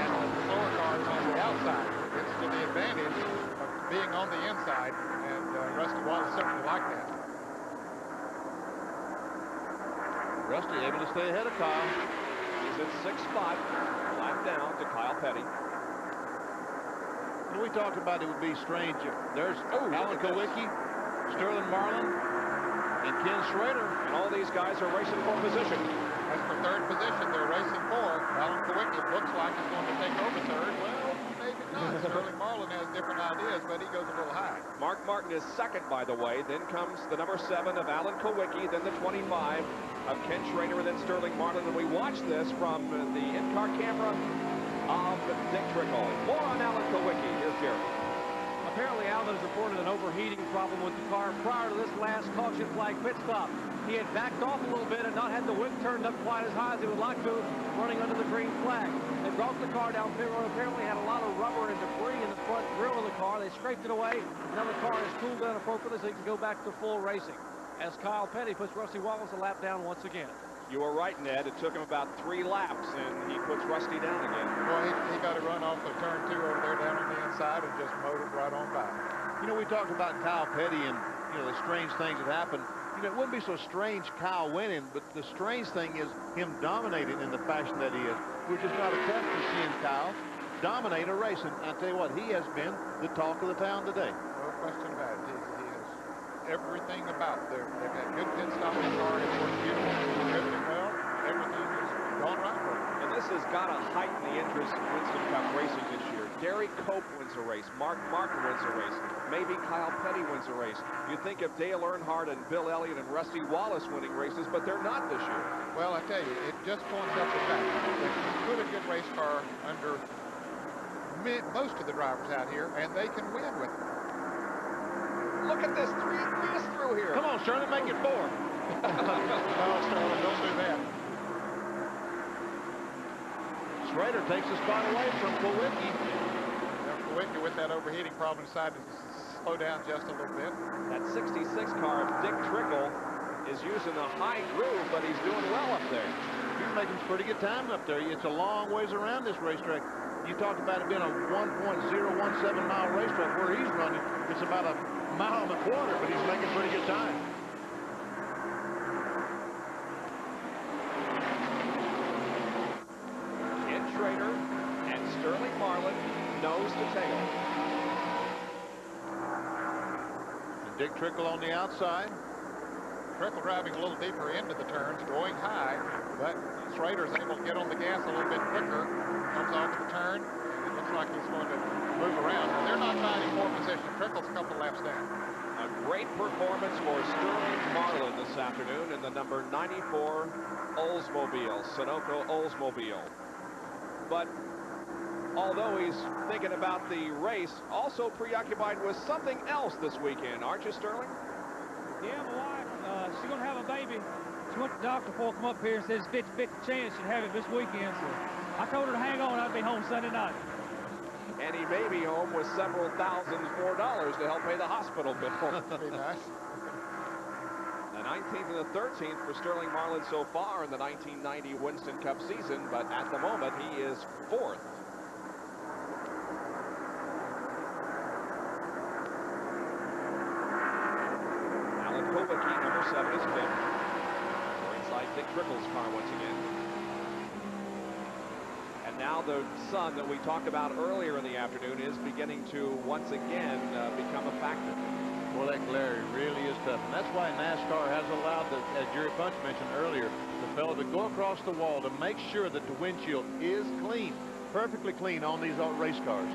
and the slower cars on the outside. It's to the advantage of being on the inside, and Rusty Wallace certainly liked that. Rusty able to stay ahead of Kyle. He's in 6th spot, lap down to Kyle Petty. And we talked about it would be strange if there's Alan Kowicki, Sterling Marlin, and Ken Schrader. And all these guys are racing for position. As for 3rd position, they're racing for. Alan Kowicki looks like he's going to take over 3rd. Well, maybe not. Sterling Marlin has different ideas, but he goes a little high. Mark Martin is 2nd, by the way. Then comes the number 7 of Alan Kowicki, then the 25 of Ken Schrader, and then Sterling Marlin. And we watch this from the in-car camera of Dick Trickle. More on Alan Kowicki. Here's Jerry. Apparently, Alan has reported an overheating problem with the car prior to this last caution flag pit stop. He had backed off a little bit and not had the whip turned up quite as high as he would like to, running under the green flag. They brought the car down pit road. Apparently had a lot of rubber and debris in the front grille of the car. They scraped it away. Now the car is cooled down appropriately so he can go back to full racing. As Kyle Petty puts Rusty Wallace a lap down once again. You were right, Ned. It took him about 3 laps, and he puts Rusty down again. Well, he got to run off the turn 2 over there down on the inside and just motored right on by. You know, we talked about Kyle Petty and, you know, the strange things that happened. You know, it wouldn't be so strange Kyle winning, but the strange thing is him dominating in the fashion that he is. We're just not accustomed to seeing Kyle dominate a race. And I tell you what, he has been the talk of the town today. No question about it. He is everything about there. They've had good pit stop in the car. It's worked beautiful. He's driven it well. Everything has gone right for him. And this has got to heighten the interest in Winston Cup racing this year. Derry Cope wins a race. Mark Martin wins a race. Maybe Kyle Petty wins a race. You think of Dale Earnhardt and Bill Elliott and Rusty Wallace winning races, but they're not this year. Well, I tell you, it just points up the fact that you put a good race car under most of the drivers out here, and they can win with it. Look at this, 3 through here. Come on, Shirley, make it 4. No, Sterling, don't do that. Schrader takes the spot away from Kowicki. Kowicki with that overheating problem decided to slow down just a little bit. That 66 car, Dick Trickle, is using the high groove, but he's doing well up there. He's making some pretty good time up there. It's a long ways around this racetrack. You talked about it being a 1.017 mile racetrack. Where he's running, it's about a mile and a quarter, but he's making pretty good time. Ken Schrader and Sterling Marlin nose to tail. And Dick Trickle on the outside. Trickle driving a little deeper into the turns, going high, but Schrader's able to get on the gas a little bit quicker. Comes off the turn. It looks like he's going to move around. They're not fighting for position. Trickle's a couple laps down. A great performance for Sterling Marlin this afternoon in the number 94 Oldsmobile, Sunoco Oldsmobile. But although he's thinking about the race, also preoccupied with something else this weekend, aren't you, Sterling? Yeah, my wife, she's going to have a baby. She went to the doctor before I come up here and says 50-50 chance she'd have it this weekend. So I told her to hang on. I'd be home Sunday night. And he may be home with several thousands more dollars to help pay the hospital bill. That'd be nice. The 19th and the 13th for Sterling Marlin so far in the 1990 Winston Cup season, but at the moment he is 4th. Alan Kowicki, number 7, is 5th. We're inside Dick Trickle's car once again. And now the sun that we talked about earlier in the afternoon is beginning to once again become a factor. Well, that glare really is tough, and that's why NASCAR has allowed, as Jerry Punch mentioned earlier, the fellow to go across the wall to make sure that the windshield is clean, perfectly clean on these race cars.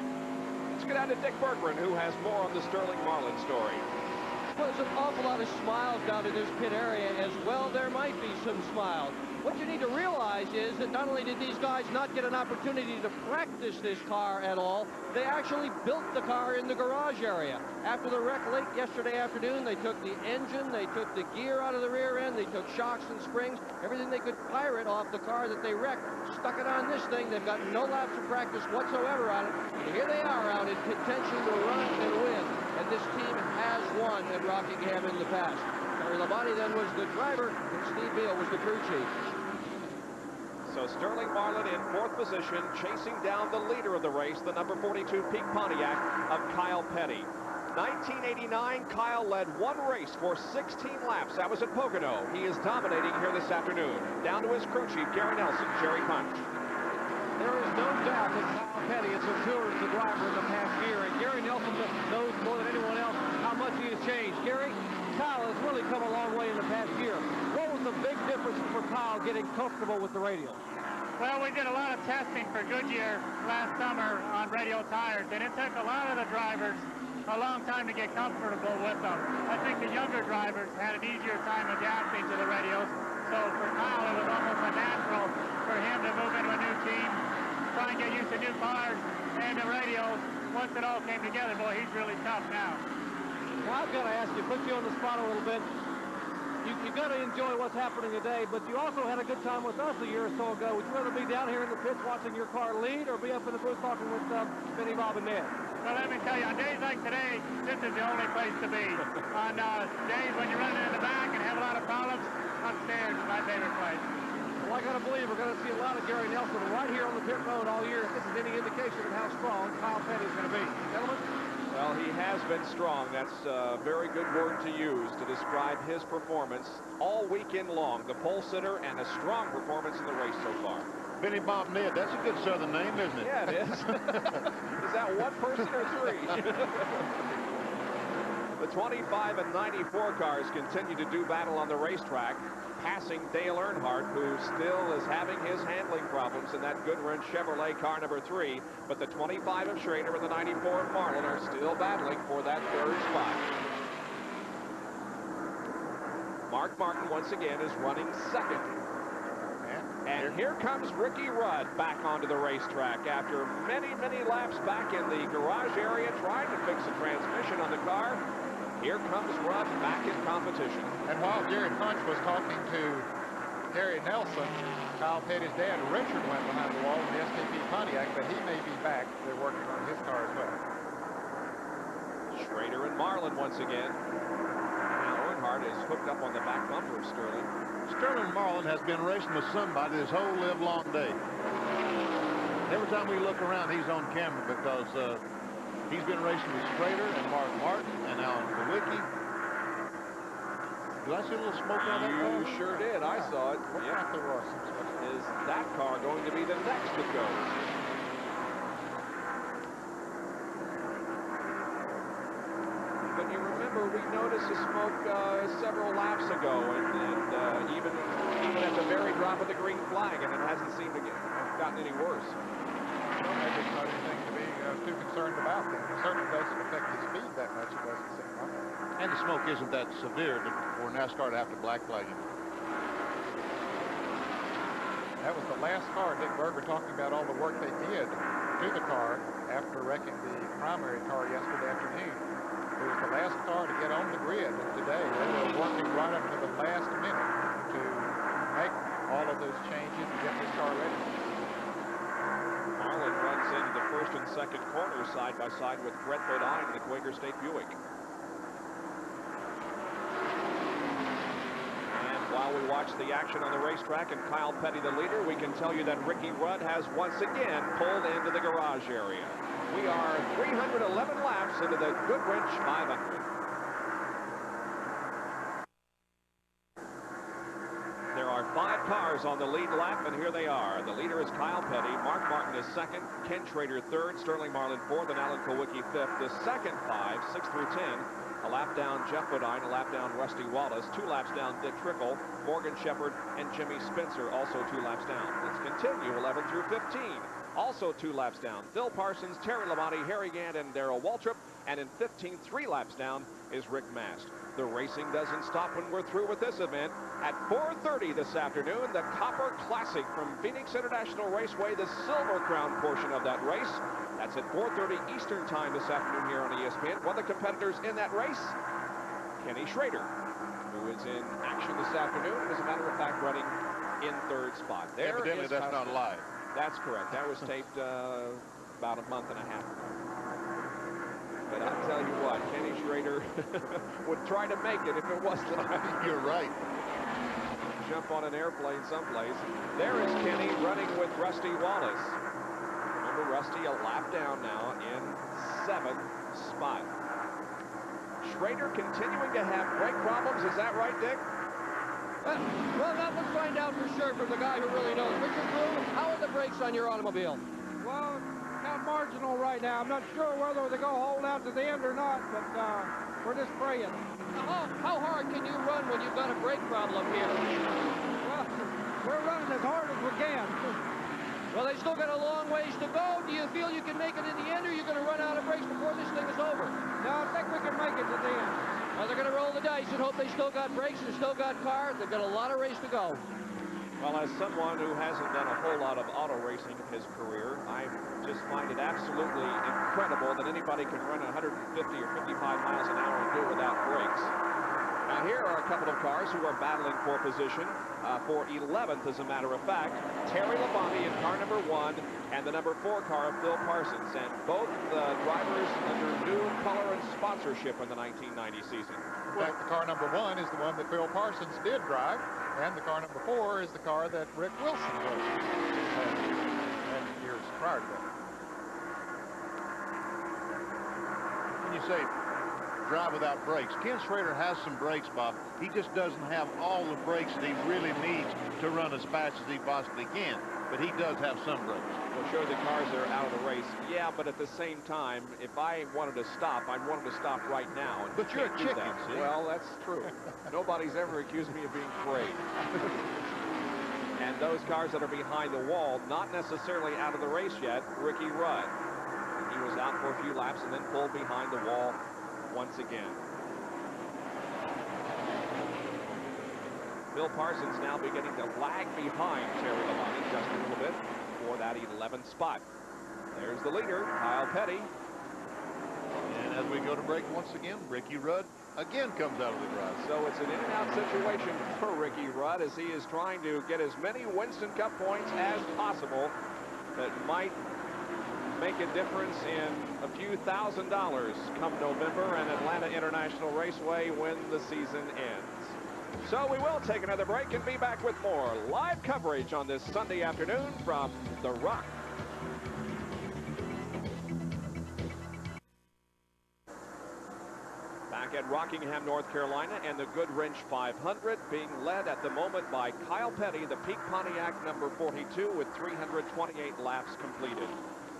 Let's get out to Dick Berggren, who has more on the Sterling Marlin story. Well, there's an awful lot of smiles down in this pit area as well. There might be some smiles. What you need to realize is that not only did these guys not get an opportunity to practice this car at all, they actually built the car in the garage area. After the wreck late yesterday afternoon, they took the engine, they took the gear out of the rear end, they took shocks and springs, everything they could pirate off the car that they wrecked, stuck it on this thing. They've got no laps of practice whatsoever on it. And here they are out in contention to run and win. And this team has won at Rockingham in the past. Terry Labonte then was the driver, and Steve Beal was the crew chief. So Sterling Marlin in 4th position, chasing down the leader of the race, the number 42 Peak Pontiac of Kyle Petty. 1989, Kyle led one race for 16 laps. That was at Pocono. He is dominating here this afternoon. Down to his crew chief, Gary Nelson, Jerry Punch. There is no doubt that Kyle Petty has matured as a driver in the past year, and Gary Nelson knows more than anyone else how much he has changed. Gary, Kyle has really come a long way in the past year. What was the big difference for Kyle getting comfortable with the radial? Well, we did a lot of testing for Goodyear last summer on radial tires, and it took a lot of the drivers a long time to get comfortable with them. I think the younger drivers had an easier time adapting to the radials, so for Kyle it was almost a natural for him to move into a new team, try and get used to new cars and the radials. Once it all came together, boy, he's really tough now. Well, I've got to ask you, put you on the spot a little bit. You got to enjoy what's happening today, but you also had a good time with us a year or so ago. Would you rather be down here in the pits watching your car lead or be up in the booth talking with Benny, Bob, and Ned? Well, let me tell you, on days like today, this is the only place to be. On days when you're running in the back and have a lot of problems, upstairs is my favorite place. Well, I got to believe we're going to see a lot of Gary Nelson right here on the pit road all year. If this is any indication of how strong Kyle Petty is going to be. Gentlemen? Well, he has been strong. That's a very good word to use to describe his performance all weekend long. The pole sitter and a strong performance in the race so far. Benny Bob Ned, that's a good Southern name, isn't it? Yeah, it is. Is that one person or three? The 25 and 94 cars continue to do battle on the racetrack, passing Dale Earnhardt, who still is having his handling problems in that Goodwrench Chevrolet car number 3. But the 25 of Schrader and the 94 of Marlin are still battling for that 3rd spot. Mark Martin once again is running 2nd. And here comes Ricky Rudd back onto the racetrack after many, many laps back in the garage area trying to fix a transmission on the car. Here comes Rudd back in competition. And while Jared Hunch was talking to Harry Nelson, Kyle Petty's dad, Richard, went behind the wall in the STP Pontiac, but he may be back. They're working on his car as well. Schrader and Marlin once again. Now Earnhardt is hooked up on the back bumper of Sterling. Sterling Marlin has been racing with somebody this whole live-long day. Every time we look around, he's on camera because he's been racing with Schrader and Mark Martin and Alan Kowicki. Did I see a little smoke out of that car? You sure did. I saw it. Yeah. Is that car going to be the next that goes? But you remember we noticed the smoke several laps ago, and even at the very drop of the green flag, and it hasn't seemed to have gotten any worse. Well, maybe it's not anything to be too concerned about. It certainly doesn't affect his speed that much. It doesn't seem like. And the smoke isn't that severe for NASCAR to have to black flag him. That was the last car. Dick Berger talking about all the work they did to the car after wrecking the primary car yesterday afternoon. It was the last car to get on the grid today. They were working right up to the last minute to make all of those changes and get this car ready. Marlin runs into the first and second corners side by side with Brett Bodine in the Quaker State Buick. While we watch the action on the racetrack and Kyle Petty the leader, we can tell you that Ricky Rudd has once again pulled into the garage area. We are 311 laps into the Goodwrench 500. There are 5 cars on the lead lap, and here they are. The leader is Kyle Petty. Mark Martin is second. Ken Schrader third. Sterling Marlin fourth. And Alan Kowicki fifth. The second 5, 6 through 10. A lap down Jeff Bodine, a lap down Rusty Wallace, 2 laps down Dick Trickle, Morgan Shepherd, and Jimmy Spencer, also 2 laps down. Let's continue 11 through 15. Also 2 laps down, Phil Parsons, Terry Labonte, Harry Gant, and Darrell Waltrip. And in 15, 3 laps down is Rick Mast. The racing doesn't stop when we're through with this event. At 4:30 this afternoon, the Copper Classic from Phoenix International Raceway, the Silver Crown portion of that race. That's at 4:30 Eastern Time this afternoon here on ESPN. One of the competitors in that race, Kenny Schrader, who is in action this afternoon, and as a matter of fact, running in 3rd spot. There Evidently, is that's not live. That's correct. That was taped about a month and a half ago. But I'll tell you what, Kenny Schrader would try to make it if it was live. You're right. Jump on an airplane someplace. There is Kenny running with Rusty Wallace. Remember, Rusty a lap down now in 7th spot. Schrader continuing to have brake problems. Is that right, Dick? Well, that we'll find out for sure from the guy who really knows. Richard Drew, how are the brakes on your automobile? Well, kind of marginal right now. I'm not sure whether they're going to hold out to the end or not, but we're just praying. How hard can you run when you've got a brake problem here? Well, we're running as hard as we can. Well, they still got a long ways to go. Do you feel you can make it in the end, or are you going to run out of brakes before this thing is over? No, I think we can make it to the end. Well, they're going to roll the dice and hope they still got brakes and still got cars. They've got a lot of race to go. Well, as someone who hasn't done a whole lot of auto racing in his career, I just find it absolutely incredible that anybody can run 150 or 55 miles an hour and do it without brakes. Now, here are a couple of cars who are battling for position, for 11th, as a matter of fact. Terry Labonte in car number 1 and the number 4 car of Phil Parsons. And both drivers under new color and sponsorship in the 1990 season. In fact, the car number 1 is the one that Phil Parsons did drive, and the car number 4 is the car that Rick Wilson drove and years prior to that. When you say drive without brakes, Ken Schrader has some brakes, Bob. He just doesn't have all the brakes that he really needs to run as fast as he possibly can. But he does have some brakes. Well, sure, the cars are out of the race. Yeah, but at the same time, if I wanted to stop, I'd want to stop right now. But you're a chicken, see? Well, that's true. Nobody's ever accused me of being afraid. And those cars that are behind the wall, not necessarily out of the race yet, Ricky Rudd. He was out for a few laps and then pulled behind the wall once again. Phil Parsons now beginning to lag behind Terry Labonte just a little bit for that 11th spot. There's the leader, Kyle Petty. And as we go to break once again. Ricky Rudd again comes out of the drive. So it's an in-and-out situation for Ricky Rudd as he is trying to get as many Winston Cup points as possible that might make a difference in a few $1,000s come November and Atlanta International Raceway when the season ends. So we will take another break and be back with more live coverage on this Sunday afternoon from The Rock. Back at Rockingham, North Carolina, and the Goodwrench 500 being led at the moment by Kyle Petty, the Peak Pontiac number 42, with 328 laps completed.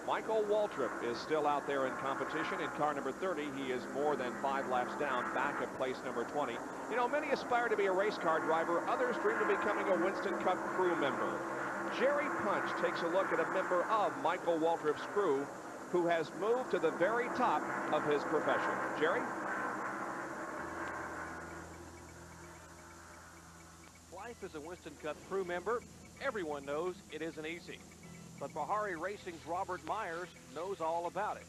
Michael Waltrip is still out there in competition. In car number 30, he is more than 5 laps down, back at place number 20. You know, many aspire to be a race car driver. Others dream of becoming a Winston Cup crew member. Jerry Punch takes a look at a member of Michael Waltrip's crew who has moved to the very top of his profession. Jerry? Life as a Winston Cup crew member, everyone knows it isn't easy. But Bahari Racing's Robert Myers knows all about it.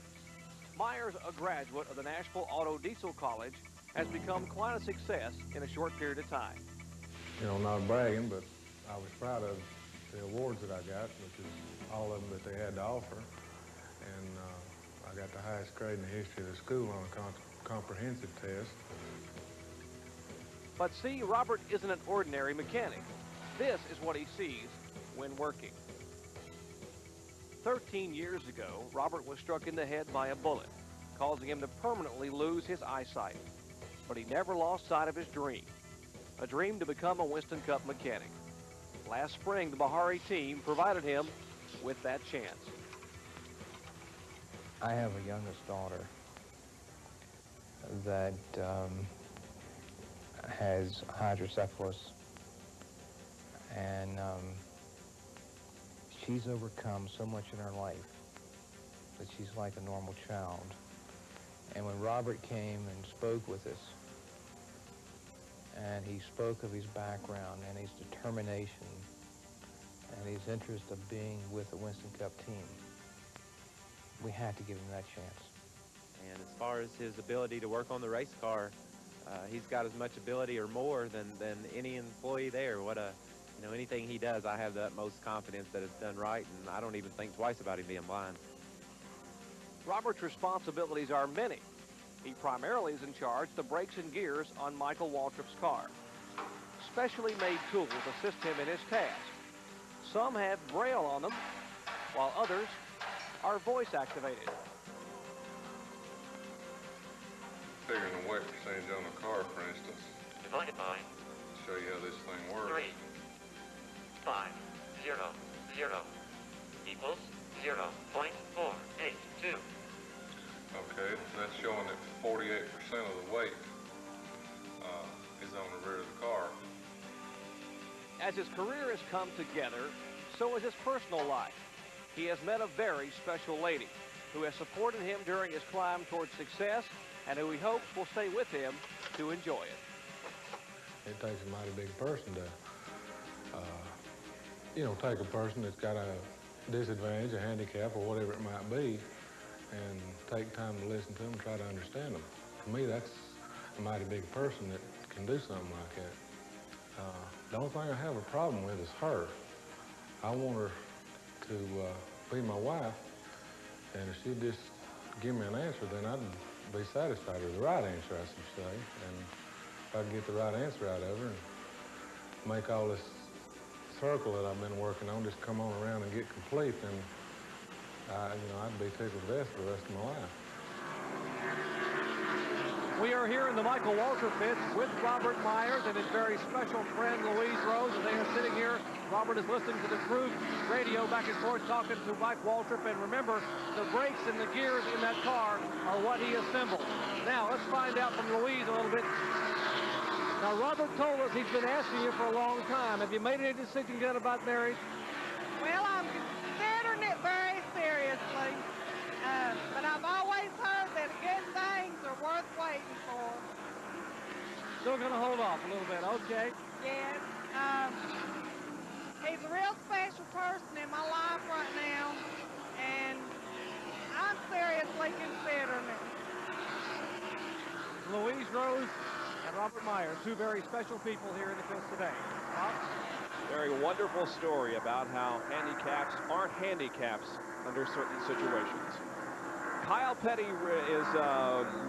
Myers, a graduate of the Nashville Auto Diesel College, has become quite a success in a short period of time. You know, not bragging, but I was proud of the awards that I got, which is all of them that they had to offer. And I got the highest grade in the history of the school on a comprehensive test. But see, Robert isn't an ordinary mechanic. This is what he sees when working. 13 years ago, Robert was struck in the head by a bullet, causing him to permanently lose his eyesight. But he never lost sight of his dream, a dream to become a Winston Cup mechanic. Last spring, the Bahari team provided him with that chance. I have a youngest daughter that has hydrocephalus, and she's overcome so much in her life that she's like a normal child. And when Robert came and spoke with us, and he spoke of his background and his determination and his interest of being with the Winston Cup team, we had to give him that chance. And as far as his ability to work on the race car, he's got as much ability or more than any employee there. You know, anything he does, I have the utmost confidence that it's done right, and I don't even think twice about him being blind. Robert's responsibilities are many. He primarily is in charge of the brakes and gears on Michael Waltrip's car. Specially made tools assist him in his task. Some have braille on them, while others are voice activated. Figuring the weight percentage on the car, for instance. Divided by. Show you how this thing works. 3, 5, 0, 0 equals 0.482. Okay, that's showing that 48% of the weight is on the rear of the car. As his career has come together, so has his personal life. He has met a very special lady who has supported him during his climb towards success and who he hopes will stay with him to enjoy it. It takes a mighty big person to, you know, take a person that's got a disadvantage, a handicap, or whatever it might be, and take time to listen to them and try to understand them. To me, that's a mighty big person that can do something like that. The only thing I have a problem with is her. I want her to be my wife, and if she'd just give me an answer, then I'd be satisfied with the right answer, I should say. And if I could get the right answer out of her and make all this circle that I've been working on just come on around and get complete, then you know, I'd be tickled to death for the rest of my life. We are here in the Michael Waltrip pits with Robert Myers and his very special friend Louise Rose. As they are sitting here, Robert is listening to the crew radio back and forth talking to Mike Waltrip. And remember, the brakes and the gears in that car are what he assembled. Now, let's find out from Louise a little bit. Now, Robert told us he's been asking you for a long time. Have you made any decision yet about marriage? Well, I'm considering it very seriously. But I've always heard that good things are worth waiting for. Still going to hold off a little bit, okay? Yes. He's a real special person in my life right now, and I'm seriously considering it. Louise Rose and Robert Myers, two very special people here in the pits today. Bob? Very wonderful story about how handicaps aren't handicaps under certain situations. Kyle Petty is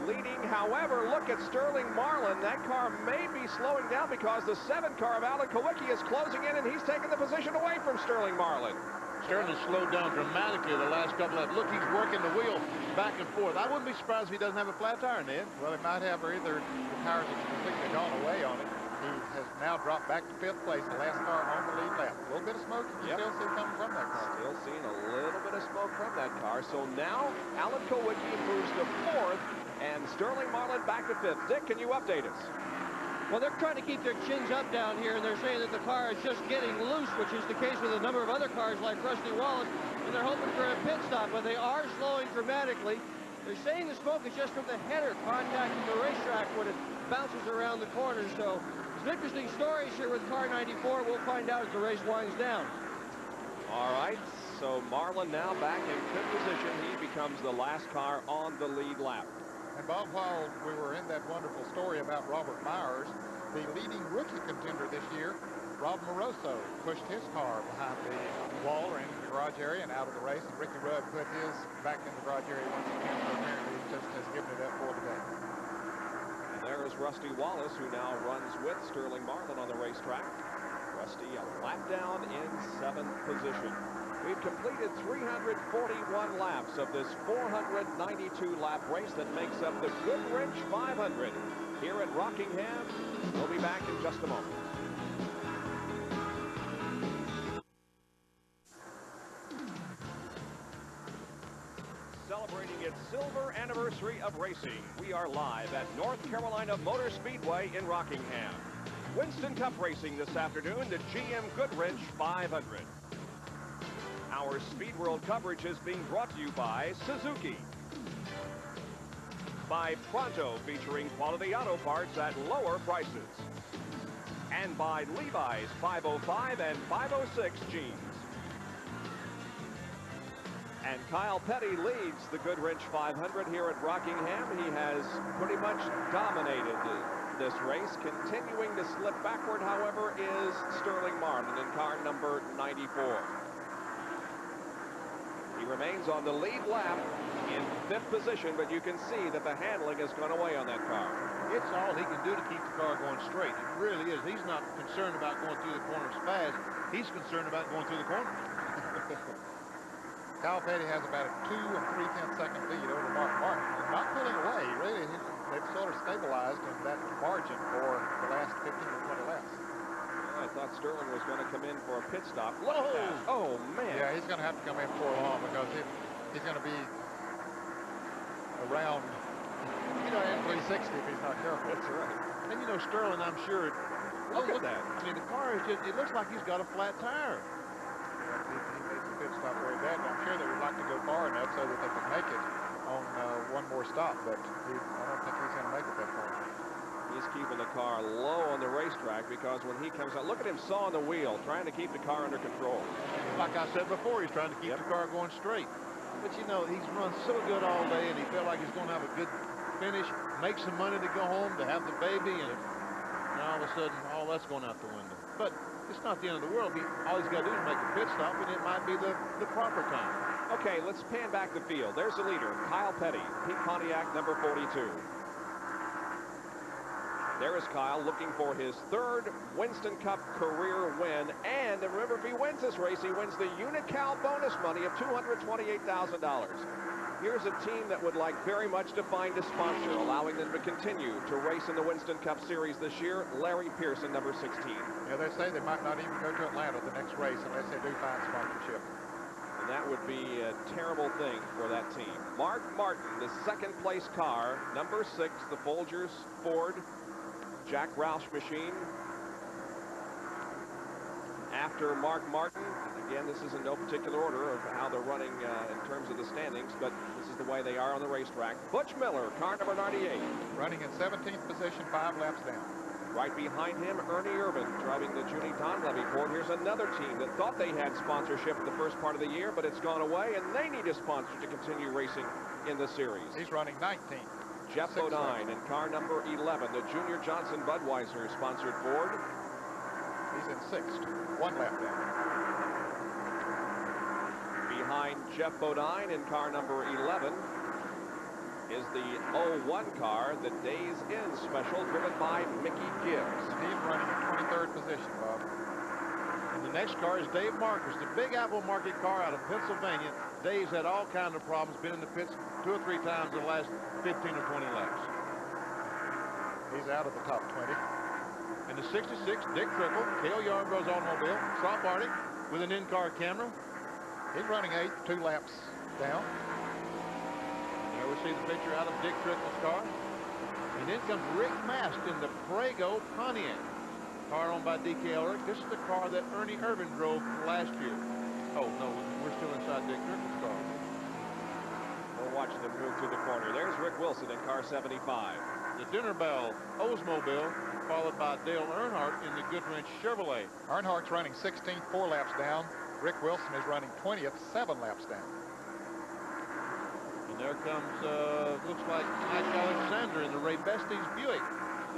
leading. However, look at Sterling Marlin. That car may be slowing down because the 7 car of Alan Kowicki is closing in, and he's taking the position away from Sterling Marlin. Sterling slowed down dramatically the last couple of laps. Look, he's working the wheel back and forth. I wouldn't be surprised if he doesn't have a flat tire, Ned. Well, he might have, or either the tires have completely gone away on it. He has now dropped back to 5th place, the last car on the lead lap. A little bit of smoke you still see coming from that car. Still seeing a little bit of smoke from that car. So now Alan Kowicki moves to 4th, and Sterling Marlin back to 5th. Dick, can you update us? Well, they're trying to keep their chins up down here, and they're saying that the car is just getting loose, which is the case with a number of other cars like Rusty Wallace, and they're hoping for a pit stop, but they are slowing dramatically. They're saying the smoke is just from the header contacting the racetrack when it bounces around the corner. So some interesting stories here with car 94. We'll find out as the race winds down. All right, so Marlin now back in 5th position. He becomes the last car on the lead lap. And Bob, while we were in that wonderful story about Robert Myers, the leading rookie contender this year, Rob Moroso, pushed his car behind the wall or into the garage area and out of the race, and Ricky Rudd put his back in the garage area once again, so apparently he just has given it up for the day. And there is Rusty Wallace, who now runs with Sterling Marlin on the racetrack. Rusty a lap down in 7th position. We've completed 341 laps of this 492-lap race that makes up the Goodwrench 500 here at Rockingham. We'll be back in just a moment. Celebrating its silver anniversary of racing, we are live at North Carolina Motor Speedway in Rockingham. Winston Cup racing this afternoon, the GM Goodwrench 500. Our Speed World coverage is being brought to you by Suzuki, by Pronto, featuring quality auto parts at lower prices, and by Levi's 505 and 506 jeans. And Kyle Petty leads the Goodwrench 500 here at Rockingham. He has pretty much dominated this race. Continuing to slip backward, however, is Sterling Marlin in car number 94. He remains on the lead lap in 5th position, but you can see that the handling has gone away on that car. It's all he can do to keep the car going straight. It really is. He's not concerned about going through the corners fast. He's concerned about going through the corners. Kyle Petty has about a 2 3/10 second lead over Mark Martin. Not pulling away, really. They've sort of stabilized in that margin for the last 15 or 20 laps. I thought Sterling was going to come in for a pit stop. Look at that. Oh, man. Yeah, he's going to have to come in before long because he's going to be around, in 360 if he's not careful. That's right. And, Sterling, I'm sure. Look at that. I mean, the car is just, it looks like he's got a flat tire. He made the pit stop very bad. I'm sure they would like to go far enough so that they could make it on one more stop, but I don't think he's going to make it that far. He's keeping the car low on the racetrack because when he comes out, look at him sawing the wheel, trying to keep the car under control. Like I said before, he's trying to keep the car going straight. But, he's run so good all day, and he felt like he's going to have a good finish, make some money to go home, to have the baby, and now all of a sudden, all that's going out the window. But it's not the end of the world. All he's got to do is make a pit stop, and it might be the proper time. Okay, let's pan back the field. There's the leader, Kyle Petty, Pete Pontiac, number 42. There is Kyle looking for his 3rd Winston Cup career win. And remember, if he wins this race, he wins the Unical bonus money of $228,000. Here's a team that would like very much to find a sponsor, allowing them to continue to race in the Winston Cup Series this year. Larry Pearson, number 16. Yeah, they say they might not even go to Atlanta the next race unless they do find sponsorship. And that would be a terrible thing for that team. Mark Martin, the 2nd place car, number 6, the Folgers Ford Jack Roush machine. After Mark Martin, again, this is in no particular order of how they're running in terms of the standings, but this is the way they are on the racetrack. Butch Miller, car number 98. Running in 17th position, 5 laps down. Right behind him, Ernie Irvin, driving the Junie Donlevy Ford. Here's another team that thought they had sponsorship in the first part of the year, but it's gone away, and they need a sponsor to continue racing in the series. He's running 19th. Jeff Bodine in car number 11, the Junior Johnson Budweiser sponsored Ford. He's in 6th, 1 lap down. Behind Jeff Bodine in car number 11 is the 01 car, the Days Inn Special, driven by Mickey Gibbs. He's running in 23rd position, Bob. And the next car is Dave Marcus, the Big Apple Market car out of Pennsylvania. Dave's had all kinds of problems, been in the pits 2 or 3 times in the last 15 or 20 laps. He's out of the top 20. And the 66, Dick Triple, Cale Yarborough's automobile, Trop Arctic with an in-car camera. He's running 8th, 2 laps down. There we see the picture out of Dick Triple's car. And then comes Rick Mast in the Prego Pontiac. Car owned by D.K. Ulrich. This is the car that Ernie Irvin drove last year. Oh, no, we're still inside Dick Triple's car. We're watching them move through the corner. There's Rick Wilson in car 75. The Dinner Bell Oldsmobile, followed by Dale Earnhardt in the Goodwrench Chevrolet. Earnhardt's running 16th, 4 laps down. Rick Wilson is running 20th, 7 laps down. And there comes, looks like Mike Alexander in the Ray Besties Buick.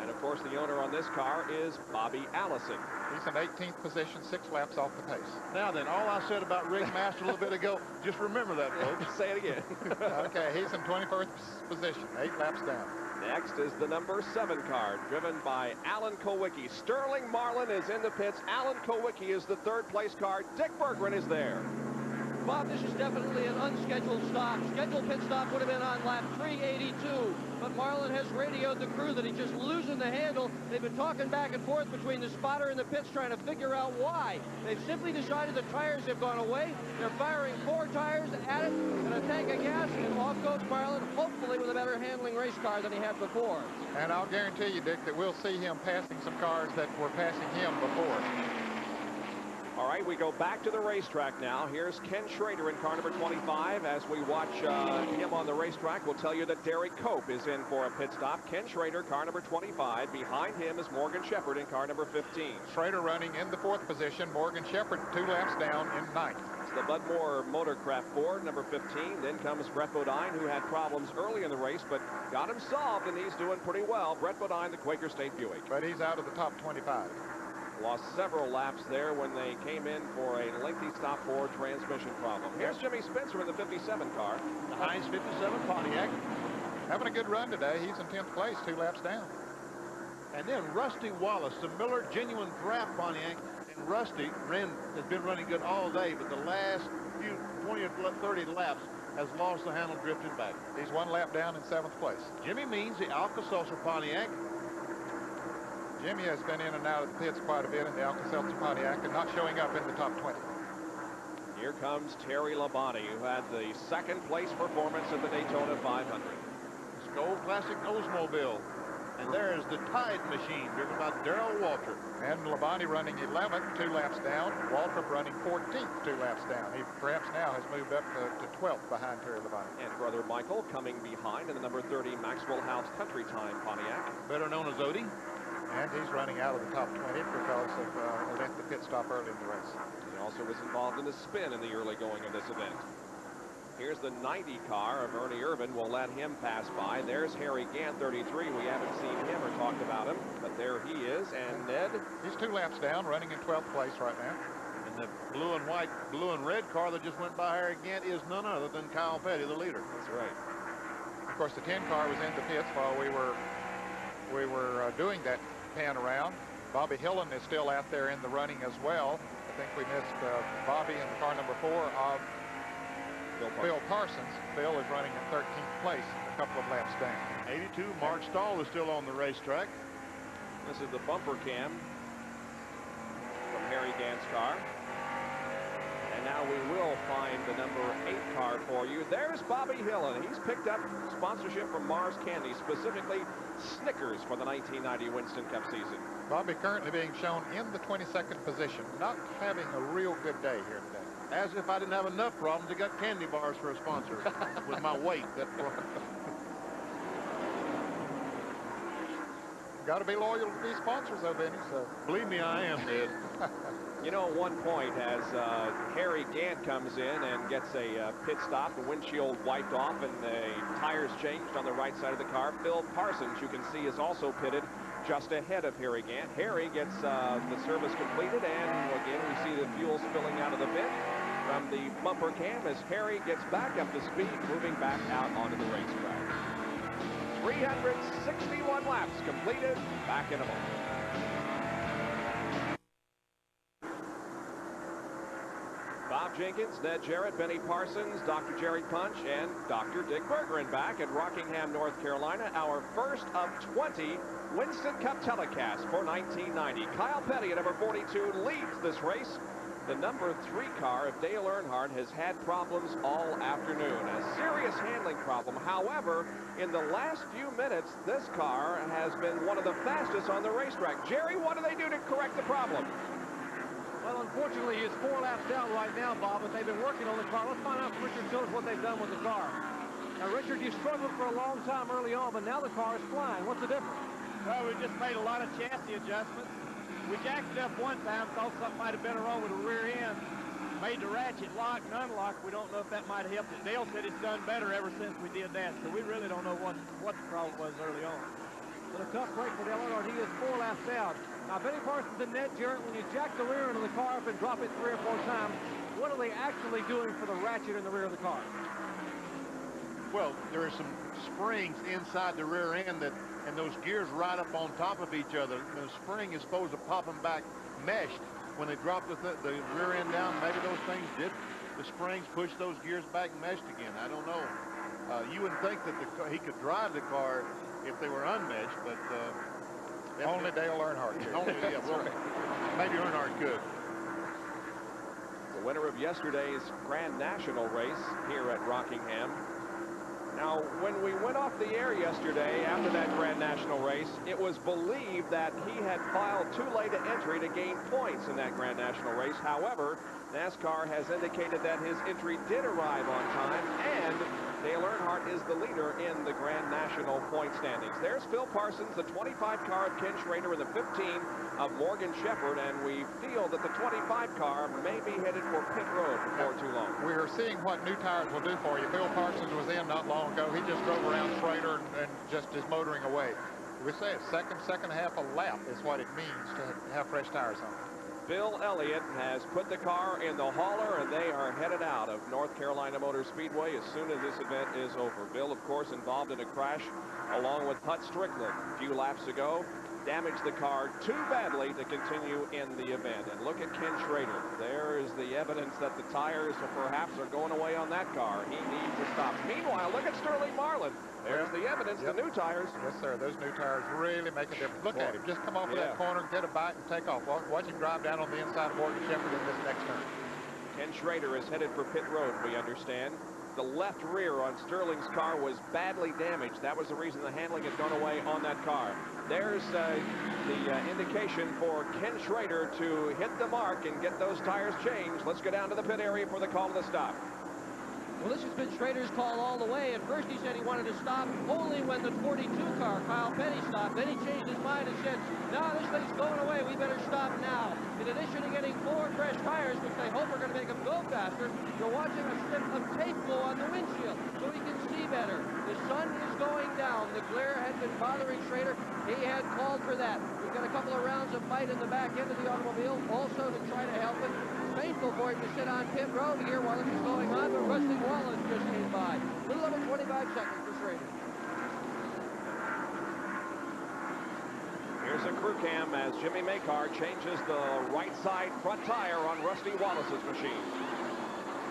And, of course, the owner on this car is Bobby Allison. He's in 18th position, 6 laps off the pace. Now then, all I said about Rick Mast a little bit ago, just remember that, folks. Say it again. Okay, he's in 21st position, 8 laps down. Next is the number 7 car, driven by Alan Kowicki. Sterling Marlin is in the pits. Alan Kowicki is the 3rd place car. Dick Berggren is there. Bob, this is definitely an unscheduled stop. Scheduled pit stop would have been on lap 382, but Marlin has radioed the crew that he's just losing the handle. They've been talking back and forth between the spotter and the pits trying to figure out why. They've simply decided the tires have gone away. They're firing 4 tires at it and a tank of gas, and off goes Marlin, hopefully with a better handling race car than he had before. And I'll guarantee you, Dick, that we'll see him passing some cars that were passing him before. All right, we go back to the racetrack now. Here's Ken Schrader in car number 25. As we watch him on the racetrack, we'll tell you that Derek Cope is in for a pit stop. Ken Schrader, car number 25. Behind him is Morgan Shepherd in car number 15. Schrader running in the 4th position. Morgan Shepherd 2 laps down in 9th. It's the Bud Moore Motorcraft Ford, number 15. Then comes Brett Bodine, who had problems early in the race, but got them solved, and he's doing pretty well. Brett Bodine, the Quaker State Buick. But he's out of the top 25. Lost several laps there when they came in for a lengthy stop for transmission problem. Here's Jimmy Spencer in the 57 car. The Heinz 57 Pontiac. Having a good run today. He's in 10th place, 2 laps down. And then Rusty Wallace, the Miller Genuine Draft Pontiac. And Rusty has been running good all day, but the last few 20 or 30 laps has lost the handle drifting back. He's 1 lap down in 7th place. Jimmy Means, the Alka-Seltzer Pontiac. Jimmy has been in and out of the pits quite a bit in the Alka-Seltzer Pontiac and not showing up in the top 20. Here comes Terry Labonte, who had the 2nd place performance at the Daytona 500. Skoal Classic Oldsmobile. And there's the Tide Machine, driven by Darrell Waltrip. And Labonte running 11th, 2 laps down. Waltrip running 14th, 2 laps down. He perhaps now has moved up to 12th behind Terry Labonte. And brother Michael coming behind in the number 30 Maxwell House Country Time Pontiac. Better known as Odie. And he's running out of the top 20 because of a lengthy pit stop early in the race. He also was involved in the spin in the early going of this event. Here's the 90 car of Ernie Irvin. We'll let him pass by. There's Harry Gant, 33. We haven't seen him or talked about him, but there he is. And Ned? He's 2 laps down, running in 12th place right now. And the blue and red car that just went by Harry Gant is none other than Kyle Petty, the leader. That's right. Of course, the 10 car was in the pits while we were doing that pan around. Bobby Hillen is still out there in the running as well. I think we missed Bobby in the car number 4 of Bill Parsons. Bill is running in 13th place, a couple of laps down. 82, Mark Stahl is still on the racetrack. This is the bumper cam from Harry Gant's car. And now we will find the number 8 car for you. There's Bobby Hillen. He's picked up sponsorship from Mars Candy, specifically Snickers for the 1990 Winston Cup season. Bobby currently being shown in the 22nd position, not having a real good day here today. As if I didn't have enough problems, I got candy bars for a sponsor with my weight. Got to be loyal to these sponsors, though, Benny. So believe me, I am, Ned. You know, at one point, as Harry Gant comes in and gets a pit stop, the windshield wiped off, and the tires changed on the right side of the car, Phil Parsons, you can see, is also pitted just ahead of Harry Gant. Harry gets the service completed, and again, we see the fuel spilling out of the vent from the bumper cam as Harry gets back up to speed, moving back out onto the racetrack. 361 laps completed. Back in a moment. Bob Jenkins, Ned Jarrett, Benny Parsons, Dr. Jerry Punch, and Dr. Dick Bergeron back at Rockingham, North Carolina. Our first of 20 Winston Cup telecasts for 1990. Kyle Petty at number 42 leads this race. The number 3 car of Dale Earnhardt has had problems all afternoon. A serious handling problem. However, in the last few minutes, this car has been one of the fastest on the racetrack. Jerry, what do they do to correct the problem? Well, unfortunately, he's 4 laps down right now, Bob, but they've been working on the car. Let's find out from Richard Jones what they've done with the car. Now, Richard, you struggled for a long time early on, but now the car is flying. What's the difference? Well, we just made a lot of chassis adjustments. We jacked it up one time, thought something might have been wrong with the rear end. Made the ratchet lock and unlock. We don't know if that might have helped it. Dale said it's done better ever since we did that, so we really don't know what the problem was early on. But a tough break for Dale Earnhardt. He is 4 laps down. Now, Benny Parsons and Ned Jarrett, when you jack the rear end of the car up and drop it 3 or 4 times, what are they actually doing for the ratchet in the rear of the car? Well, there are some springs inside the rear end and those gears right up on top of each other. The spring is supposed to pop them back meshed. When they drop the rear end down, maybe those things did. The springs push those gears back meshed again. I don't know. You wouldn't think that he could drive the car if they were unmeshed, but only Dale Earnhardt could. Yeah, well, maybe Earnhardt could. The winner of yesterday's Grand National race here at Rockingham. Now, when we went off the air yesterday after that Grand National race, it was believed that he had filed too late an entry to gain points in that Grand National race. However, NASCAR has indicated that his entry did arrive on time, and Dale Earnhardt is the leader in the Grand National point standings. There's Phil Parsons, the 25 car of Ken Schrader, and the 15 of Morgan Shepherd, and we feel that the 25 car may be headed for pit road before too long. We are seeing what new tires will do for you. Phil Parsons was in not long ago. He just drove around Schrader and just is motoring away. We say a second half a lap is what it means to have fresh tires on. Bill Elliott has put the car in the hauler, and they are headed out of North Carolina Motor Speedway as soon as this event is over. Bill, of course, involved in a crash along with Hut Strickland a few laps ago. Damaged the car too badly to continue in the event. And look at Ken Schrader. There is the evidence that the tires perhaps are going away on that car. He needs to stop. Meanwhile, look at Sterling Marlin. There's the evidence, the new tires. Yes, sir. Those new tires really make a difference. Look at him. Just come off of that corner, get a bite, and take off. Watch him drive down on the inside of Morgan Shepherd in this next turn. Ken Schrader is headed for pit road, we understand. The left rear on Sterling's car was badly damaged. That was the reason the handling had gone away on that car. There's the indication for Ken Schrader to hit the mark and get those tires changed. Let's go down to the pit area for the call of the stop. Well, this has been Schrader's call all the way. At first, he said he wanted to stop only when the 42 car, Kyle Petty, stopped. Then he changed his mind and said, no, this thing's going away. We better stop now. In addition to getting 4 fresh tires, which they hope are going to make them go faster, you're watching a strip of tape go on the windshield so he can see better. The sun is going down. The glare had been bothering Schrader. He had called for that. We've got a couple of rounds of fight in the back end of the automobile, also to try to help him. Painful for him to sit on pit road here while this is going on, but Rusty Wallace just came by. A little over 25 seconds for Schrader. Here's a crew cam as Jimmy Makar changes the right side front tire on Rusty Wallace's machine.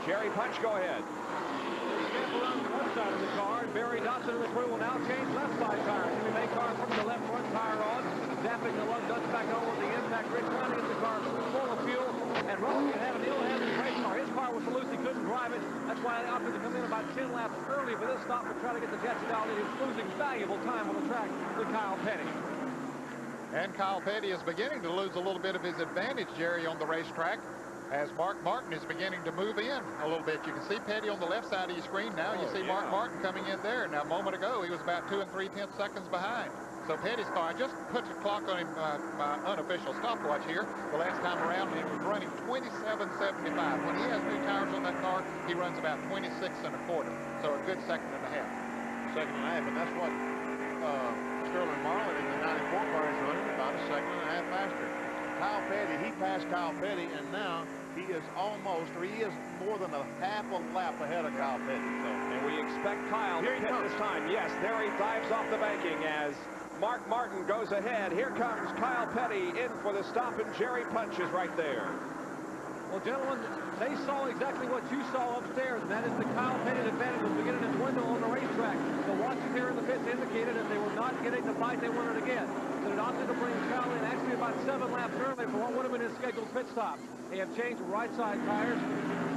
Jerry Punch, go ahead. Step around the left side of the car, and Barry Dodson and the crew will now change left side tire. Jimmy Makar putting the left front tire on, zapping the lug nuts back on with the impact grid, trying to get the car full of fuel. And Rockingham had a deal had his race car. His car was so loose he couldn't drive it. That's why they opted to come in about 10 laps early for this stop to try to get the Jets out. And he was losing valuable time on the track with Kyle Petty. And Kyle Petty is beginning to lose a little bit of his advantage, Jerry, on the racetrack, as Mark Martin is beginning to move in a little bit. You can see Petty on the left side of your screen now. You see Mark Martin coming in there. Now, a moment ago, he was about 2 3/10 seconds behind. So Petty's car, I just put the clock on him, my unofficial stopwatch here. The last time around, he was running 27.75. When he has new tires on that car, he runs about 26.25. So a good second and a half. Second and a half, and that's what Sterling Marlin in the 94 car is running, about a second and a half faster. Kyle Petty, he passed Kyle Petty, and now he is almost, or he is more than a half a lap ahead of Kyle Petty. So. And we expect Kyle to pit this time. Yes, there he dives off the banking as Mark Martin goes ahead. Here comes Kyle Petty in for the stop, and Jerry Punch is right there. Well, gentlemen, they saw exactly what you saw upstairs, and that is the Kyle Petty advantage was beginning to dwindle on the racetrack. The watchers here in the pits indicated that they were not getting the fight they wanted to get. So it opted to bring Kyle in actually about 7 laps early for what would have been his scheduled pit stop. They have changed right side tires.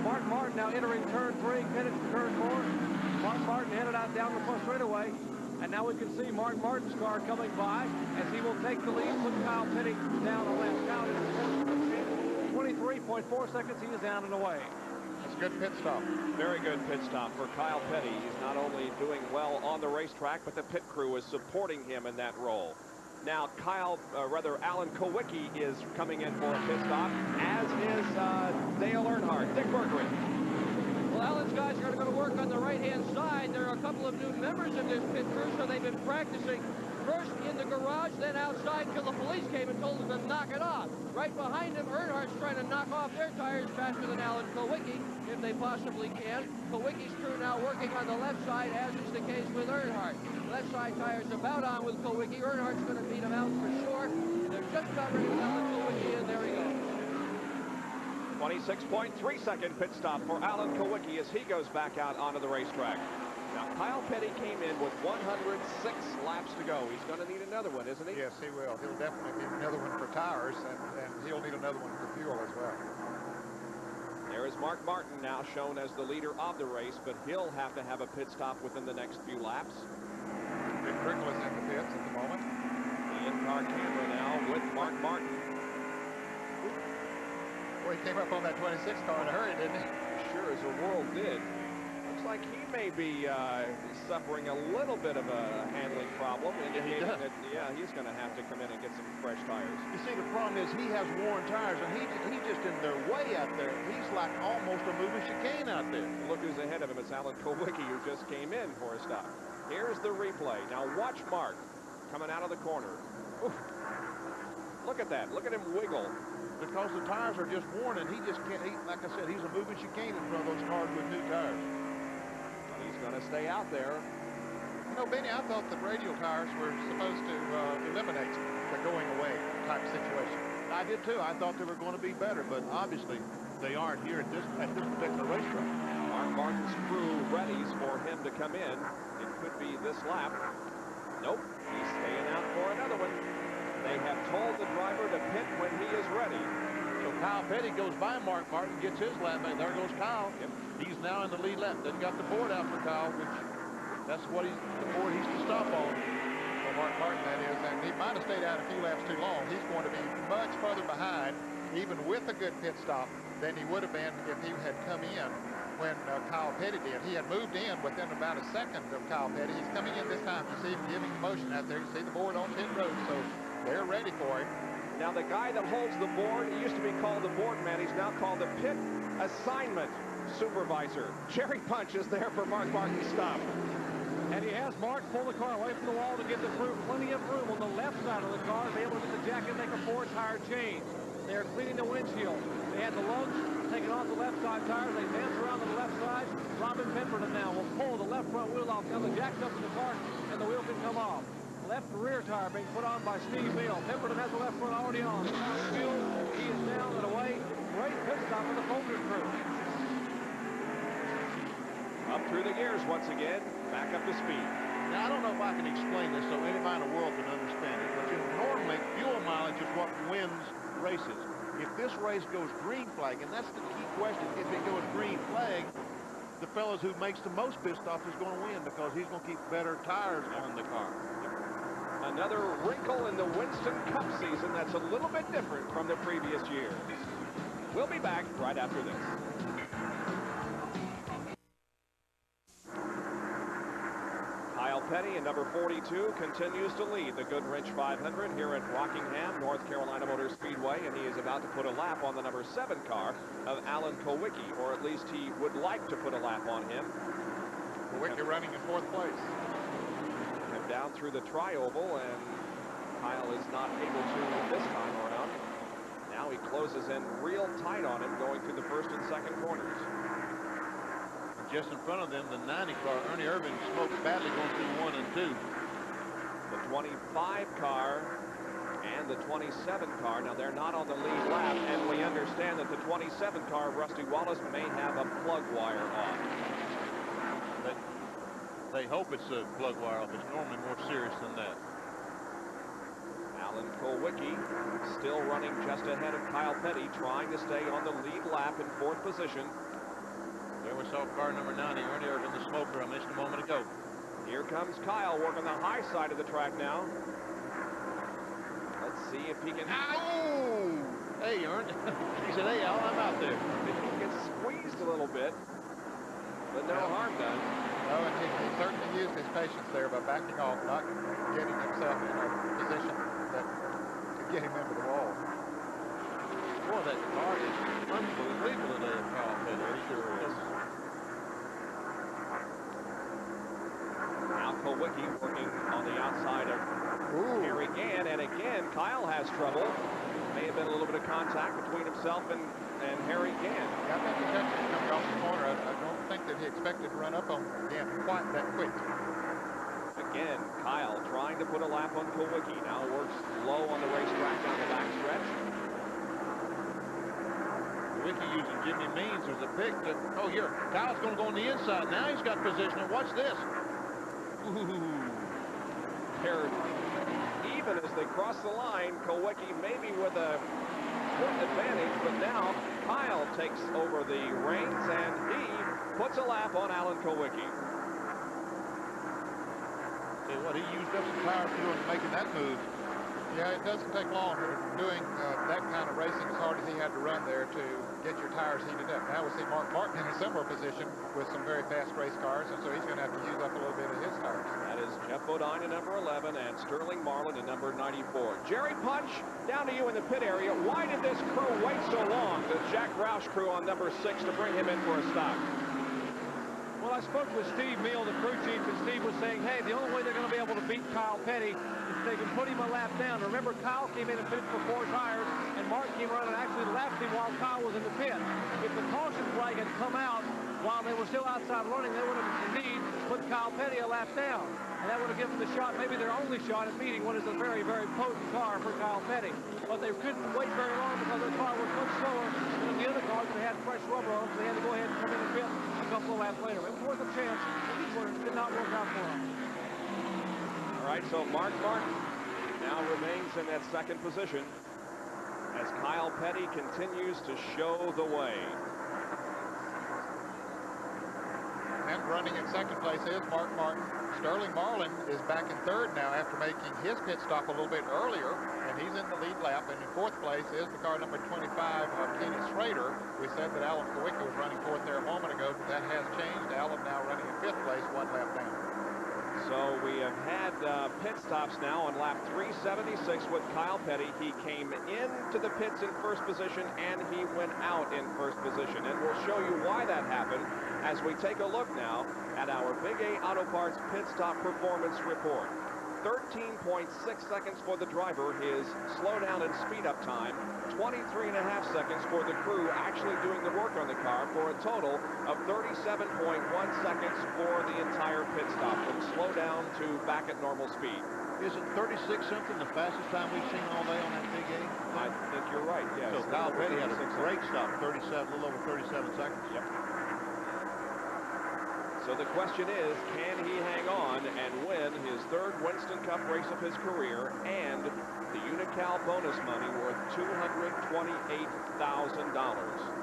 Mark Martin now entering turn 3, pitted to turn 4. Mark Martin headed out down the front straightaway. And now we can see Mark Martin's car coming by as he will take the lead, put Kyle Petty down a lap. Kyle is 23.4 seconds. He is down and away. That's a good pit stop. Very good pit stop for Kyle Petty. He's not only doing well on the racetrack, but the pit crew is supporting him in that role. Now, Alan Kowicki is coming in for a pit stop, as is Dale Earnhardt. Dick Bergeron. Well, Alan's guys are going to work on the right-hand side. There are a couple of new members of this pit crew, so they've been practicing first in the garage, then outside until the police came and told them to knock it off. Right behind him, Earnhardt's trying to knock off their tires faster than Alan Kowicki, if they possibly can. Kowicki's crew now working on the left side, as is the case with Earnhardt. Left side tires about on with Kowicki. Earnhardt's going to beat him out for sure. They're just about ready with Alan Kowicki, and there he goes. 26.3-second pit stop for Alan Kowicki as he goes back out onto the racetrack. Now, Kyle Petty came in with 106 laps to go. He's going to need another one, isn't he? Yes, he will. He'll definitely need another one for tires, and he'll need another one for fuel as well. There is Mark Martin now shown as the leader of the race, but he'll have to have a pit stop within the next few laps. Dick Trickle is in the pits at the moment. The in-car camera now with Mark Martin. Boy, he came up on that 26 car in a hurry, didn't he? Sure as the world did. Looks like he may be suffering a little bit of a handling problem, indicating that, he's going to have to come in and get some fresh tires. You see, the problem is he has worn tires, and he's just in their way out there. He's like almost a moving chicane out there. Look who's ahead of him. It's Alan Kowicki, who just came in for a stop. Here's the replay. Now watch Mark coming out of the corner. Oof. Look at that. Look at him wiggle. Because the tires are just worn, and he just can't, like I said, he's a moving chicane in front of those cars with new tires. But he's going to stay out there. You know, Benny, I thought that radial tires were supposed to eliminate the going away type situation. I did too. I thought they were going to be better, but obviously they aren't here at this particular racetrack. Mark Martin's crew readies for him to come in. It could be this lap. Nope, he's staying out for another one. They have told the driver to pit when he is ready. So Kyle Petty goes by Mark Martin, gets his lap, and there goes Kyle. Yep. He's now in the lead lap. They've got the board out for Kyle, which that's what the board he's to stop on. Well, Mark Martin, that is, and he might have stayed out a few laps too long. He's going to be much further behind, even with a good pit stop, than he would have been if he had come in when Kyle Petty did. He had moved in within about a second of Kyle Petty. He's coming in this time. You see him giving motion out there. You see the board on pit road, so they're ready for him. Now, the guy that holds the board, he used to be called the board man. He's now called the pit assignment supervisor. Jerry Punch is there for Mark Martin's stop. And he has Mark pull the car away from the wall to give the crew plenty of room on the left side of the car to be able to get the jack and make a 4-tire change. They are cleaning the windshield. They had the lugs taken off the left side tires. They dance around to the left side. Robin Pemberton now will pull the left front wheel off. Now the jack's up in the car and the wheel can come off. Left rear tire being put on by Steve Beal. Pemberton has the left front already on. Beal, he is down and away. Great pit stop for the Folger crew. Up through the gears once again, back up to speed. Now, I don't know if I can explain this so anybody in the world can understand it, but normally fuel mileage is what wins races. If this race goes green flag, and that's the key question, if it goes green flag, the fellas who makes the most pit stops is going to win because he's going to keep better tires on the car. Another wrinkle in the Winston Cup season that's a little bit different from the previous years. We'll be back right after this. Kyle Petty and number 42 continues to lead the Goodwrench 500 here at Rockingham, North Carolina Motor Speedway, and he is about to put a lap on the number 7 car of Alan Kowicki, or at least he would like to put a lap on him. Kowicki running in 4th place. And down through the tri-oval, and Kyle is not able to this time around. Now he closes in real tight on him going through the 1st and 2nd corners. Just in front of them, the 90 car, Ernie Irvin, smoked badly going through 1 and 2. The 25 car and the 27 car. Now, they're not on the lead lap, and we understand that the 27 car of Rusty Wallace may have a plug wire off. They hope it's a plug wire off. It's normally more serious than that. Alan Kowicki still running just ahead of Kyle Petty, trying to stay on the lead lap in 4th position. There we saw car number 90, Ernie Irvin, the smoker I mentioned a moment ago. Here comes Kyle working the high side of the track now. Let's see if he can... Oh! Hey, Ernie. He said, hey, Al, I'm out there. He gets squeezed a little bit, but no harm done. No, and he certainly used his patience there by backing off, not getting himself in a position that could get him into the wall. Boy, that car is unbelievable today, Kyle Petty. It sure is. Now Kowicki working on the outside of Harry Gann, and again, Kyle has trouble. May have been a little bit of contact between himself and Harry Gann. Yeah, I think the judge is coming off the corner. I don't think that he expected to run up on Gann quite that quick. Again, Kyle trying to put a lap on Kowicki. Now works low on the racetrack down the back stretch. Kowicki using Jimmy Means as a pick to, oh, here, Kyle's going to go on the inside. Now he's got position, and watch this. Ooh. They're even as they cross the line. Kowicki maybe with a foot advantage, but now Kyle takes over the reins, and he puts a lap on Alan Kowicki. Tell you what, he used up some power fuel in making that move. Yeah, it doesn't take long doing that kind of racing as hard as he had to run there to get your tires heated up. Now we see Mark Martin in a similar position with some very fast race cars, and so he's going to have to use up a little bit of his tires. That is Jeff Bodine in number 11 and Sterling Marlin in number 94. Jerry Punch, down to you in the pit area. Why did this crew wait so long, the Jack Roush crew on number 6, to bring him in for a stop? Well, I spoke with Steve Meal, the crew chief, and Steve was saying, hey, the only way they're going to be able to beat Kyle Petty is if they can put him a lap down. Remember, Kyle came in and finished for 4 tires, and Mark came around and actually lapped him while Kyle was in the pit. If the caution flag had come out while they were still outside running, they would have indeed put Kyle Petty a lap down. And that would have given them the shot, maybe their only shot at beating what is a very, very potent car for Kyle Petty. But they couldn't wait very long because their car was much slower than the other cars. They had fresh rubber on, so they had to go ahead and come in and pit a couple of laps later. It was worth a chance, but it did not work out for them. All right, so Mark Martin now remains in that 2nd position as Kyle Petty continues to show the way. And running in 2nd place is Mark Martin. Sterling Marlin is back in 3rd now after making his pit stop a little bit earlier, and he's in the lead lap. And in 4th place is the car number 25 of Kenny Schrader. We said that Alan Kowicki was running 4th there a moment ago, but that has changed. Alan now running in 5th place, 1 lap down. So we have had pit stops now on lap 376 with Kyle Petty. He came into the pits in 1st position, and he went out in 1st position. And we'll show you why that happened as we take a look now at our Big A Auto Parts pit stop performance report. 13.6 seconds for the driver, his slowdown and speed up time. 23.5 seconds for the crew actually doing the work on the car, for a total of 37.1 seconds for the entire pit stop, from slowdown to back at normal speed. Isn't 36 something the fastest time we've seen all day on that Big A? I think you're right, yes. So Kyle Petty had a great stop, 37, a little over 37 seconds. Yep. So the question is, can he hang on and win his 3rd Winston Cup race of his career and the Unocal bonus money worth $228,000?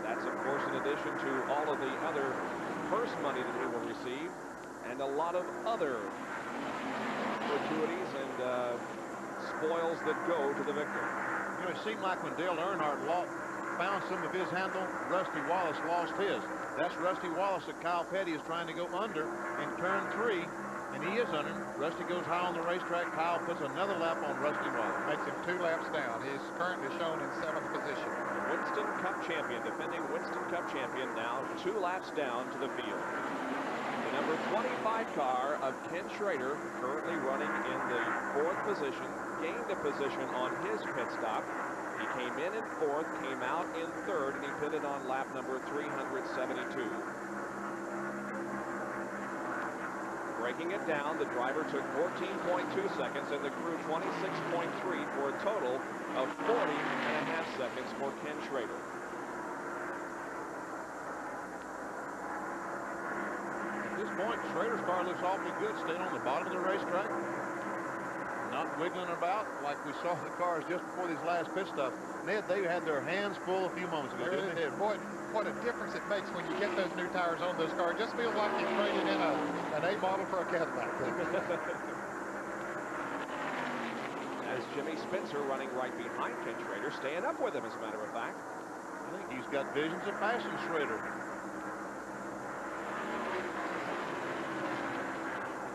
That's, of course, in addition to all of the other purse money that he will receive and a lot of other gratuities and spoils that go to the victor. You know, it seemed like when Dale Earnhardt found some of his handle, Rusty Wallace lost his. That's Rusty Wallace that Kyle Petty is trying to go under in turn 3, And he is under him. Rusty goes high on the racetrack. Kyle puts another lap on Rusty Wallace. Makes him 2 laps down. He's currently shown in 7th position. Winston Cup champion, defending Winston Cup champion, now 2 laps down to the field. The number 25 car of Ken Schrader, currently running in the 4th position, gained a position on his pit stop. He came in 4th, came out in 3rd, and he pitted on lap number 372. Breaking it down, the driver took 14.2 seconds and the crew 26.3 for a total of 40.5 seconds for Ken Schrader. At this point, Schrader's car looks awfully good, staying on the bottom of the racetrack. Not wiggling about like we saw the cars just before these last pit stops. Ned, they had their hands full a few moments ago, didn't they? Boy, what a difference it makes when you get those new tires on those cars. Just feels like you're trading in an A model for a Cadillac. As Jimmy Spencer running right behind Ken Schrader, staying up with him, as a matter of fact. I think he's got visions of passing Schrader.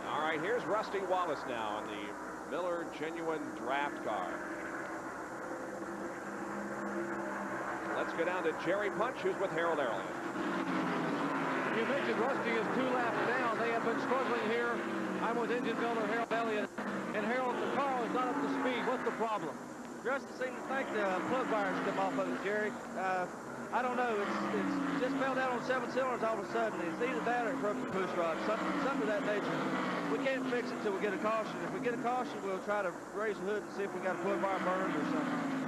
All right, here's Rusty Wallace now in the Miller Genuine Draft car. Let's go down to Jerry Punch, who's with Harold Elliott. You mentioned Rusty is 2 laps down. They have been struggling here. I'm with engine builder Harold Elliott. And Harold, the car is not up to speed. What's the problem? Rusty seemed to think the plug wires come off of it, Jerry. I don't know. It's just fell down on 7 cylinders all of a sudden. It's either that or it broke the push rod, something of that nature. We can't fix it until we get a caution. If we get a caution, we'll try to raise the hood and see if we got a plug wire burned or something.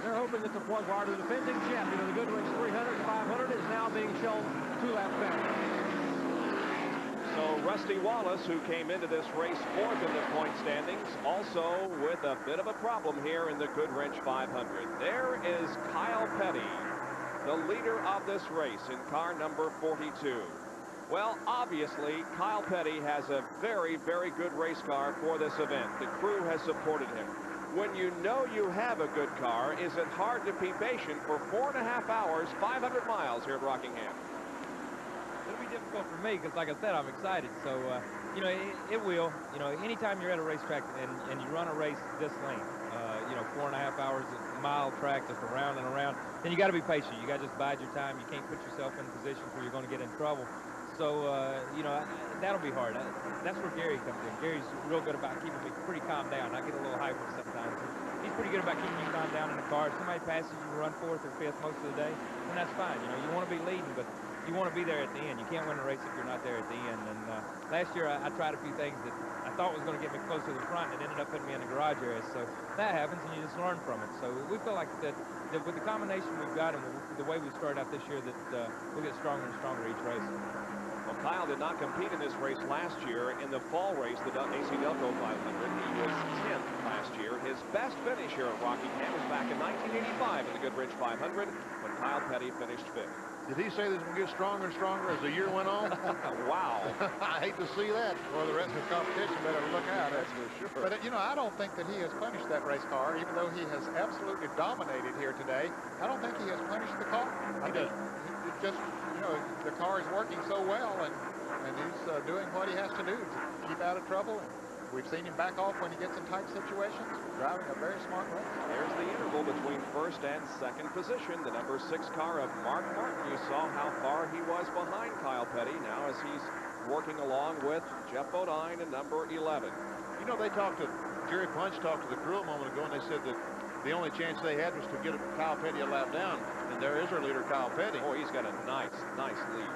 They're hoping that the plug wire, the defending champion of the Goodwrench 300 and 500, is now being shown 2 laps down. So Rusty Wallace, who came into this race 4th in the point standings, also with a bit of a problem here in the Goodwrench 500. There is Kyle Petty, the leader of this race in car number 42. Well, obviously, Kyle Petty has a very, very good race car for this event. The crew has supported him. When you know you have a good car, is it hard to be patient for 4.5 hours, 500 miles here at Rockingham? It'll be difficult for me because, like I said, I'm excited. So, you know, it will. You know, anytime you're at a racetrack and you run a race this length, you know, 4.5 hours, a mile track, just around and around, then you got to be patient. You got to just bide your time. You can't put yourself in positions where you're going to get in trouble. So, you know, that'll be hard. That's where Gary comes in. Gary's real good about keeping me pretty calm down. I get a little hyper sometimes. He's pretty good about keeping you calm down in the car. If somebody passes you, run 4th or 5th most of the day, then that's fine. You know, you want to be leading, but you want to be there at the end. You can't win a race if you're not there at the end. And last year, I tried a few things that I thought was going to get me close to the front, and it ended up putting me in the garage area. So that happens, and you just learn from it. So we feel like that with the combination we've got and the way we started out this year, that we'll get stronger and stronger each race. Well, Kyle did not compete in this race last year in the fall race, the AC Delco 500. He was 10th last year. His best finish here at Rockingham was back in 1985 in the Goodwrench 500 when Kyle Petty finished 5th. Did he say this will get stronger and stronger as the year went on? Wow. I hate to see that. Well, the rest of the competition better look out. That's for sure. But, you know, I don't think that he has punished that race car, even though he has absolutely dominated here today. I don't think he has punished the car. It just, you know, the car is working so well, and he's doing what he has to do to keep out of trouble. And we've seen him back off when he gets in tight situations, driving a very smart race. There's the interval between 1st and 2nd position. The number 6 car of Mark Martin. You saw how far he was behind Kyle Petty now as he's working along with Jeff Bodine and number 11. You know, Jerry Punch talked to the crew a moment ago, and they said that the only chance they had was to get Kyle Petty a lap down, and there is our leader, Kyle Petty. Oh, he's got a nice lead.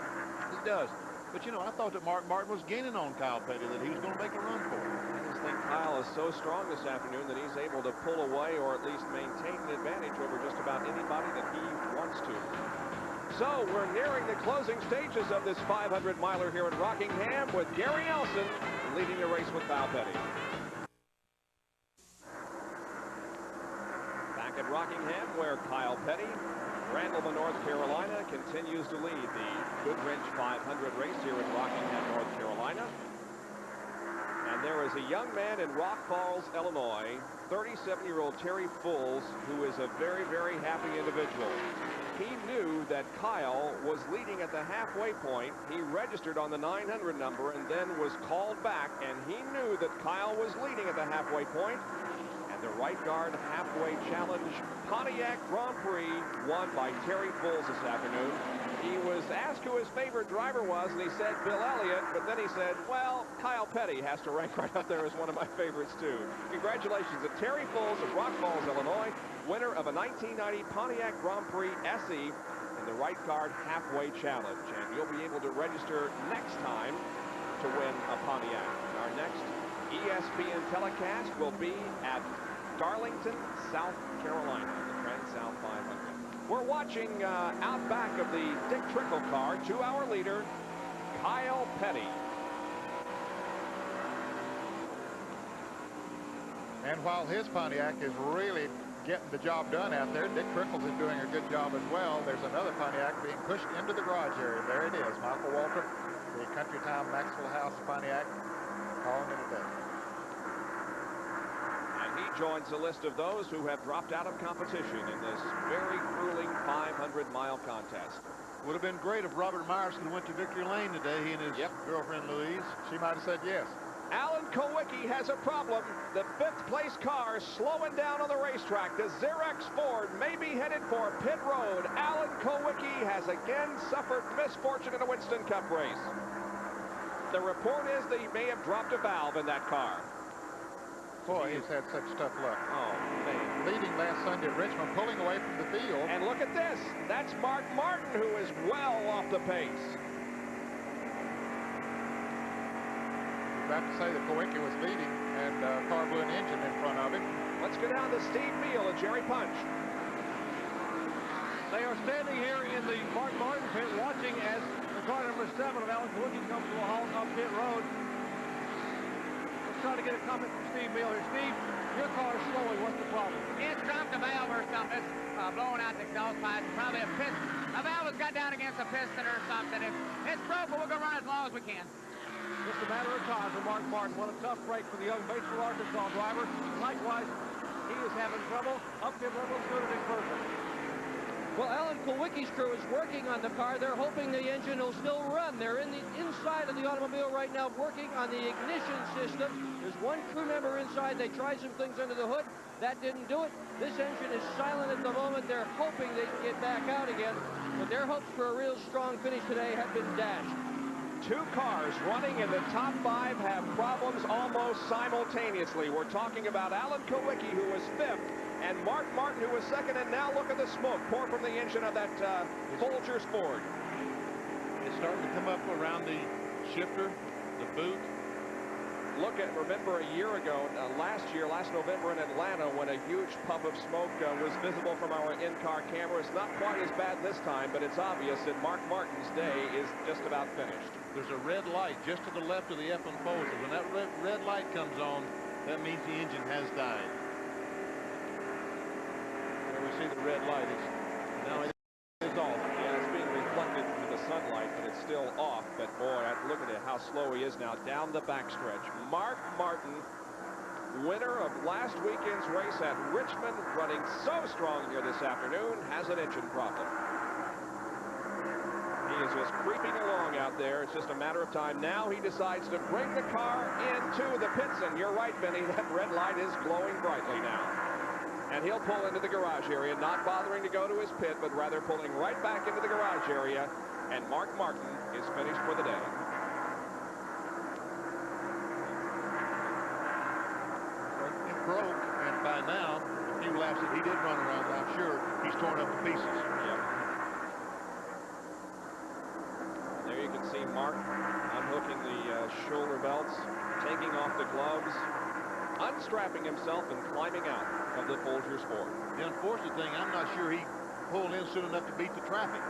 He does. But, you know, I thought that Mark Martin was gaining on Kyle Petty, that he was going to make a run for it. I just think Kyle is so strong this afternoon that he's able to pull away or at least maintain an advantage over just about anybody that he wants to. So we're nearing the closing stages of this 500-miler here at Rockingham with Gary Nelson leading the race with Kyle Petty. Back at Rockingham, where Kyle Petty, Randallville, North Carolina, continues to lead the Goodwrench 500 race here in Rockingham, North Carolina. And And there is a young man in Rock Falls, Illinois, 37-year-old Terry Fulls, who is a very, very happy individual. He knew that Kyle was leading at the halfway point. He registered on the 900 number and then was called back, and he knew that Kyle was leading at the halfway point. And the right guard halfway challenge Pontiac Grand Prix won by Terry Fulls this afternoon. He was asked who his favorite driver was, and he said Bill Elliott, but then he said, well, Kyle Petty has to rank right up there as one of my favorites, too. Congratulations to Terry Fulls of Rock Falls, Illinois, winner of a 1990 Pontiac Grand Prix SE in the right guard halfway challenge. And you'll be able to register next time to win a Pontiac. Our next ESPN telecast will be at Darlington, South Carolina, the Trans-South 500. We're watching out back of the Dick Trickle car, 2-hour leader, Kyle Petty. And while his Pontiac is really getting the job done out there, Dick Trickles is doing a good job as well. There's another Pontiac being pushed into the garage area. There it is, Michael Waltrip, the Country Town Maxwell House Pontiac, calling it a day. He joins the list of those who have dropped out of competition in this very grueling 500-mile contest. Would have been great if Robert Myers could have went to victory lane today, he and his girlfriend Louise. She might have said yes. Alan Kowicki has a problem. The 5th place car slowing down on the racetrack. The Xerox Ford may be headed for pit road. Alan Kowicki has again suffered misfortune in a Winston Cup race. The report is that he may have dropped a valve in that car. Boy, he's had such tough luck. Oh, man. Leading last Sunday at Richmond, pulling away from the field. And look at this. That's Mark Martin, who is well off the pace. About to say that Kowicki was leading, and car blew an engine in front of him. Let's go down to Steve Beal and Jerry Punch. They are standing here in the Mark Martin pit watching as the car number 7 of Alan Kowicki comes to a halt on pit road. Trying to get a comment from Steve Beal here. Steve, your car is slowing. What's the problem? It's dropped a valve or something. It's blowing out the exhaust pipe. Probably a piston. A valve has got down against a piston or something. It's broke, but we're going to run as long as we can. Just a matter of time for Mark Martin. What a tough break for the young Batesville, Arkansas driver. Likewise, he is having trouble. Upfield level is good and perfect. Well, Alan Kowicki's crew is working on the car. They're hoping the engine will still run. They're in the inside of the automobile right now working on the ignition system. There's one crew member inside. They tried some things under the hood. That didn't do it. This engine is silent at the moment. They're hoping they can get back out again. But their hopes for a real strong finish today have been dashed. 2 cars running in the top 5 have problems almost simultaneously. We're talking about Alan Kowicki, who was 5th, and Mark Martin, who was 2nd, and now look at the smoke pour from the engine of that Folgers Ford. It's starting to come up around the shifter, the boot. Remember a year ago, last November in Atlanta, when a huge puff of smoke was visible from our in-car camera. It's not quite as bad this time, but it's obvious that Mark Martin's day is just about finished. There's a red light just to the left of the F1 Folger. When that red light comes on, that means the engine has died. There we see the red light. Now it is off. Yeah, it's being reflected in the sunlight, but it's still off. But boy, look at how slow he is now down the backstretch. Mark Martin, winner of last weekend's race at Richmond, running so strong here this afternoon, has an engine problem. He is just creeping along out there. It's just a matter of time. Now he decides to bring the car into the pits, and you're right, Benny, that red light is glowing brightly now. And he'll pull into the garage area, not bothering to go to his pit, but rather pulling right back into the garage area, and Mark Martin is finished for the day. It broke, and by now, a few laps that he did run around, I'm sure he's torn up to pieces. Yep. There you can see Mark unhooking the shoulder belts, taking off the gloves, unstrapping himself, and climbing out of the Folgers Ford. The unfortunate thing, I'm not sure he pulled in soon enough to beat the traffic.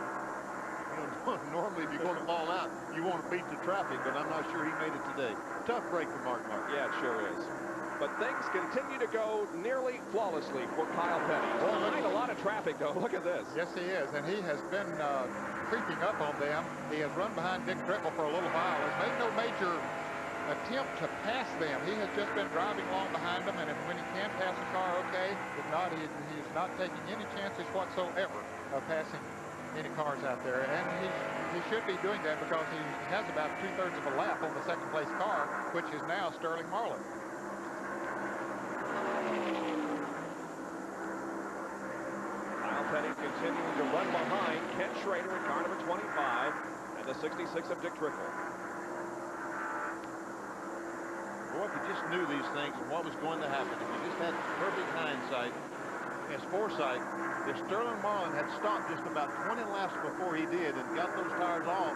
You know, normally if you're going to fall out, you want to beat the traffic, but I'm not sure he made it today. Tough break for Mark Martin. Yeah, it sure is. But things continue to go nearly flawlessly for Kyle Petty. Well, behind a lot of traffic, though. Look at this. Yes, he is, and he has been creeping up on them. He has run behind Dick Trickle for a little while. Has made no major attempt to pass them. He has just been driving along behind them, and when he can pass the car, okay. If not, he is not taking any chances whatsoever of passing any cars out there. And he should be doing that because he has about 2/3 of a lap on the second place car, which is now Sterling Marlin. Kyle Petty continuing to run behind Ken Schrader in car number 25 and the 66 of Dick Trickle. Boy, if you just knew these things and what was going to happen, if you just had perfect hindsight, as foresight, if Sterling Marlin had stopped just about 20 laps before he did and got those tires off,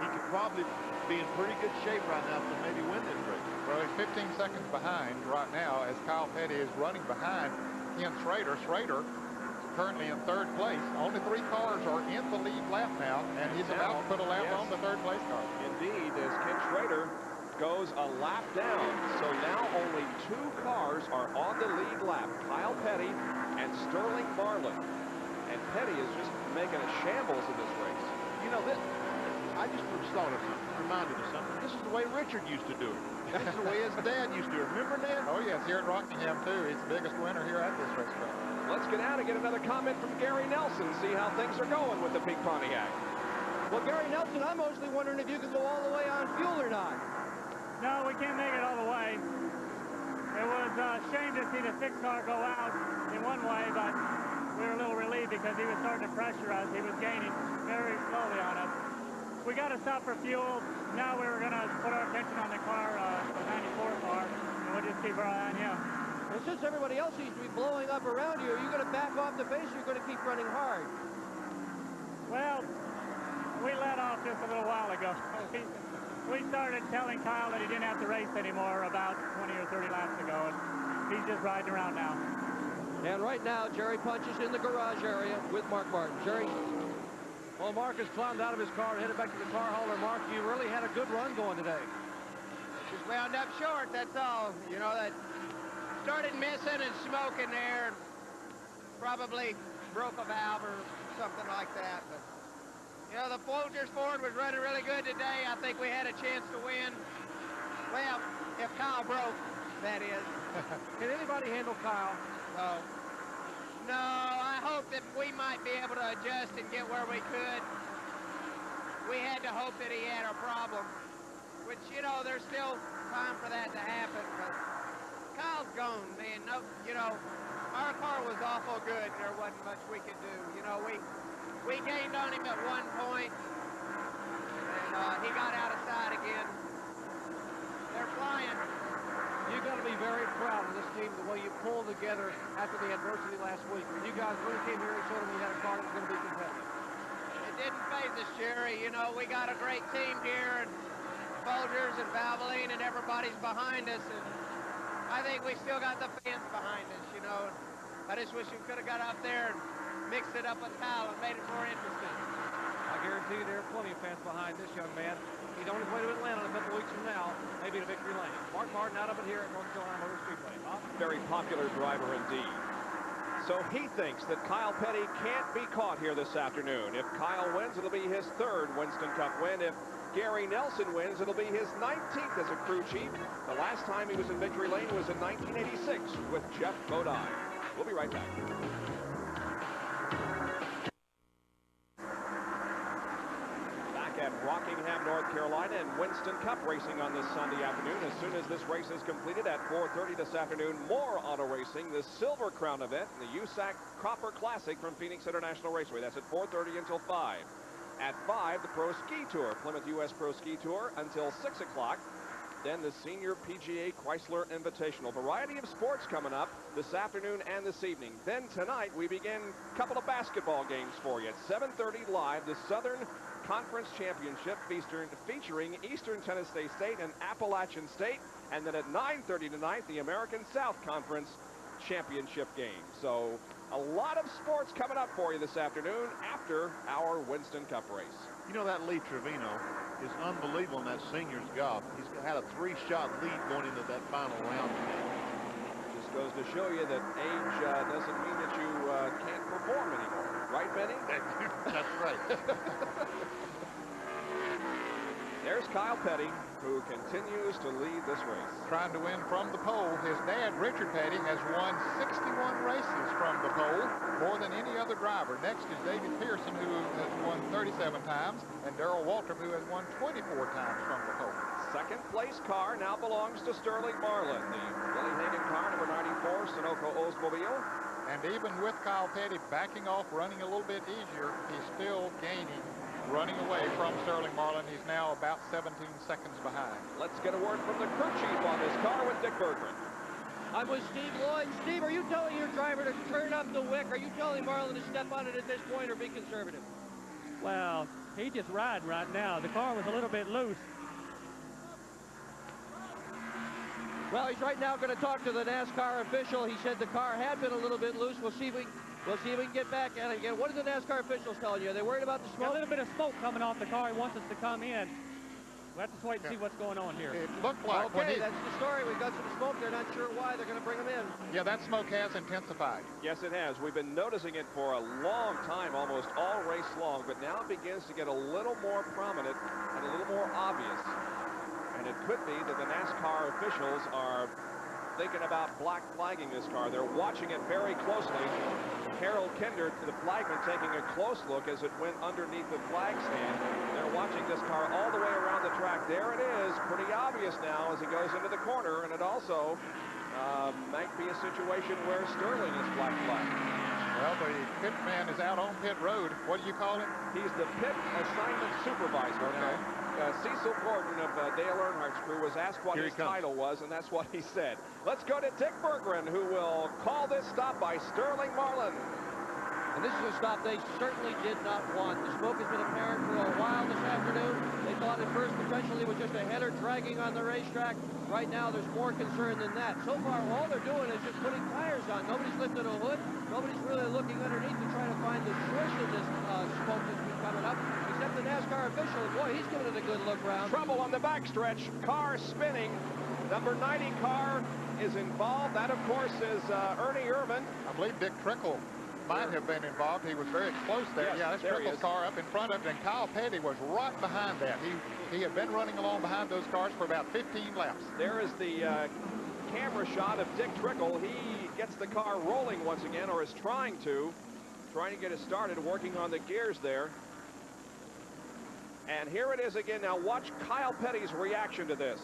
he could probably be in pretty good shape right now to maybe win this race. Well, he's 15 seconds behind right now as Kyle Petty is running behind Ken Schrader. Schrader currently in 3rd place. Only 3 cars are in the lead lap now, and he's about to put a lap on the 3rd place car. Indeed, as Ken Schrader goes a lap down. So now only 2 cars are on the lead lap. Kyle Petty and Sterling Marlin. And Petty is just making a shambles in this race. You know, I just thought of something, reminded of something. This is the way Richard used to do it. This is the way his dad used to do it. Remember, Ned? Oh, yes, here at Rockingham, too. He's the biggest winner here at this racetrack. Let's get out and get another comment from Gary Nelson, see how things are going with the big Pontiac. Well, Gary Nelson, I'm mostly wondering if you can go all the way on fuel or not. No, we can't make it all the way. It was a shame to see the 6 car go out in one way, but we were a little relieved because he was starting to pressure us. He was gaining very slowly on us. We got to stop for fuel. Now we were going to put our attention on the car, the 94 car, and we'll just keep our eye on him. Well, since everybody else seems to be blowing up around you, are you going to back off the pace or are you going to keep running hard? Well, we let off just a little while ago. We started telling Kyle that he didn't have to race anymore about 20 or 30 laps ago, and he's just riding around now. And right now, Jerry Punch is in the garage area with Mark Martin. Jerry? Well, Mark has climbed out of his car and headed back to the car hauler. Mark, you really had a good run going today. Just wound up short, that's all. You know, that started missing and smoking there. Probably broke a valve or something like that. But, you know, the Folgers Ford was running really good today. I think we had a chance to win. Well, if Kyle broke, that is. Can anybody handle Kyle? No. No, I hope that we might be able to adjust and get where we could. We had to hope that he had a problem, which, you know, there's still time for that to happen. But Kyle's gone, man. No, you know, our car was awful good. There wasn't much we could do. You know, we gained on him at one point, and he got out of sight again. They're flying. You've got to be very proud of this team, the way you pulled together after the adversity last week. You guys really came here and showed them you had a car that was going to be competitive. It didn't faze us, Jerry. You know, we got a great team here, and Folgers and Valvoline, and everybody's behind us. And I think we still got the fans behind us, you know. I just wish we could have got up there and mixed it up with Kyle and made it more interesting. I guarantee you there are plenty of fans behind this young man. He's on his way to Atlanta in a couple weeks from now, maybe to victory lane. Mark Martin out of it here at North Carolina Motor Speedway. Very popular driver indeed. So he thinks that Kyle Petty can't be caught here this afternoon. If Kyle wins, it'll be his 3rd Winston Cup win. If Gary Nelson wins, it'll be his 19th as a crew chief. The last time he was in victory lane was in 1986 with Jeff Bodine. We'll be right back. At Rockingham, North Carolina, and Winston Cup racing on this Sunday afternoon. As soon as this race is completed at 4:30 this afternoon, more auto racing, the Silver Crown event, the USAC Cropper Classic from Phoenix International Raceway. That's at 4:30 until 5. At 5, the Pro Ski Tour, Plymouth US Pro Ski Tour until 6 o'clock. Then the Senior PGA Chrysler Invitational. Variety of sports coming up this afternoon and this evening. Then tonight, we begin a couple of basketball games for you. At 7:30 live, the Southern Conference Championship featuring Eastern Tennessee State and Appalachian State. And then at 9:30 tonight, the American South Conference Championship game. So a lot of sports coming up for you this afternoon after our Winston Cup race. You know, that Lee Trevino is unbelievable in that seniors golf. He's had a 3-shot lead going into that final round. Just goes to show you that age doesn't mean that you can't perform anymore. Right, Benny? That's right. There's Kyle Petty, who continues to lead this race. Trying to win from the pole. His dad, Richard Petty, has won 61 races from the pole, more than any other driver. Next is David Pearson, who has won 37 times, and Darrell Waltrip, who has won 24 times from the pole. Second place car now belongs to Sterling Marlin, the Billy Hagan car, number 94, Sunoco Oldsmobile. And even with Kyle Petty backing off, running a little bit easier, he's still gaining, running away from Sterling Marlin. He's now about 17 seconds behind. Let's get a word from the crew chief on this car with Dick Berggren. I'm with Steve Lloyd. Steve, are you telling your driver to turn up the wick? Are you telling Marlin to step on it at this point or be conservative? Well, he just riding right now. The car was a little bit loose. Well, he's right now going to talk to the NASCAR official. He said the car had been a little bit loose. We'll see if we can get back at it again. What are the NASCAR officials telling you? Are they worried about the smoke? Got a little bit of smoke coming off the car. He wants us to come in. We'll have to wait and see what's going on here. It looked like okay, that's the story. We've got some smoke. They're not sure why. They're going to bring them in. Yeah, that smoke has intensified. Yes, it has. We've been noticing it for a long time, almost all race long, but now it begins to get a little more prominent and a little more obvious. And it could be that the NASCAR officials are thinking about black flagging this car. They're watching it very closely. Harold Kinder, the flagman, taking a close look as it went underneath the flag stand. They're watching this car all the way around the track. There it is, pretty obvious now as it goes into the corner, and it also might be a situation where Sterling is black flagged. Well, the pit man is out on pit road. What do you call him? He's the pit assignment supervisor. Okay. Now, Cecil Gordon of Dale Earnhardt's crew was asked what his title was, and that's what he said. Let's go to Dick Berggren, who will call this stop by Sterling Marlin. And this is a stop they certainly did not want. The smoke has been apparent for a while this afternoon. They thought at first potentially it was just a header dragging on the racetrack. Right now there's more concern than that. So far all they're doing is just putting tires on. Nobody's lifted a hood. Nobody's really looking underneath to try to find the source of this smoke that's been coming up. Except the NASCAR official. Boy, he's giving it a good look round. Trouble on the backstretch. Car spinning. Number 90 car is involved. That, of course, is Ernie Irvin. I believe Dick Trickle might have been involved. He was very close there. Yes, yeah, that's Trickle's car up in front of it, and Kyle Petty was right behind that. He had been running along behind those cars for about 15 laps. There is the camera shot of Dick Trickle. He gets the car rolling once again, or is trying to get it started, working on the gears there. And here it is again. Now watch Kyle Petty's reaction to this.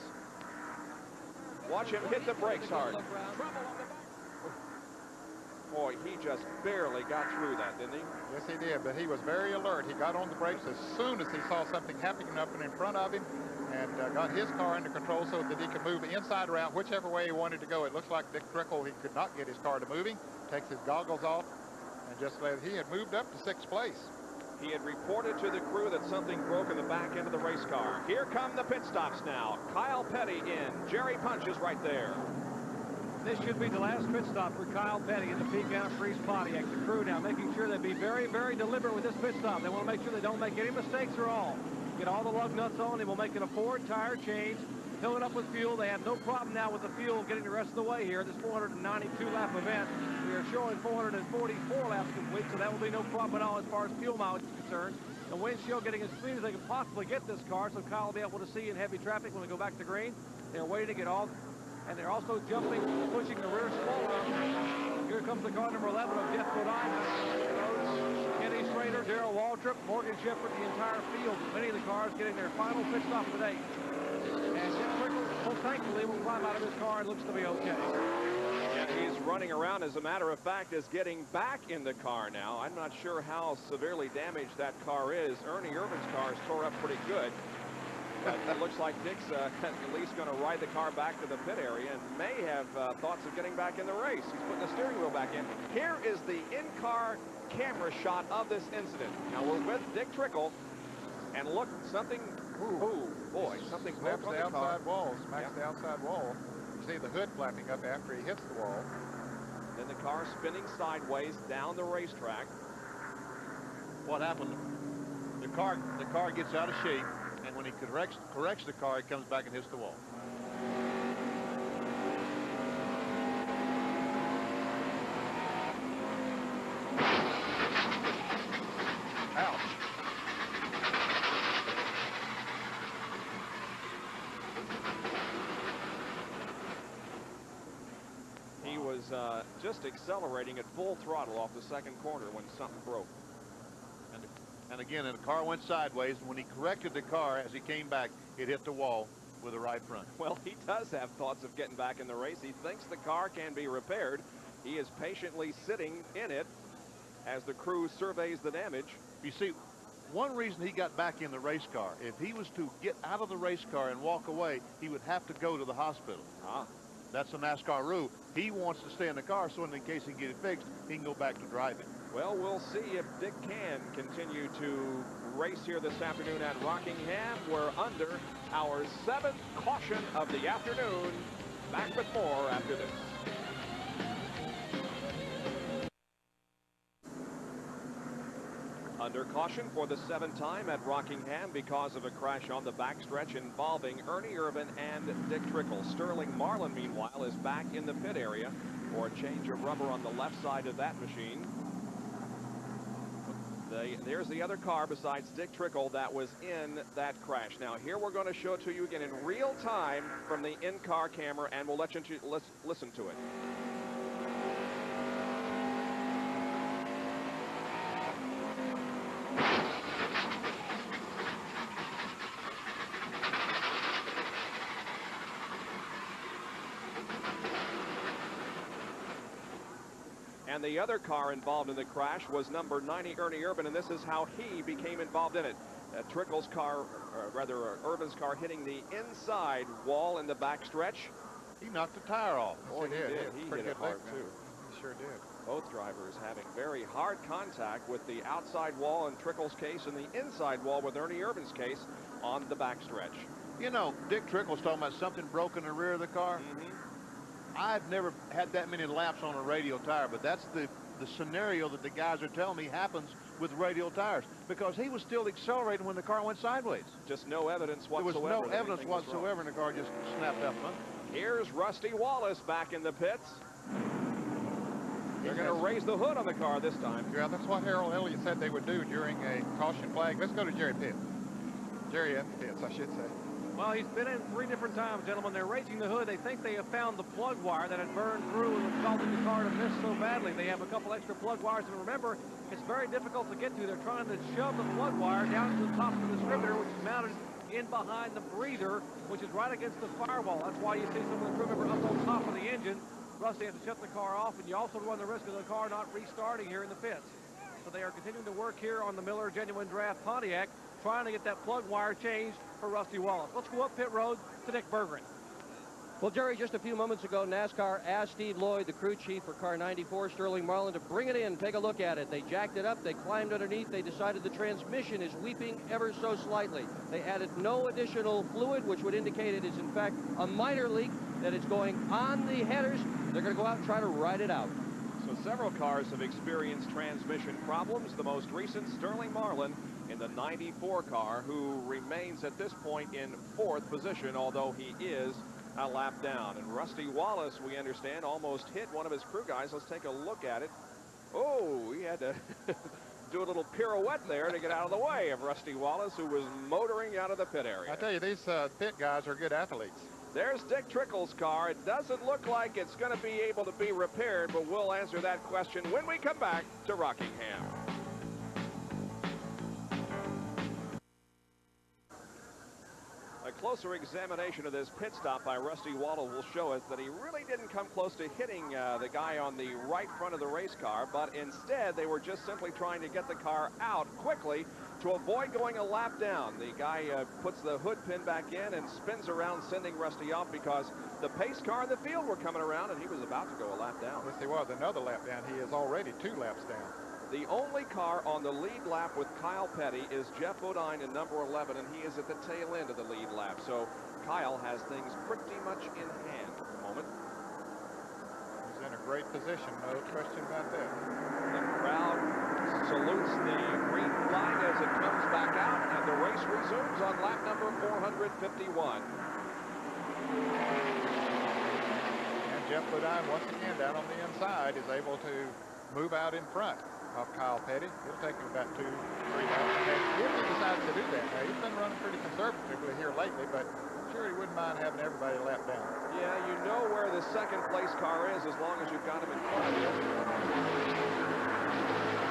Watch him hit the brakes hard. Boy, he just barely got through that, didn't he? Yes, he did, but he was very alert. He got on the brakes as soon as he saw something happening up in front of him, and got his car under control so that he could move inside or out, whichever way he wanted to go. It looks like Dick Trickle, he could not get his car to moving. Takes his goggles off, and just he had moved up to 6th place. He had reported to the crew that something broke in the back end of the race car. Here come the pit stops now. Kyle Petty in. Jerry Punch is right there. This should be the last pit stop for Kyle Petty in the Pecan Freeze Pontiac. The crew now making sure they be very, very deliberate with this pit stop. They want to make sure they don't make any mistakes at all. Get all the lug nuts on. They will make it a Ford tire change. Fill it up with fuel. They have no problem now with the fuel getting the rest of the way here. This 492-lap event. We are showing 444 laps complete, so that will be no problem at all as far as fuel mileage is concerned. The windshield getting as clean as they can possibly get this car, so Kyle will be able to see in heavy traffic when we go back to green. They're waiting to get all, and they're also jumping, pushing the rear spoiler. Here comes the car number 11 of Jeff Godin. Kenny Schrader, Darrell Waltrip, Morgan Shepherd, the entire field. Many of the cars getting their final pit stop today. And Dick Trickle, well, thankfully, will climb out of his car and looks to be okay. And he's running around, as a matter of fact, is getting back in the car now. I'm not sure how severely damaged that car is. Ernie Irvin's car is tore up pretty good. But it looks like Dick's at least going to ride the car back to the pit area and may have thoughts of getting back in the race. He's putting the steering wheel back in. Here is the in-car camera shot of this incident. Now we're with Dick Trickle, and look, something, ooh, boy, something Snaps broke the on the car. outside wall, smacks the outside wall. You see the hood flapping up after he hits the wall. Then the car spinning sideways down the racetrack. What happened? The car gets out of shape, and when he corrects the car, it comes back and hits the wall. Ouch. just accelerating at full throttle off the second corner when something broke. And again, the car went sideways, and when he corrected the car as he came back, it hit the wall with the right front. Well, he does have thoughts of getting back in the race. He thinks the car can be repaired. He is patiently sitting in it as the crew surveys the damage. You see, one reason he got back in the race car, if he was to get out of the race car and walk away, he would have to go to the hospital. That's the NASCAR rule. He wants to stay in the car so in case he can get it fixed, he can go back to driving. Well, we'll see if Dick can continue to race here this afternoon at Rockingham. We're under our 7th caution of the afternoon. Back with more after this. Under caution for the 7th time at Rockingham because of a crash on the backstretch involving Ernie Irvin and Dick Trickle. Sterling Marlin, meanwhile, is back in the pit area for a change of rubber on the left side of that machine. There's the other car besides Dick Trickle that was in that crash. Now, here we're going to show it to you again in real time from the in-car camera, and we'll let you listen to it. And the other car involved in the crash was number 90, Ernie Irvin, and this is how he became involved in it. Trickle's car, or rather Irvin's car, hitting the inside wall in the backstretch. He knocked the tire off. Oh, he did. He hit it hard, too. He sure did. Both drivers having very hard contact with the outside wall in Trickle's case and the inside wall with Ernie Irvin's case on the backstretch. You know, Dick Trickle's talking about something broke in the rear of the car. I've never had that many laps on a radial tire, but that's the scenario that the guys are telling me happens with radial tires, because he was still accelerating when the car went sideways. Just no evidence whatsoever. There was no evidence whatsoever, and the car just snapped up under. Here's Rusty Wallace back in the pits. They're going to raise the hood on the car this time. Yeah, that's what Harold Elliott said they would do during a caution flag. Let's go to Jerry Pitt. Jerry F. Pitts, I should say. Well, he's been in 3 different times, gentlemen. They're raising the hood. They think they have found the plug wire that had burned through and causing the car to miss so badly. They have a couple extra plug wires, and remember, it's very difficult to get to. They're trying to shove the plug wire down to the top of the distributor, which is mounted in behind the breather, which is right against the firewall. That's why you see some of the crew members up on top of the engine. Rusty has to shut the car off, and you also run the risk of the car not restarting here in the pits. So they are continuing to work here on the Miller Genuine Draft Pontiac, trying to get that plug wire changed for Rusty Wallace. Let's go up pit road to Nick Berggren. Well, Jerry, just a few moments ago, NASCAR asked Steve Lloyd, the crew chief for car 94, Sterling Marlin, to bring it in, take a look at it. They jacked it up, they climbed underneath, they decided the transmission is weeping ever so slightly. They added no additional fluid, which would indicate it is, in fact, a minor leak, that it's going on the headers. They're going to go out and try to ride it out. So several cars have experienced transmission problems. The most recent, Sterling Marlin, in the 94 car, who remains at this point in 4th position, although he is a lap down. And Rusty Wallace, we understand, almost hit one of his crew guys. Let's take a look at it. Oh, he had to do a little pirouette there to get out of the way of Rusty Wallace, who was motoring out of the pit area. I tell you, these pit guys are good athletes. There's Dick Trickle's car. It doesn't look like it's going to be able to be repaired, but we'll answer that question when we come back to Rockingham. A closer examination of this pit stop by Rusty Wallace will show us that he really didn't come close to hitting the guy on the right front of the race car, but instead they were just simply trying to get the car out quickly to avoid going a lap down. The guy puts the hood pin back in and spins around, sending Rusty off because the pace car in the field were coming around and he was about to go a lap down. Yes, he was. Another lap down. He is already 2 laps down. The only car on the lead lap with Kyle Petty is Jeff Bodine in number 11, and he is at the tail end of the lead lap. So Kyle has things pretty much in hand at the moment. He's in a great position, no question about that. The crowd salutes the green flag as it comes back out, and the race resumes on lap number 451. And Jeff Bodine, once again, down on the inside, is able to move out in front of Kyle Petty. It'll take him about 2-3 laps. If he decides to do that. Now, he's been running pretty conservatively here lately, but I'm sure sure he wouldn't mind having everybody lap down. Yeah, you know where the second place car is as long as you've got him in front of you.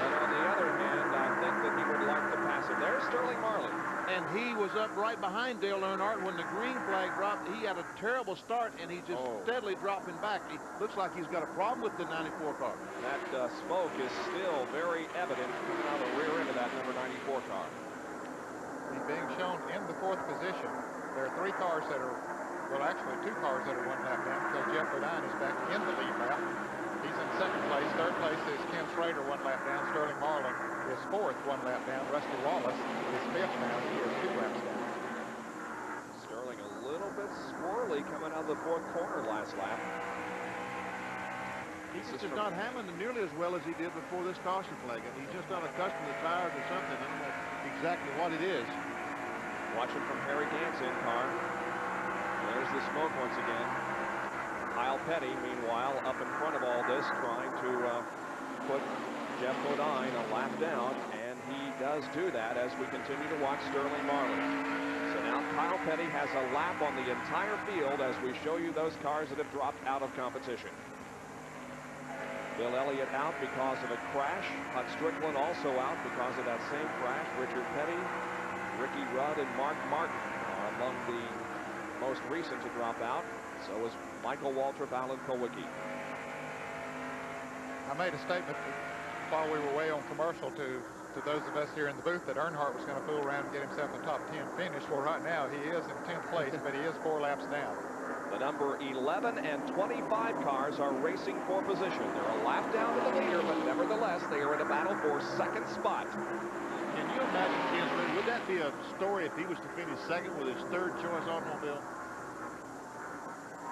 But on the other hand, I think that he would like to pass him. There's Sterling Marlin. And he was up right behind Dale Earnhardt when the green flag dropped. He had a terrible start, and he's just steadily dropping back. He looks like he's got a problem with the 94 car. That smoke is still very evident coming out of the rear end of that number 94 car. He's being shown in the 4th position. There are 3 cars that are, well, actually 2 cars that are 1 lap down because Jeff Bodine is back in the lead lap. He's in 2nd place. 3rd place is Ken Schrader, 1 lap down. Sterling Marlin is 4th, 1 lap down. Rusty Wallace is 5th now. He is 2 laps down. Sterling a little bit squirrely coming out of the 4th corner last lap. He's just not handling it nearly as well as he did before this caution flag. And he's just not accustomed to tires or something. I don't know exactly what it is. Watching from Harry Gant's in car. There's the smoke once again. Kyle Petty, meanwhile, up in front of all this, trying to put Jeff Bodine a lap down, and he does do that as we continue to watch Sterling Marlin. So now Kyle Petty has a lap on the entire field as we show you those cars that have dropped out of competition. Bill Elliott out because of a crash. Hut Strickland also out because of that same crash. Richard Petty, Ricky Rudd, and Mark Martin are among the most recent to drop out. So is Michael Waltrip, Alan Kulwicki. I made a statement while we were way on commercial to those of us here in the booth that Earnhardt was going to fool around and get himself a top 10 finish. Well, right now he is in 10th place, but he is 4 laps down. The number 11 and 25 cars are racing for position. They're a lap down to the leader, but nevertheless, they are in a battle for 2nd spot. Can you imagine, Kinsman, would that be a story if he was to finish 2nd with his 3rd choice automobile?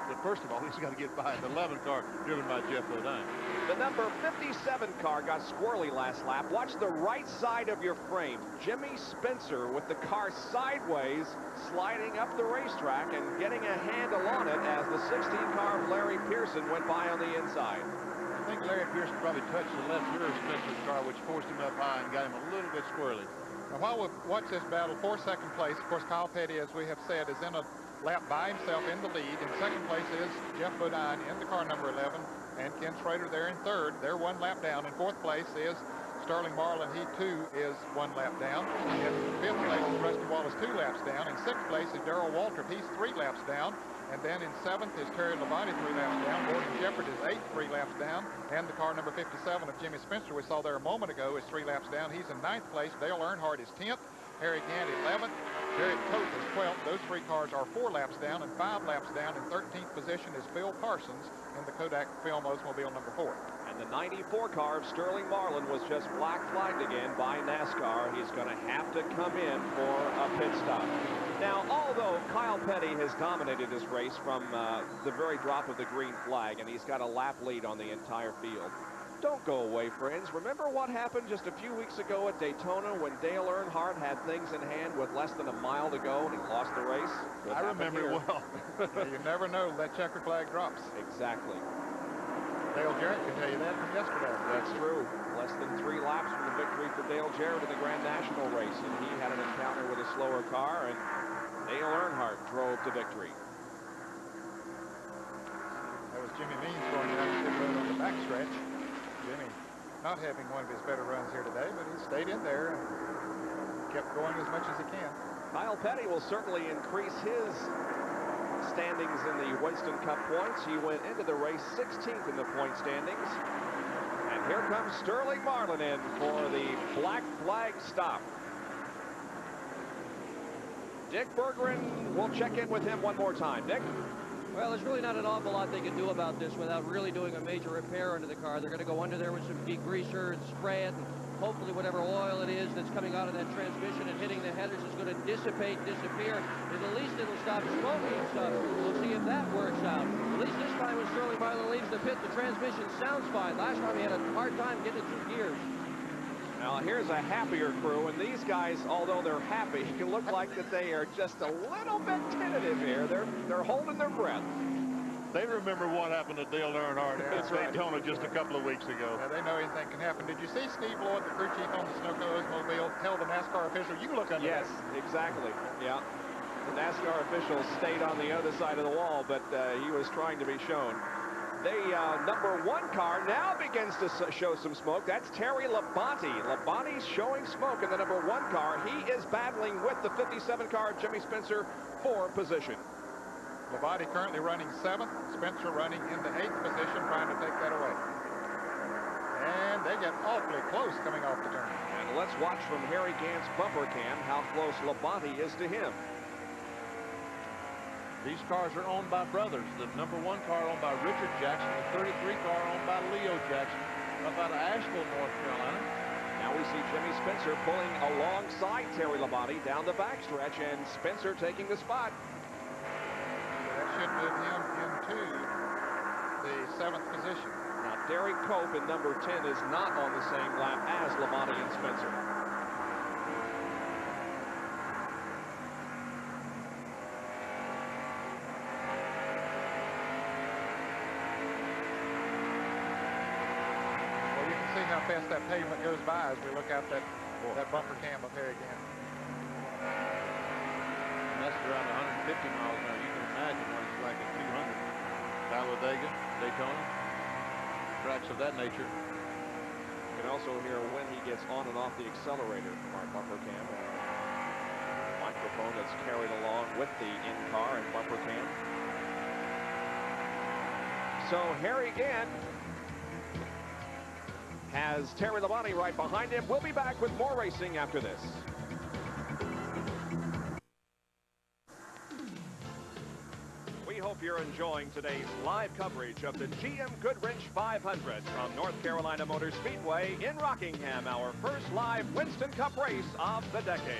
But first of all, he's got to get by the 11 car driven by Jeff Bodine. The number 57 car got squirrely last lap. Watch the right side of your frame. Jimmy Spencer with the car sideways, sliding up the racetrack and getting a handle on it as the 16 car of Larry Pearson went by on the inside. I think Larry Pearson probably touched the left rear of Spencer's car, which forced him up high and got him a little bit squirrely. Now, while we watch this battle for 2nd place, of course, Kyle Petty, as we have said, is in a lap by himself in the lead. In 2nd place is Jeff Bodine in the car number 11, and Ken Schrader there in 3rd. They're 1 lap down. In 4th place is Sterling Marlin. He too is 1 lap down. In 5th place is Rusty Wallace, 2 laps down. In 6th place is Darrell Waltrip. He's 3 laps down. And then in 7th is Terry Labonte, 3 laps down. Gordon Shepard is 8th, 3 laps down. And the car number 57 of Jimmy Spencer we saw there a moment ago is 3 laps down. He's in 9th place. Dale Earnhardt is 10th. Harry Gant 11th. Derek Cope is 12th. Those 3 cars are 4 laps down, and 5 laps down. In 13th position is Phil Parsons in the Kodak Film Oldsmobile number 4. And the 94 car of Sterling Marlin was just black flagged again by NASCAR. He's going to have to come in for a pit stop. Now, although Kyle Petty has dominated this race from the very drop of the green flag, and he's got a lap lead on the entire field, don't go away, friends. Remember what happened just a few weeks ago at Daytona when Dale Earnhardt had things in hand with less than a mile to go and he lost the race? I remember it well. You never know, that checker flag drops. Exactly. Dale Jarrett can tell you that from yesterday. That's true. Less than 3 laps from the victory for Dale Jarrett in the Grand National race, and he had an encounter with a slower car, and Dale Earnhardt drove to victory. That was Jimmy Means going down the pit road on the backstretch. Jimmy not having one of his better runs here today, but he stayed in there and kept going as much as he can. Kyle Petty will certainly increase his standings in the Winston Cup points. He went into the race 16th in the point standings. And here comes Sterling Marlin in for the black flag stop. Dick Berggren, we'll check in with him one more time. Dick? Well, there's really not an awful lot they can do about this without really doing a major repair under the car. They're going to go under there with some degreaser and spray it, and hopefully whatever oil it is that's coming out of that transmission and hitting the headers is going to dissipate, disappear, and at least it'll stop smoking. So we'll see if that works out. At least this time when Sterling Marlin leaves the pit, the transmission sounds fine. Last time he had a hard time getting it through gears. Now here's a happier crew, and these guys, although they're happy, can look like that they are just a little bit tentative here. They're holding their breath. They remember what happened to Dale Earnhardt at Daytona just a couple of weeks ago. Yeah, they know anything can happen. Did you see Steve Lloyd, the crew chief on the Sunoco Oldsmobile, tell the NASCAR official, you look under Yes, exactly. Yeah. The NASCAR officials stayed on the other side of the wall, but he was trying to be shown. The number 1 car now begins to show some smoke. That's Terry Labonte. Labonte's showing smoke in the number 1 car. He is battling with the 57 car, Jimmy Spencer, for position. Labonte currently running 7th. Spencer running in the 8th position, trying to take that away. And they get awfully close coming off the turn. And let's watch from Harry Gant's bumper cam how close Labonte is to him. These cars are owned by brothers. The number 1 car owned by Richard Jackson, the 33 car owned by Leo Jackson, up out of Asheville, North Carolina. Now we see Jimmy Spencer pulling alongside Terry Labonte down the backstretch, and Spencer taking the spot. That should move him into the 7th position. Now Derek Cope in number 10 is not on the same lap as Labonte and Spencer. See how fast that pavement goes by as we look out that bumper cam of Harry Gant. And that's around 150 miles an hour. You can imagine what it's like at 200. Talladega, Daytona, tracks of that nature. You can also hear when he gets on and off the accelerator from our bumper cam. Microphone that's carried along with the in-car and bumper cam. So Harry Gant has Terry Labonte right behind him. We'll be back with more racing after this. We hope you're enjoying today's live coverage of the GM Goodwrench 500 from North Carolina Motor Speedway in Rockingham, our first live Winston Cup race of the decade.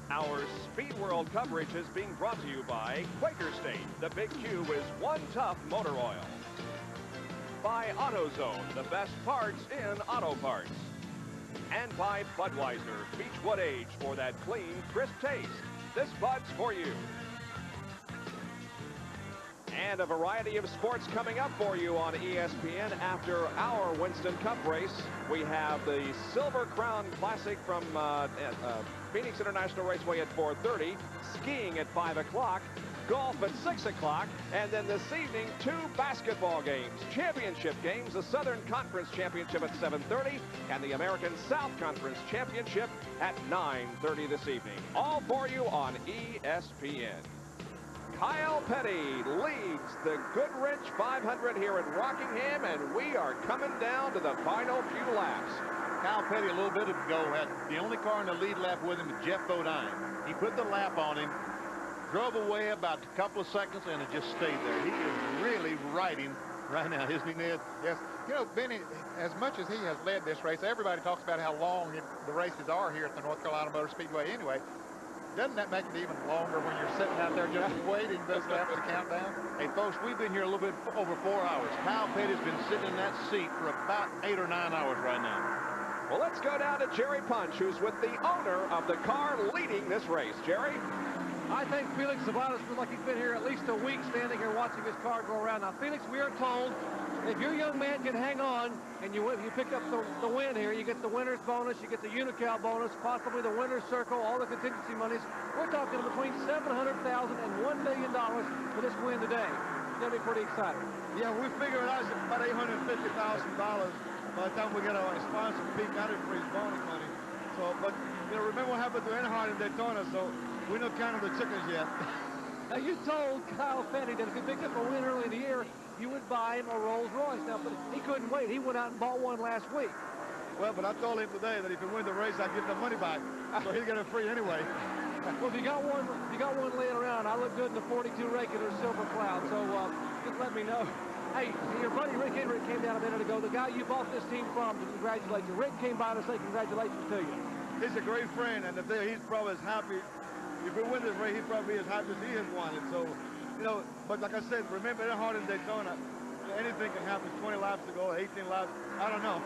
Our Speed World coverage is being brought to you by Quaker State. The Big Q is one tough motor oil. By AutoZone, the best parts in auto parts. And by Budweiser, Beechwood Age for that clean, crisp taste. This Bud's for you. And a variety of sports coming up for you on ESPN after our Winston Cup race. We have the Silver Crown Classic from Phoenix International Raceway at 4:30, skiing at 5 o'clock, golf at 6 o'clock, and then this evening, 2 basketball games. Championship games, the Southern Conference Championship at 7:30, and the American South Conference Championship at 9:30 this evening. All for you on ESPN. Kyle Petty leads the Goodwrench 500 here at Rockingham, and we are coming down to the final few laps. Kyle Petty a little bit ago had the only car in the lead lap with him, Jeff Bodine. He put the lap on him, drove away about a couple of seconds, and it just stayed there. He is really riding right now, isn't he, Ned? Yes. You know, Benny, as much as he has led this race, everybody talks about how long the races are here at the North Carolina Motor Speedway anyway. Doesn't that make it even longer when you're sitting out there just waiting those laps to count down? Hey, folks, we've been here a little bit over 4 hours. Kyle Petty's been sitting in that seat for about 8 or 9 hours right now. Well, let's go down to Jerry Punch, who's with the owner of the car leading this race. Jerry? I think Felix Zabatas feels like he's been here at least a week standing here watching his car go around. Now, Felix, we are told if your young man can hang on and you pick up the win here, you get the winner's bonus, you get the Unical bonus, possibly the winner's circle, all the contingency monies. We're talking between $700,000 and $1 million for this win today. It's going to be pretty exciting. Yeah, we figure it out it's about $850,000 by the time we get our sponsor, Pete Freeze bonus money. So, but, you know, remember what happened to Earnhardt in Daytona, so we're not counting the chickens yet. Now, you told Kyle Petty that if he picked up a win early in the year, you would buy him a Rolls Royce. Now, but he couldn't wait. He went out and bought one last week. Well, but I told him today that if he wins the race, I'd give him the money back. So he'll get it free anyway. Well, if you got one laying around, I look good in the 42 regular Silver Cloud. So just let me know. Hey, your buddy Rick Hendrick came down a minute ago. The guy you bought this team from, to congratulate you. Rick came by to say congratulations to you. He's a great friend, and he's probably as happy. If we win this race, he'd probably be as happy as he has won it. So, you know, but like I said, remember Earnhardt in Daytona, anything can happen. 20 laps to go, 18 laps, I don't know.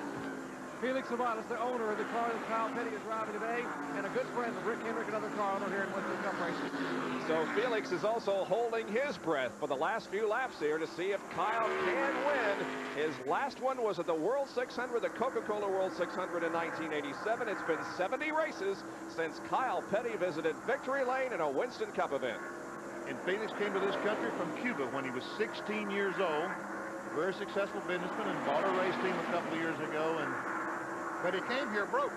Felix Savalas, the owner of the car that Kyle Petty is driving today, and a good friend of Rick Hendrick, another car owner here in Winston Cup Racing. So Felix is also holding his breath for the last few laps here to see if Kyle can win. His last one was at the World 600, the Coca-Cola World 600 in 1987. It's been 70 races since Kyle Petty visited Victory Lane in a Winston Cup event. And Felix came to this country from Cuba when he was 16 years old. Very successful businessman and bought a race team a couple of years ago. But he came here broke.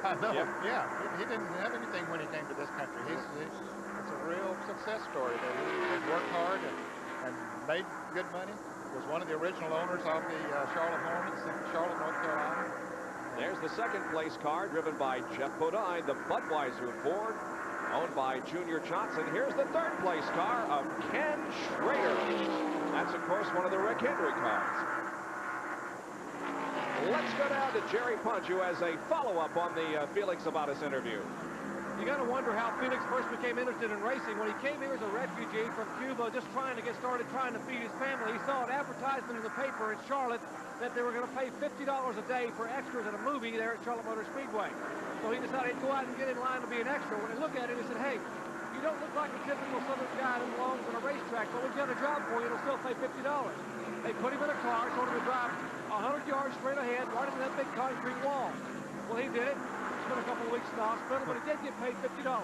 I know. Yeah. Yeah, he didn't have anything when he came to this country. It's a real success story that he worked hard and made good money. Was one of the original owners of the Charlotte Hornets in Charlotte, North Carolina. There's the second place car driven by Jeff Bodine, the Budweiser Ford, owned by Junior Johnson. Here's the third place car of Ken Schrader. That's, of course, one of the Rick Hendrick cars. Let's go down to Jerry Punch, who has a follow-up on the Felix Savalas interview. You got to wonder how Felix first became interested in racing. When he came here as a refugee from Cuba, just trying to get started, trying to feed his family, he saw an advertisement in the paper in Charlotte that they were going to pay $50 a day for extras in a movie there at Charlotte Motor Speedway. So he decided to go out and get in line to be an extra. When they looked at it, he said, hey, you don't look like a typical Southern guy that belongs on a racetrack, but we've got a job for you, it'll still pay $50. They put him in a car, told him to drive 100 yards straight ahead, right into that big concrete wall. Well, he did it. Spent a couple of weeks in the hospital, but he did get paid $50.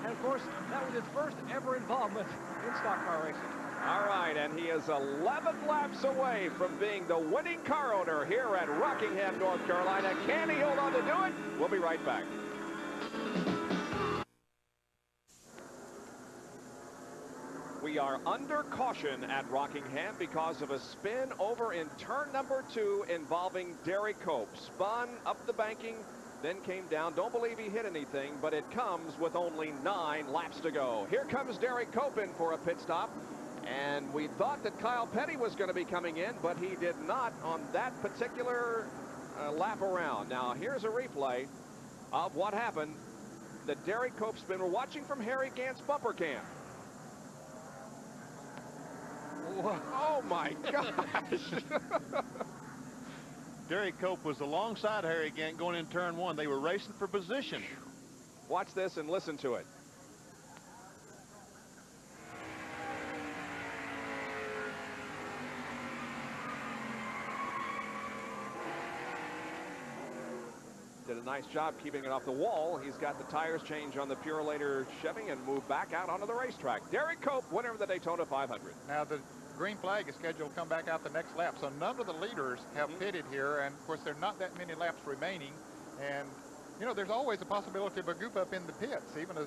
And, of course, that was his first ever involvement in stock car racing. All right, and he is 11 laps away from being the winning car owner here at Rockingham, North Carolina. Can he hold on to do it? We'll be right back. We are under caution at Rockingham because of a spin over in turn number 2 involving Derek Cope. Spun up the banking, then came down. Don't believe he hit anything, but it comes with only 9 laps to go. Here comes Derek Cope in for a pit stop. And we thought that Kyle Petty was going to be coming in, but he did not on that particular lap around. Now, here's a replay of what happened. The Derek Cope spin. We're watching from Harry Gant's bumper cam. Oh, my gosh. Derek Cope was alongside Harry Gant going in turn 1. They were racing for position. Watch this and listen to it. Did a nice job keeping it off the wall. He's got the tires changed on the Purolator Chevy and moved back out onto the racetrack. Derek Cope, winner of the Daytona 500. Now, the green flag is scheduled to come back out the next lap, so none of the leaders have pitted here, and of course there are not that many laps remaining, and you know there's always a possibility of a goop up in the pits, even as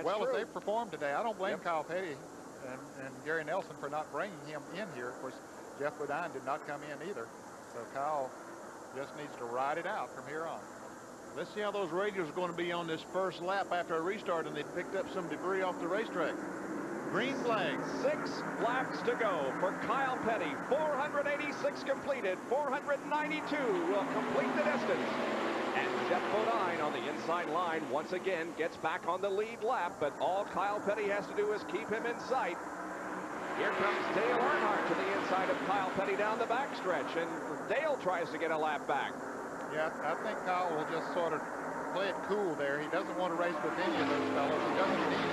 well as they've performed today. I don't blame Kyle Petty and Gary Nelson for not bringing him in here. Of course, Jeff Bodine did not come in either, so Kyle just needs to ride it out from here on. Let's see how those radios are going to be on this first lap after a restart, and they picked up some debris off the racetrack. Green flag. 6 laps to go for Kyle Petty. 486 completed. 492 will complete the distance. And Jeff Bodine on the inside line once again gets back on the lead lap, but all Kyle Petty has to do is keep him in sight. Here comes Dale Earnhardt to the inside of Kyle Petty down the backstretch, and Dale tries to get a lap back. Yeah, I think Kyle will just sort of play it cool there. He doesn't want to race with any of those fellows. He doesn't need to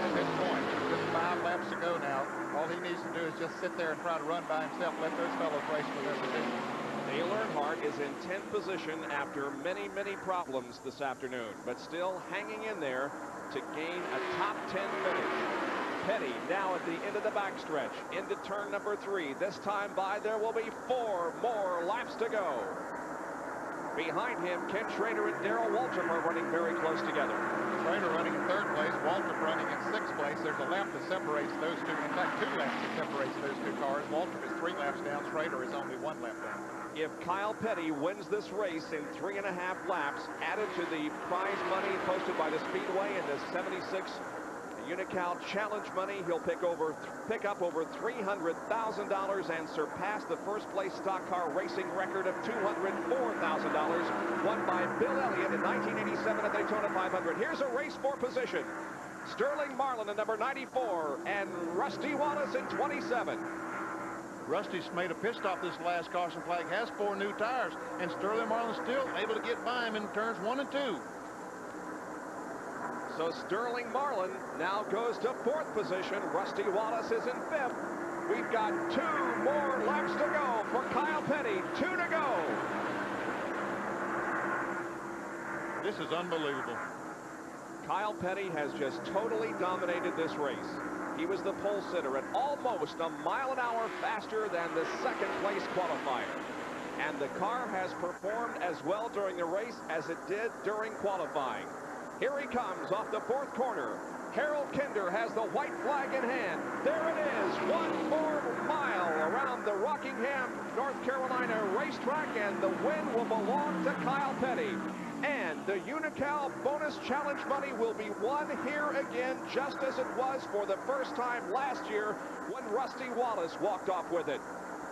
at this point. Just 5 laps to go now. All he needs to do is just sit there and try to run by himself. Let those fellows race for their position. Dale Earnhardt is in 10th position after many, many problems this afternoon, but still hanging in there to gain a top 10 finish. Petty now at the end of the backstretch into turn number 3. This time by there will be 4 more laps to go. Behind him, Ken Schrader and Darrell Waltrip are running very close together. Schrader running in 3rd place, Waltrip running in 6th place. There's a lap that separates those two. In fact, 2 laps that separates those 2 cars. Waltrip is 3 laps down. Schrader is only 1 lap down. If Kyle Petty wins this race in 3.5 laps, added to the prize money posted by the Speedway and the 76 Unical Challenge money, he'll pick up over $300,000 and surpass the first place stock car racing record of $204,000 won by Bill Elliott in 1987 at Daytona 500. Here's a race for position. Sterling Marlin in number 94 and Rusty Wallace in 27. Rusty's made a pit stop this last caution flag, has 4 new tires, and Sterling Marlin's still able to get by him in turns 1 and 2. So Sterling Marlin now goes to 4th position. Rusty Wallace is in 5th. We've got 2 more laps to go for Kyle Petty. 2 to go. This is unbelievable. Kyle Petty has just totally dominated this race. He was the pole sitter at almost a mile an hour faster than the 2nd place qualifier. And the car has performed as well during the race as it did during qualifying. Here he comes off the 4th corner. Harold Kinder has the white flag in hand. There it is, 1 more mile around the Rockingham, North Carolina racetrack, and the win will belong to Kyle Petty. And the Unical bonus challenge money will be won here again, just as it was for the first time last year when Rusty Wallace walked off with it.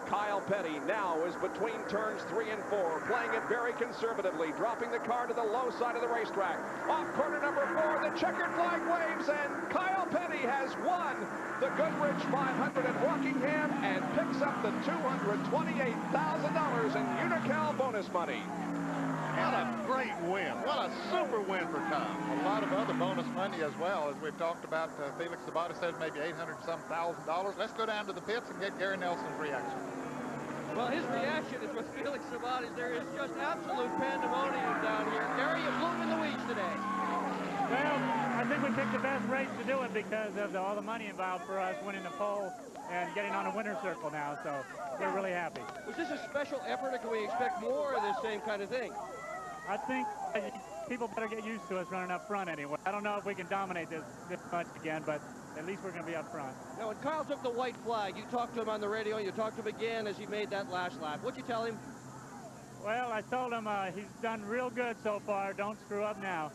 Kyle Petty now is between turns 3 and 4, playing it very conservatively, dropping the car to the low side of the racetrack. Off corner number 4, the checkered flag waves, and Kyle Petty has won the Goodwrench 500 at Rockingham and picks up the $228,000 in Unical bonus money. What a great win. What a super win for Kyle. A lot of other bonus money as well, as we've talked about. Felix Sabato said maybe $800-some-thousand. Let's go down to the pits and get Gary Nelson's reaction. Well, his reaction is with Felix Sabates. There is just absolute pandemonium down here. Gary, you blew him in the weeds today. Well, I think we picked the best race to do it because of all the money involved for us winning the pole and getting on a winner's circle now, so we're really happy. Was this a special effort, or can we expect more of this same kind of thing? I think people better get used to us running up front anyway. I don't know if we can dominate this much again, but at least we're going to be up front. Now, when Kyle took the white flag, you talked to him on the radio, and you talked to him again as he made that last lap. What'd you tell him? Well, I told him he's done real good so far. Don't screw up now.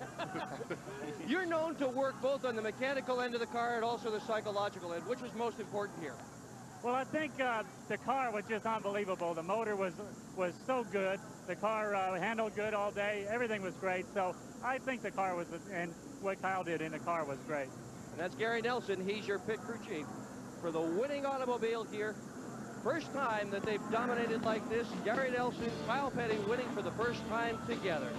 You're known to work both on the mechanical end of the car and also the psychological end. Which was most important here? Well, I think the car was just unbelievable. The motor was so good. The car handled good all day. Everything was great. So I think the car was, and what Kyle did in the car was great. And that's Gary Nelson. He's your pit crew chief for the winning automobile here. First time that they've dominated like this. Gary Nelson, Kyle Petty winning for the first time together.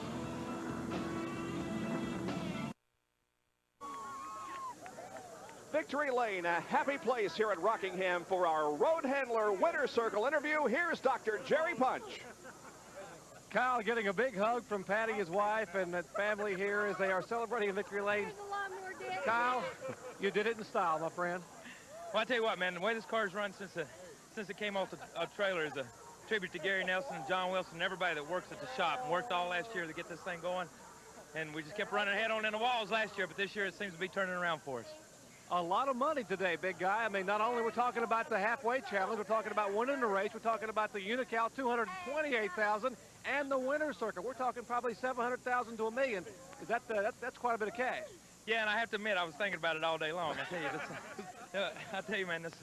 Victory Lane, a happy place here at Rockingham for our road handler winner's circle interview. Here's Dr. Jerry Punch. Kyle getting a big hug from Patty, his wife, and the family here as they are celebrating Victory Lane. Kyle, you did it in style, my friend. Well, I tell you what, man, the way this car's run since it came off the trailer is a tribute to Gary Nelson and John Wilson and everybody that works at the shop and worked all last year to get this thing going. And we just kept running head on in the walls last year, but this year it seems to be turning around for us. A lot of money today, big guy. I mean, not only we're talking about the halfway challenge, we're talking about winning the race, we're talking about the Unical $228,000 and the winner's circle. We're talking probably $700,000 to $1 million. That's quite a bit of cash. Yeah, and I have to admit, I was thinking about it all day long. I tell you, I tell you, man, this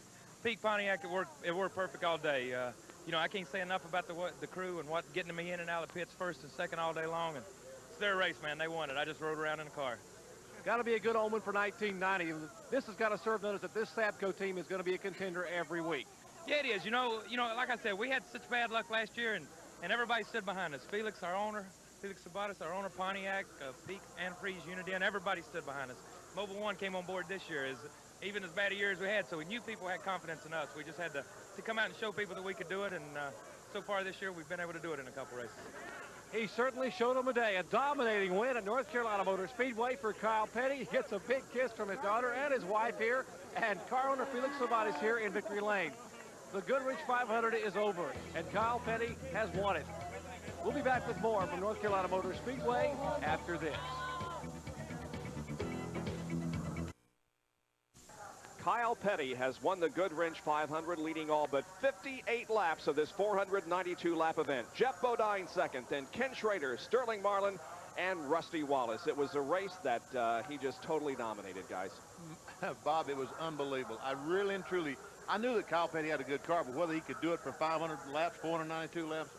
Peak Pontiac, it worked perfect all day. You know, I can't say enough about the crew and what getting me in and out of the pits first and second all day long. And it's their race, man. They won it. I just rode around in the car. Got to be a good omen for 1990. This has got to serve notice that this Sabco team is going to be a contender every week. Yeah, it is. You know, like I said, we had such bad luck last year, and everybody stood behind us. Felix, our owner, Felix Sabates, our owner, Pontiac, Peak and Freeze, Uniden, everybody stood behind us. Mobile One came on board this year, even as bad a year as we had, so we knew people had confidence in us. We just had to come out and show people that we could do it, and so far this year we've been able to do it in a couple races. He certainly showed them a day. A dominating win at North Carolina Motor Speedway for Kyle Petty. He gets a big kiss from his daughter and his wife here, and car owner Felix Sabates here in Victory Lane. The Goodwrench 500 is over, and Kyle Petty has won it. We'll be back with more from North Carolina Motor Speedway after this. Kyle Petty has won the Goodwrench 500, leading all but 58 laps of this 492-lap event. Jeff Bodine second, then Ken Schrader, Sterling Marlin, and Rusty Wallace. It was a race that he just totally dominated, guys. Bob, it was unbelievable. I really and truly, I knew that Kyle Petty had a good car, but whether he could do it for 500 laps, 492 laps,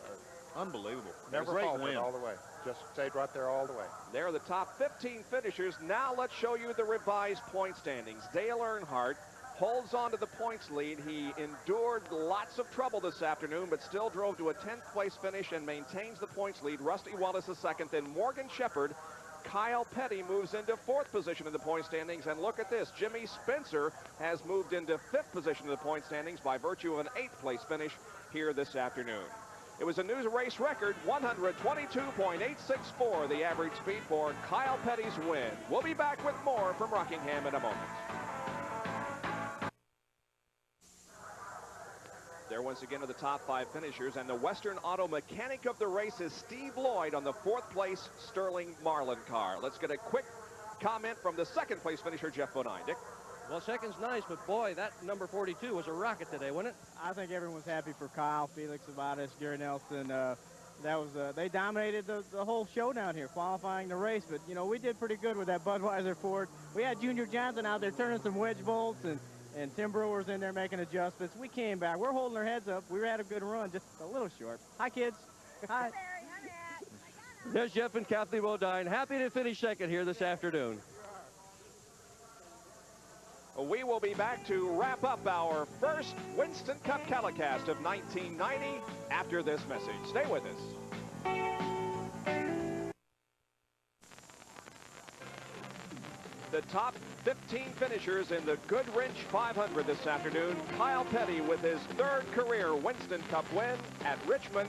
unbelievable. Never faltered all the way. Just stayed right there all the way. There are the top 15 finishers. Now let's show you the revised point standings. Dale Earnhardt holds on to the points lead. He endured lots of trouble this afternoon, but still drove to a 10th place finish and maintains the points lead. Rusty Wallace is second, then Morgan Shepherd. Kyle Petty moves into 4th position in the point standings, and look at this. Jimmy Spencer has moved into 5th position in the point standings by virtue of an 8th place finish here this afternoon. It was a new race record, 122.864, the average speed for Kyle Petty's win. We'll be back with more from Rockingham in a moment. There once again are the top 5 finishers, and the Western Auto mechanic of the race is Steve Lloyd on the 4th place Sterling Marlin car. Let's get a quick comment from the 2nd place finisher, Jeff Bonine. Dick? Well, second's nice, but boy, that number 42 was a rocket today, wasn't it? I think everyone's happy for Kyle, Felix Abatis, Gary Nelson. They dominated the whole showdown here, qualifying the race. But, you know, we did pretty good with that Budweiser Ford. We had Junior Johnson out there turning some wedge bolts, and Tim Brewer's in there making adjustments. We came back. We're holding our heads up. We had a good run, just a little short. Hi, kids. Hi. There's Jeff and Kathy Bodine, happy to finish second here this afternoon. We will be back to wrap up our first Winston Cup telecast of 1990 after this message. Stay with us. The top 15 finishers in the Goodwrench 500 this afternoon. Kyle Petty with his 3rd career Winston Cup win at Richmond,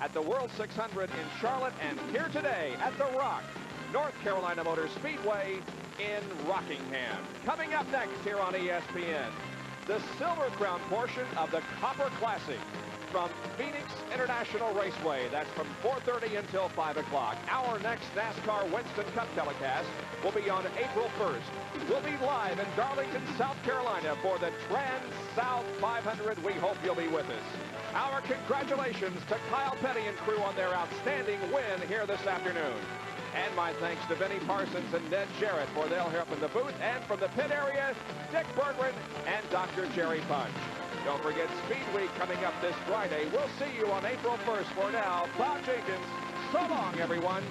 at the World 600 in Charlotte, and here today at the Rock, North Carolina Motor Speedway in Rockingham. Coming up next here on ESPN, the Silver Crown portion of the Copper Classic from Phoenix International Raceway. That's from 4:30 until 5 o'clock. Our next NASCAR Winston Cup telecast will be on April 1st. We'll be live in Darlington, South Carolina for the Trans-South 500. We hope you'll be with us. Our congratulations to Kyle Petty and crew on their outstanding win here this afternoon. And my thanks to Vinnie Parsons and Ned Jarrett for their help in the booth. And from the pit area, Dick Berggren and Dr. Jerry Punch. Don't forget Speed Week coming up this Friday. We'll see you on April 1st. For now, Bob Jenkins. So long, everyone.